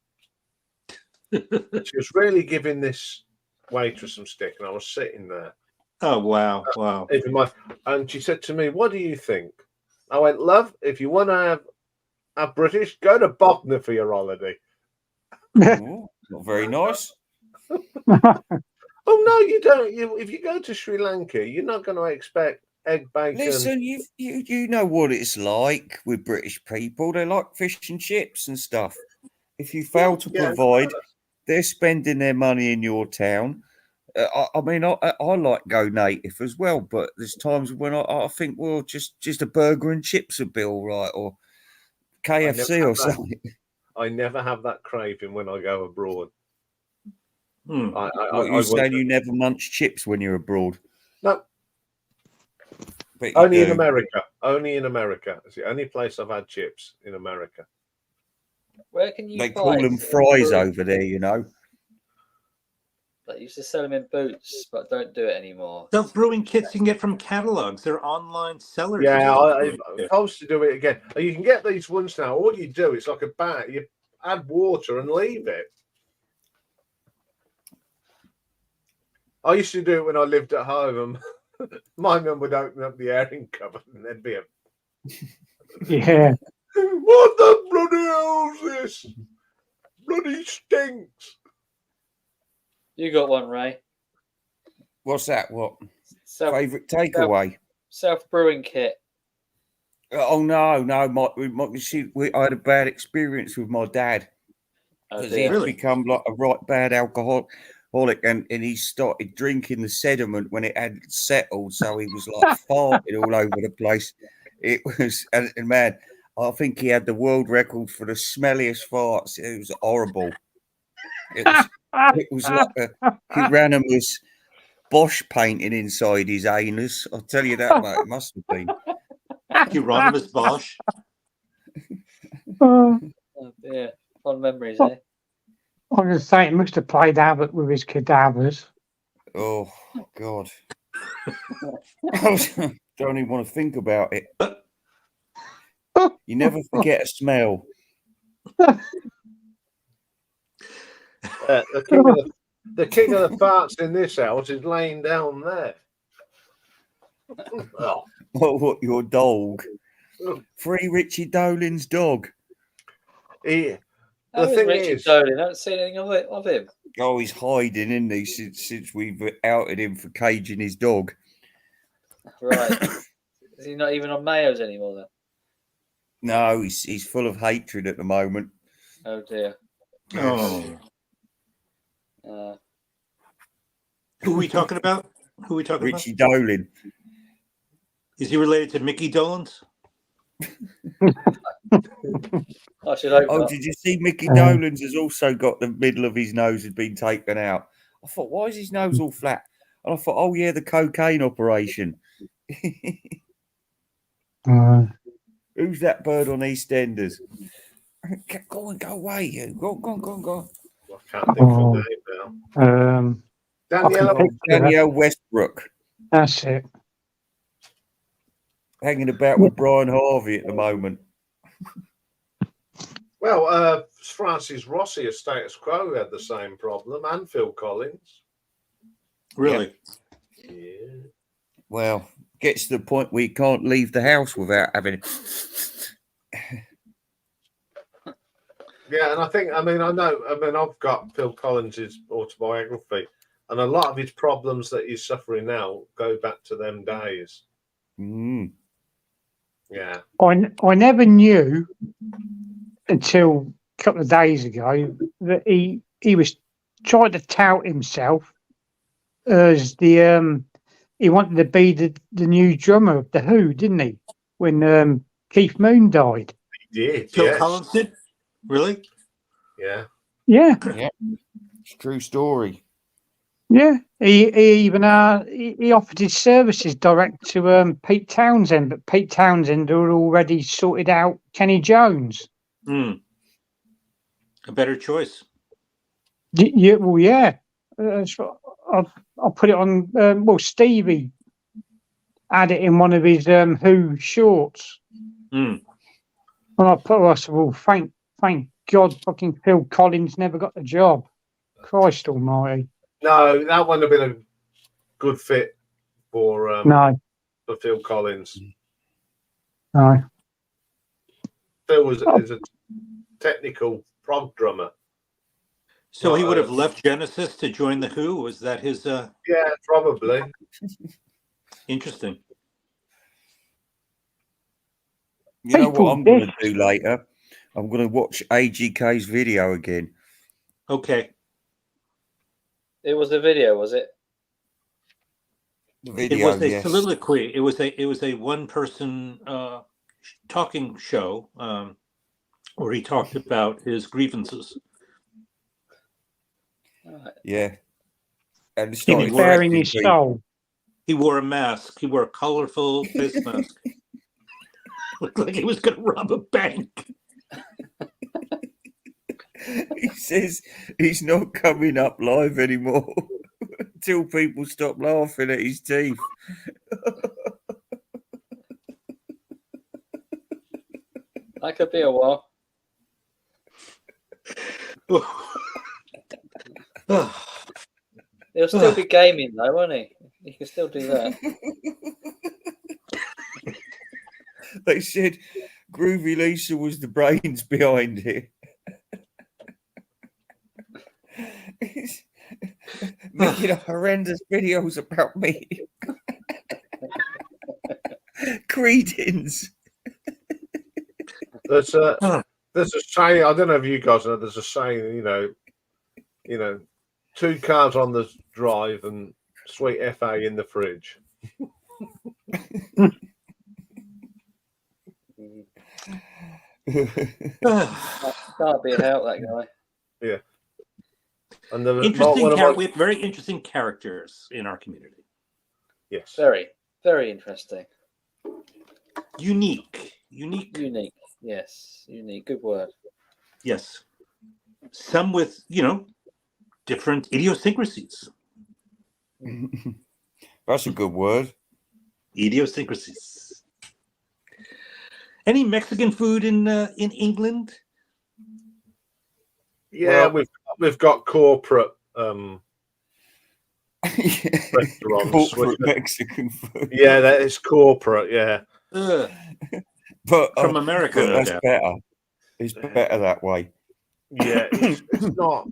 She was really giving this waitress some stick, and I was sitting there. Oh wow! And she said to me, "What do you think?" I went, "Love, if you want to have British, go to Bognor for your holiday." Not very nice. Oh no, you don't. If you go to Sri Lanka, you're not going to expect egg bacon. Listen, you know what it's like with British people. They like fish and chips and stuff. If you fail to provide, they're spending their money in your town. I mean, I like Go Native as well, but there's times when I think, well, just a burger and chips would be all right, or KFC or something. I never have that craving when I go abroad. You're saying you never munch chips when you're abroad? No. Only in America. Only in America. It's the only place I've had chips in America. Where can you? They call them fries over there, you know. They used to sell them in Boots, but don't do it anymore. Those brewing kits you can get from catalogs. They're online sellers. Yeah, I supposed to do it again. You can get these ones now. All you do is like a bat. You add water and leave it. I used to do it when I lived at home. My mum would open up the airing cupboard and there'd be a... Yeah. What the bloody hell is this? Bloody stinks. You got one, Ray. What's that? What? Favourite takeaway? Self-brewing kit. Oh, no. I had a bad experience with my dad. Because he had become like a right bad alcoholic, and he started drinking the sediment when it had settled, so he was like farting all over the place. It was, and man, I think he had the world record for the smelliest farts. It was horrible. It was like a Hieronymus Bosch painting inside his anus. I'll tell you that, mate. It must have been Hieronymus Bosch. Oh dear, fond memories, eh? I was going to say, it must have played havoc with his cadavers. Oh, God. I don't even want to think about it. You never forget a smell. The king of the farts in this house is laying down there. Oh, what, your dog? Free Richie Dolan's dog. The thing is, Dolan, I haven't seen anything of him. Oh, he's hiding, isn't he? Since we've outed him for caging his dog. Right. Is he not even on Mayo's anymore then? No, he's full of hatred at the moment. Oh dear. Oh. Who are we talking about? Richie Dolan. Is he related to Mickey Dolenz? Did you see Mickey Dolenz has also got the middle of his nose had been taken out? I thought, why is his nose all flat? And I thought, oh yeah, the cocaine operation. Who's that bird on EastEnders? Go on, go away, you. Go on. I can't think of the name now. I can Danielle. picture her. Danielle Westbrook That's it. hanging about with Brian Harvey at the moment. Well, Francis Rossi of Status Quo had the same problem, and Phil Collins. Really? Yeah. Well, gets to the point where you can't leave the house without having. Yeah, and I've got Phil Collins's autobiography, and a lot of his problems that he's suffering now go back to them days. Mm. Yeah. I never knew until a couple of days ago that he was trying to tout himself as the he wanted to be the new drummer of the Who, didn't he? When Keith Moon died. He did. Phil Yes. Collins did? Really? Yeah. Yeah, It's a true story. yeah. He even he offered his services direct to Pete Townsend, but Pete Townsend had already sorted out Kenny Jones. A better choice. Yeah, well, yeah. I'll put it on. Well, Stevie had it in one of his Who shorts. And I said, well, thank God, fucking Phil Collins never got the job. Christ Almighty. No, that wouldn't have been a good fit for No, for Phil Collins. no. Phil is a technical prog drummer. So he would have left Genesis to join the Who? Was that his Yeah, probably. interesting? You know People what I'm going to did. do later? I'm going to watch AGK's video again. Okay. It was a video, was it? The It video, was a yes. soliloquy. It was a one-person talking show where he talked about his grievances. Right. Yeah. And He started was Bearing threatening his people. soul. He wore a mask. He wore a colorful face mask. Looked like he was going to rob a bank. He says he's not coming up live anymore until people stop laughing at his teeth. That could be a while. He'll still be gaming though, won't he? He can still do that. They said Groovy Lisa was the brains behind it. He's making horrendous videos about me. Credence. There's a saying. I don't know if you guys know. There's a saying. You know, 2 cars on the drive and sweet FA in the fridge. Can't be helped, that guy. Yeah. And the We have very interesting characters in our community. Yes. Very, very interesting. Unique. Unique. Yes, unique. Good word. Yes. Some with, different idiosyncrasies. That's a good word. Idiosyncrasies. Any Mexican food in England? Yeah, Well, we've got corporate Corporate restaurants. Mexican food. Yeah, that is corporate. Yeah. But From America, but no that's doubt. better. It's better that way. Yeah, it's not.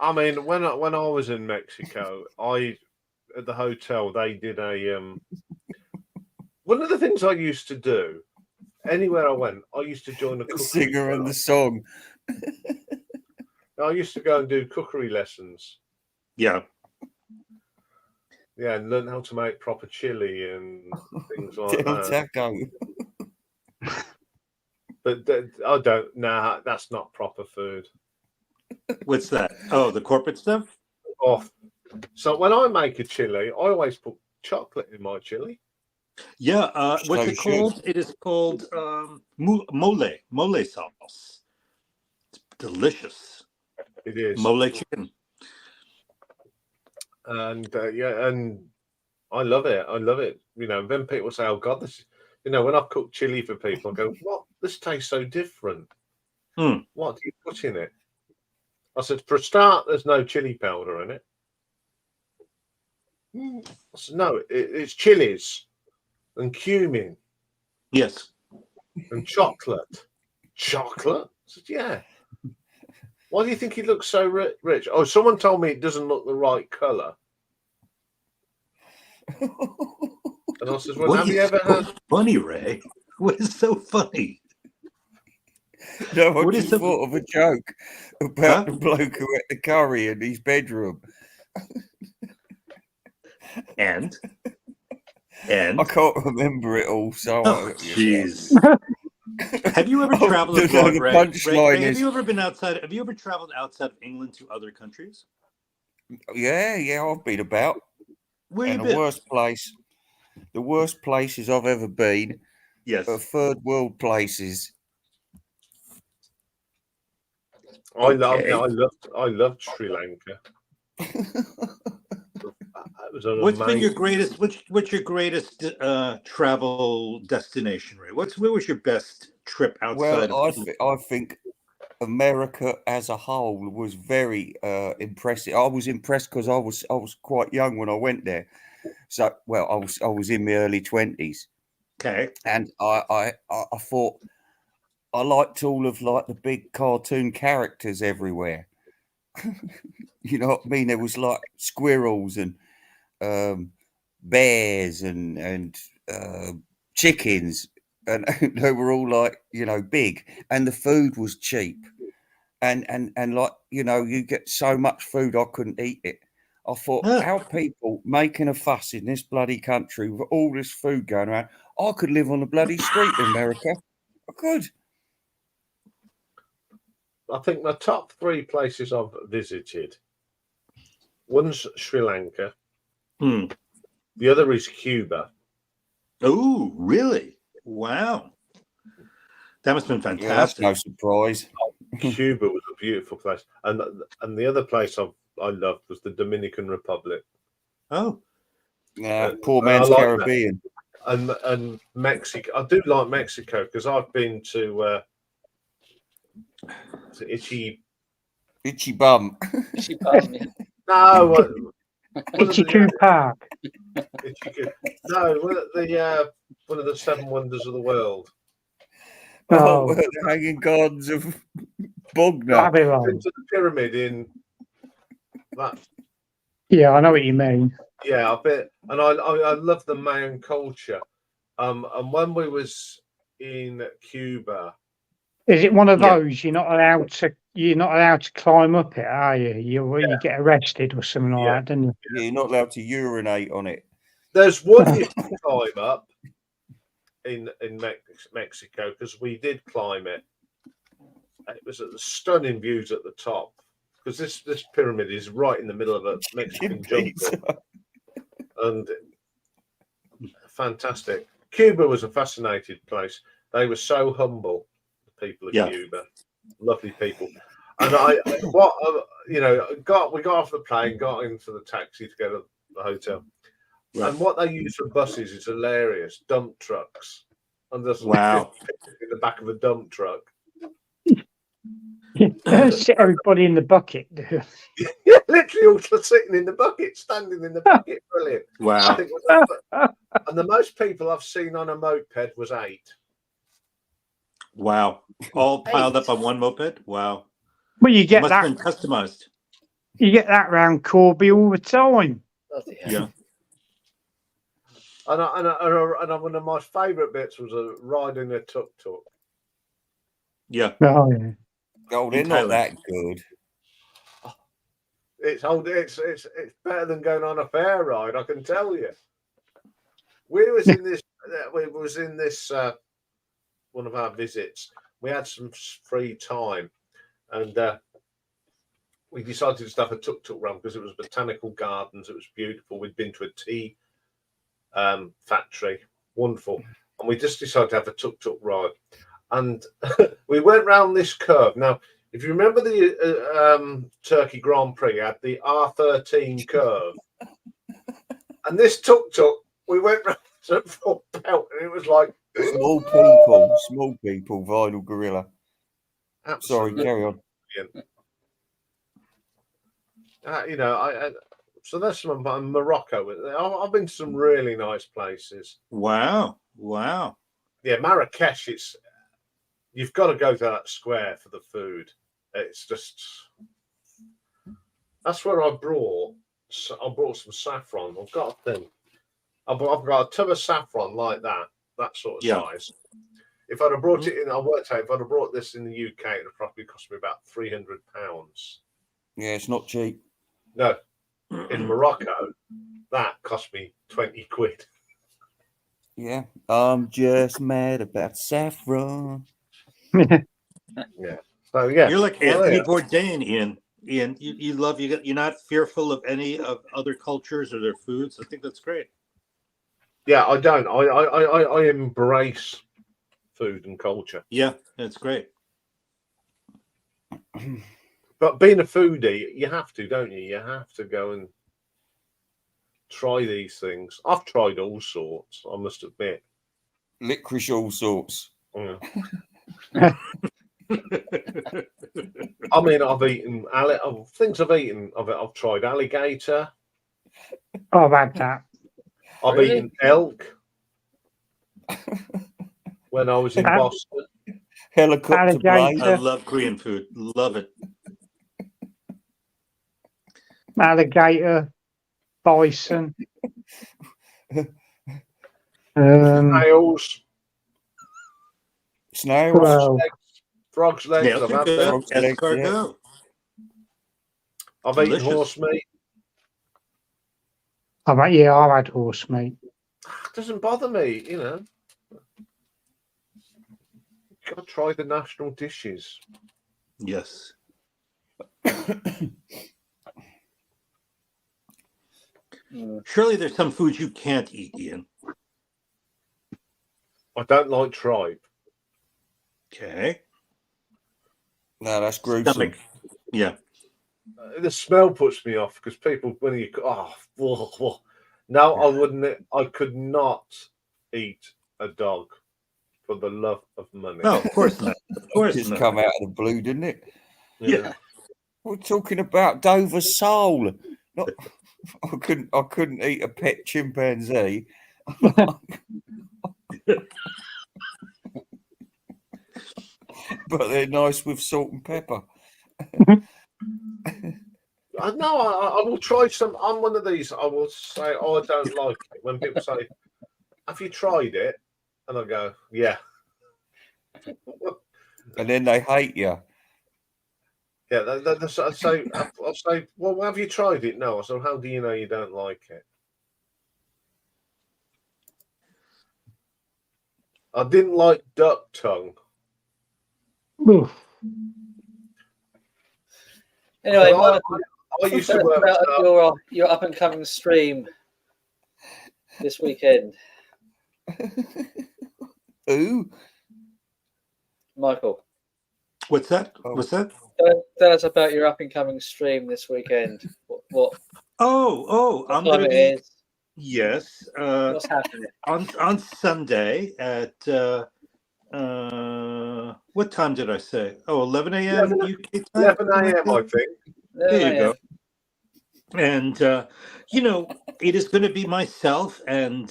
I mean, when I was in Mexico, at the hotel they did a one of the things I used to do anywhere I went, I used to join a The cookery singer and club. the song. I used to go and do cookery lessons. Yeah. Yeah, and learn how to make proper chili and things like Del that. Taco. But I don't. Nah, that's not proper food. What's that? Oh, the corporate stuff? Oh, so when I make a chili, I always put chocolate in my chili. Yeah, what's So it should. called? It is called mole sauce. It's delicious. It is. Mole chicken. And yeah, and I love it. I love it. You know, then people say, "Oh God, this." You know, when I cook chili for people, I go, "What? This tastes so different. Mm. What do you put in it?" I said, "For a start, there's no chili powder in it." I said, "No, it's chilies and cumin Yes. and chocolate." Chocolate? I said, "Yeah." Why do you think it looks so rich? Oh, someone told me it doesn't look the right color. And I said, "Well, What have you is ever so had?" funny, Ray? What is so funny? No, I What is just so? thought of a joke about Huh? the bloke who ate the curry in his bedroom. And I can't remember it all, so oh, yeah. jeez. Have you ever traveled No, abroad, the Ray? punchline Have is, you ever been outside? Have you ever traveled outside of England to other countries? yeah, I've been about, Where you and been? the worst places I've ever been are Yes. third world places. I Okay. loved Sri Lanka. It was an What's been your amazing. greatest? What's your greatest travel destination, Ray? Where was your best trip outside of? Well, I think America as a whole was very impressive. I was impressed because I was quite young when I went there. So, well, I was in my early 20s, Okay. and I thought I liked all of like the big cartoon characters everywhere. You know what I mean? There was like squirrels and bears and chickens, and they were all like, you know, big, and the food was cheap. And like, you know, you get so much food I couldn't eat it. I thought, Huh. how people making a fuss in this bloody country with all this food going around? I could live on the bloody street in America. I could. I think my top three places I've visited. One's Sri Lanka. Hmm. The other is Cuba. Oh, really? Wow. That must have been Yeah, that's fantastic. no surprise. Cuba was a beautiful place, and the other place I loved was the Dominican Republic. Oh, Poor I man's like that, Caribbean. and Mexico. I do like Mexico because I've been to Itchy. Itchy bum. She bumped me. No, one of Itchy Coo Park. Itchy. No, one of the seven wonders of the world. Oh, Oh, the hanging gardens of Bognor. Babylon. Into the pyramid in that. Yeah, I know what you mean. Yeah, I bet, and I love the Mayan culture. And when we was in Cuba, Is it one of yeah. those you're not allowed to climb up it, are you? You get arrested or something yeah, like that, don't you? Yeah, you're not allowed to urinate on it. there's one you can climb up in Mexico because we did climb it. It was at the stunning views at the top because this pyramid is right in the middle of a Mexican jungle, and fantastic. Cuba was a fascinating place. They were so humble, the people of Yeah. Cuba, lovely people. And we got off the plane, got into the taxi to go to the hotel, Right. and what they use for buses is hilarious. Dump trucks, and there's Wow. in the back of a dump truck. Sit everybody in the bucket. Yeah, literally all sitting in the bucket, standing in the bucket. Brilliant. I Wow. think, and the most people I've seen on a moped was 8. Wow. All piled 8. up on one moped? Wow. Well, you It get must that. have been customized. You get that round Corby all the time. Bloody hell. Yeah. And one of my favourite bits was riding a tuk-tuk. Yeah. Oh yeah. Oh, they're In not Thailand. that good. It's better than going on a fair ride, I can tell you. We was in this one of our visits. We had some free time, and we decided to have a tuk-tuk run because it was botanical gardens. It was beautiful. We'd been to a tea factory, wonderful. And we just decided to have a tuk-tuk ride. And we went round this curve. Now, if you remember the Turkey Grand Prix had the R13 curve. And this tuk-tuk, we went round to full belt, and it was like... Small people, Vinyl Gorilla. Absolutely. Sorry, carry on. You know, so that's some Morocco. I've been to some really nice places. Wow. Yeah, Marrakesh. You've got to go to that square for the food. It's just that's where I brought some saffron. I've got a thing. I've got a tub of saffron like that sort of size. If I'd have brought it in, I worked out if I'd have brought this in the UK, it would probably cost me about £300. Yeah, it's not cheap. No, in Morocco, that cost me 20 quid. Yeah, I'm just mad about saffron. Yeah. So yeah, You're like Anthony Bourdain, Ian. Ian, you're not fearful of any of other cultures or their foods. I think that's great. Yeah, I don't. I embrace food and culture. Yeah, that's great. But being a foodie, you have to, don't you? You have to go and try these things. I've tried all sorts, I must admit. Licorice all sorts. Yeah. I mean, I've eaten things. I've tried alligator. I've had that. I've eaten elk when I was in Boston. Helicopter blade. I love Korean food. Love it. Alligator, bison, snails, Well, frogs' legs. Snails I've are had good. them. Escargot. I've Delicious. eaten horse meat. I've had horse meat. It doesn't bother me, you know. Got to try the national dishes. Yes. Surely there's some foods you can't eat, Ian. I don't like tripe. Okay. No, that's gruesome. Stomach. Yeah. The smell puts me off because people, when you no, I wouldn't. I could not eat a dog for the love of money. No, of course not. Of course Just not. come out of the blue, didn't it? Yeah. We're talking about Dover's soul. Not, I couldn't eat a pet chimpanzee. But they're nice with salt and pepper. I will try some. I'm one of these. I will say, "Oh, I don't like it." When people say, "Have you tried it?" and I go, "Yeah," And then they hate you. yeah. I'll say, "Well, have you tried it?" No. So how do you know you don't like it? I didn't like duck tongue. Oof. Anyway, Well, Michael, I used tell to us work about your up and coming stream this weekend, Who? Michael. What's that? What's that? Tell us about your up and coming stream this weekend. What I'm going to be. is? Yes. What's happening on Sunday at what time did I say? 11 a.m. UK time. 11 a.m. I think. There you go. And it is going to be myself and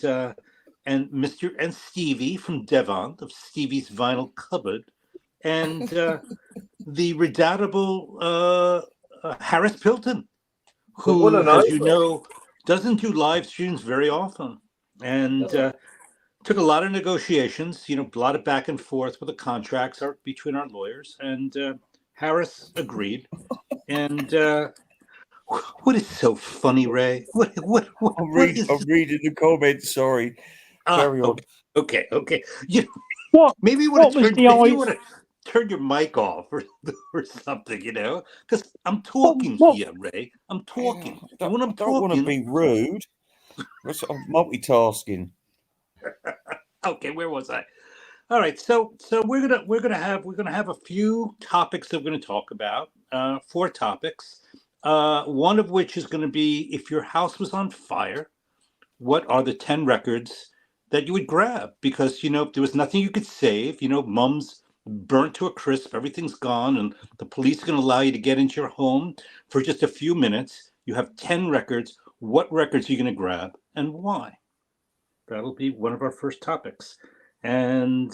Mr. and Stevie from Devon of Stevie's Vinyl Cupboard, and the redoubtable Harris Pilton, who, as you know, doesn't do live streams very often, and took a lot of negotiations, a lot of back and forth with the contracts between our lawyers, and Harris agreed. And what is so funny, Ray? I'm reading the comments. Sorry. Carry on. Okay. What? Maybe you want to turn your mic off or something, because I'm talking here, Ray. I'm talking. I don't want to be rude. I'm multitasking. Okay, where was I? All right, so we're gonna have a few topics that we're gonna talk about. 4 topics. One of which is going to be, if your house was on fire, what are the 10 records that you would grab? Because there was nothing you could save. Mum's burnt to a crisp, everything's gone, and the police are going to allow you to get into your home for just a few minutes. You have 10 records. What records are you going to grab and why? That'll be one of our first topics. And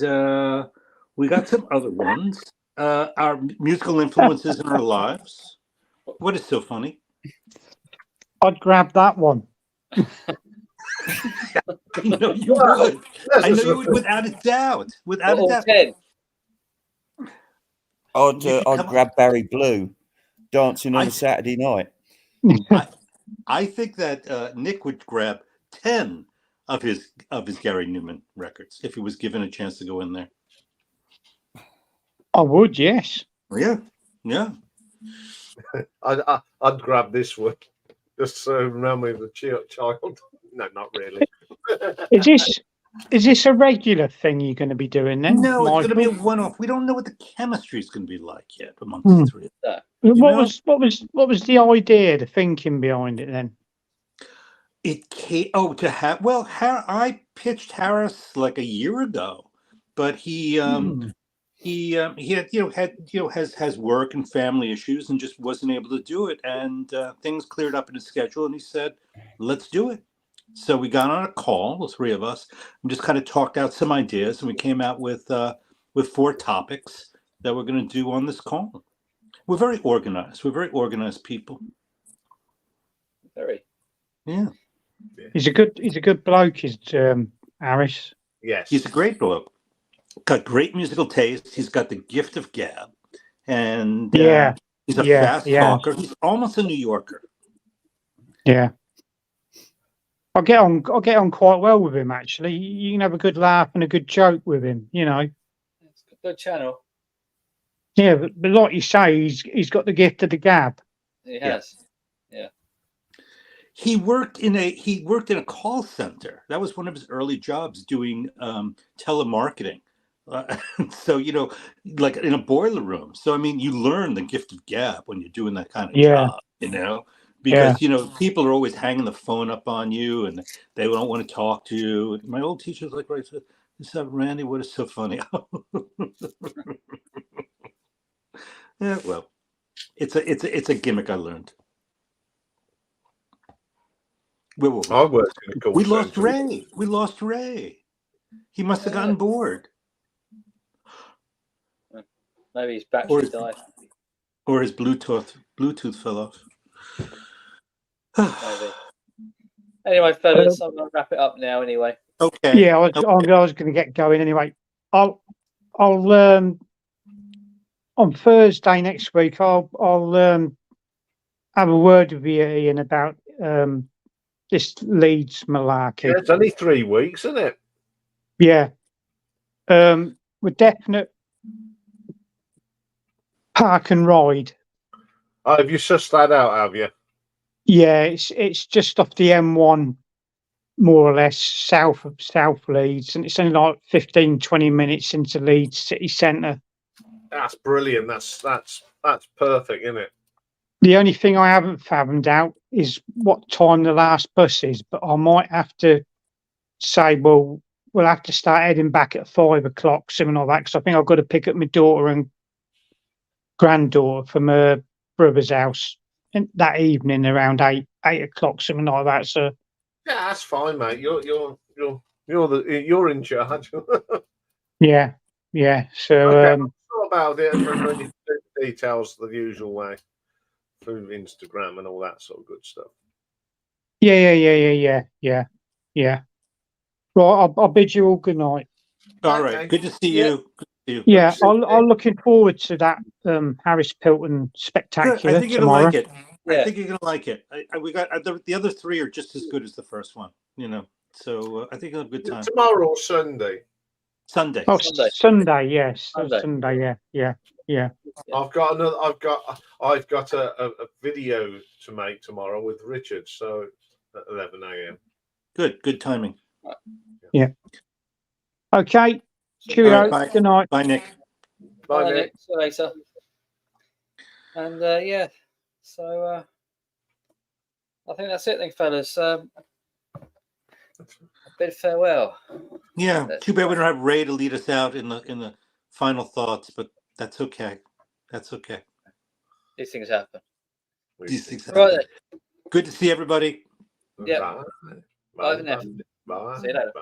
we got some other ones. Our musical influences in our lives. What is so funny? I'd grab that one. I know you would. I know you would, without a doubt. Without a All doubt. 10. I'd grab Barry Blue, dancing on a Saturday night. I think that Nick would grab 10 of his Gary Newman records if he was given a chance to go in there. I would, yes. Yeah. I'd grab this one just to remember me of the child. No, not really. Is this a regular thing you're going to be doing then? No, it's going to be a Michael? one-off. We don't know what the chemistry is going to be like yet amongst the three of them. What was the idea, the thinking behind it then? It came I pitched Harris like a year ago, but he had has work and family issues and just wasn't able to do it, and things cleared up in his schedule, and he said, let's do it. So we got on a call, the three of us, and just kind of talked out some ideas, and we came out with 4 topics that we're going to do on this call. We're very organized. We're very organized people. Very. Yeah. He's a good bloke, is Harris. Yes. He's a great bloke. Got great musical taste. He's got the gift of gab, and he's a fast talker. He's almost a New Yorker. Yeah, I'll get on quite well with him. Actually, you can have a good laugh and a good joke with him. It's a good channel. Yeah, but like you say, he's got the gift of the gab. He has. Yeah. He worked in a call center. That was one of his early jobs, doing telemarketing. So like in a boiler room. So I mean, you learn the gift of gab when you're doing that kind of job. Because people are always hanging the phone up on you, and they don't want to talk to you. And my old teacher's like, right, so Randy, what is so funny? Yeah, well, it's a gimmick I learned. Where were we? I worked in a call We lost centre. Ray. We lost Ray. He must have gotten bored. Maybe his battery died. Or his Bluetooth fell off. Maybe. Anyway, fellas, I'm going to wrap it up now anyway. Okay. Yeah, I was going to get going anyway. I'll on Thursday next week. I'll have a word with you, Ian, about this Leeds malarkey. Yeah, it's only 3 weeks, isn't it? Yeah. We're definite park and ride. Oh, have you sussed that out, have you? Yeah, it's just off the M1, more or less, south Leeds, and it's only like 15-20 minutes into Leeds city centre. That's brilliant. That's perfect, isn't it? The only thing I haven't fathomed out is what time the last bus is, but I might have to say, well, we'll have to start heading back at 5 o'clock, something like that, because I think I've got to pick up my daughter and granddaughter from her brother's house that evening around 8 o'clock, something like that. So yeah, that's fine, mate. You're in charge. yeah. So okay, all about it, and then you do the details the usual way through Instagram and all that sort of good stuff. Yeah. Right, I'll bid you all good night. All right, good to see you. Yeah, I'm looking forward to that Harris Pilton spectacular I think you're tomorrow. gonna like it. I think you're gonna like it. We got the other 3 are just as good as the first one. So I think you'll have a good time. Tomorrow or Sunday? Sunday. Oh, Sunday, yes. Sunday. Yeah. I've got a video to make tomorrow with Richard, so at 11 a.m. Good timing. Okay. Cheerio. All right, bye. Good night. Bye, Nick. Bye, Bye, Nick. Nick. See you later. And yeah, so I think that's it then, fellas. A bid farewell. Yeah, too bad we don't have Ray to lead us out in the final thoughts, but that's okay. That's okay. These things happen. These things Right happen. Good to see everybody. Yeah. Bye. Bye for now. Bye. See you later. Bye.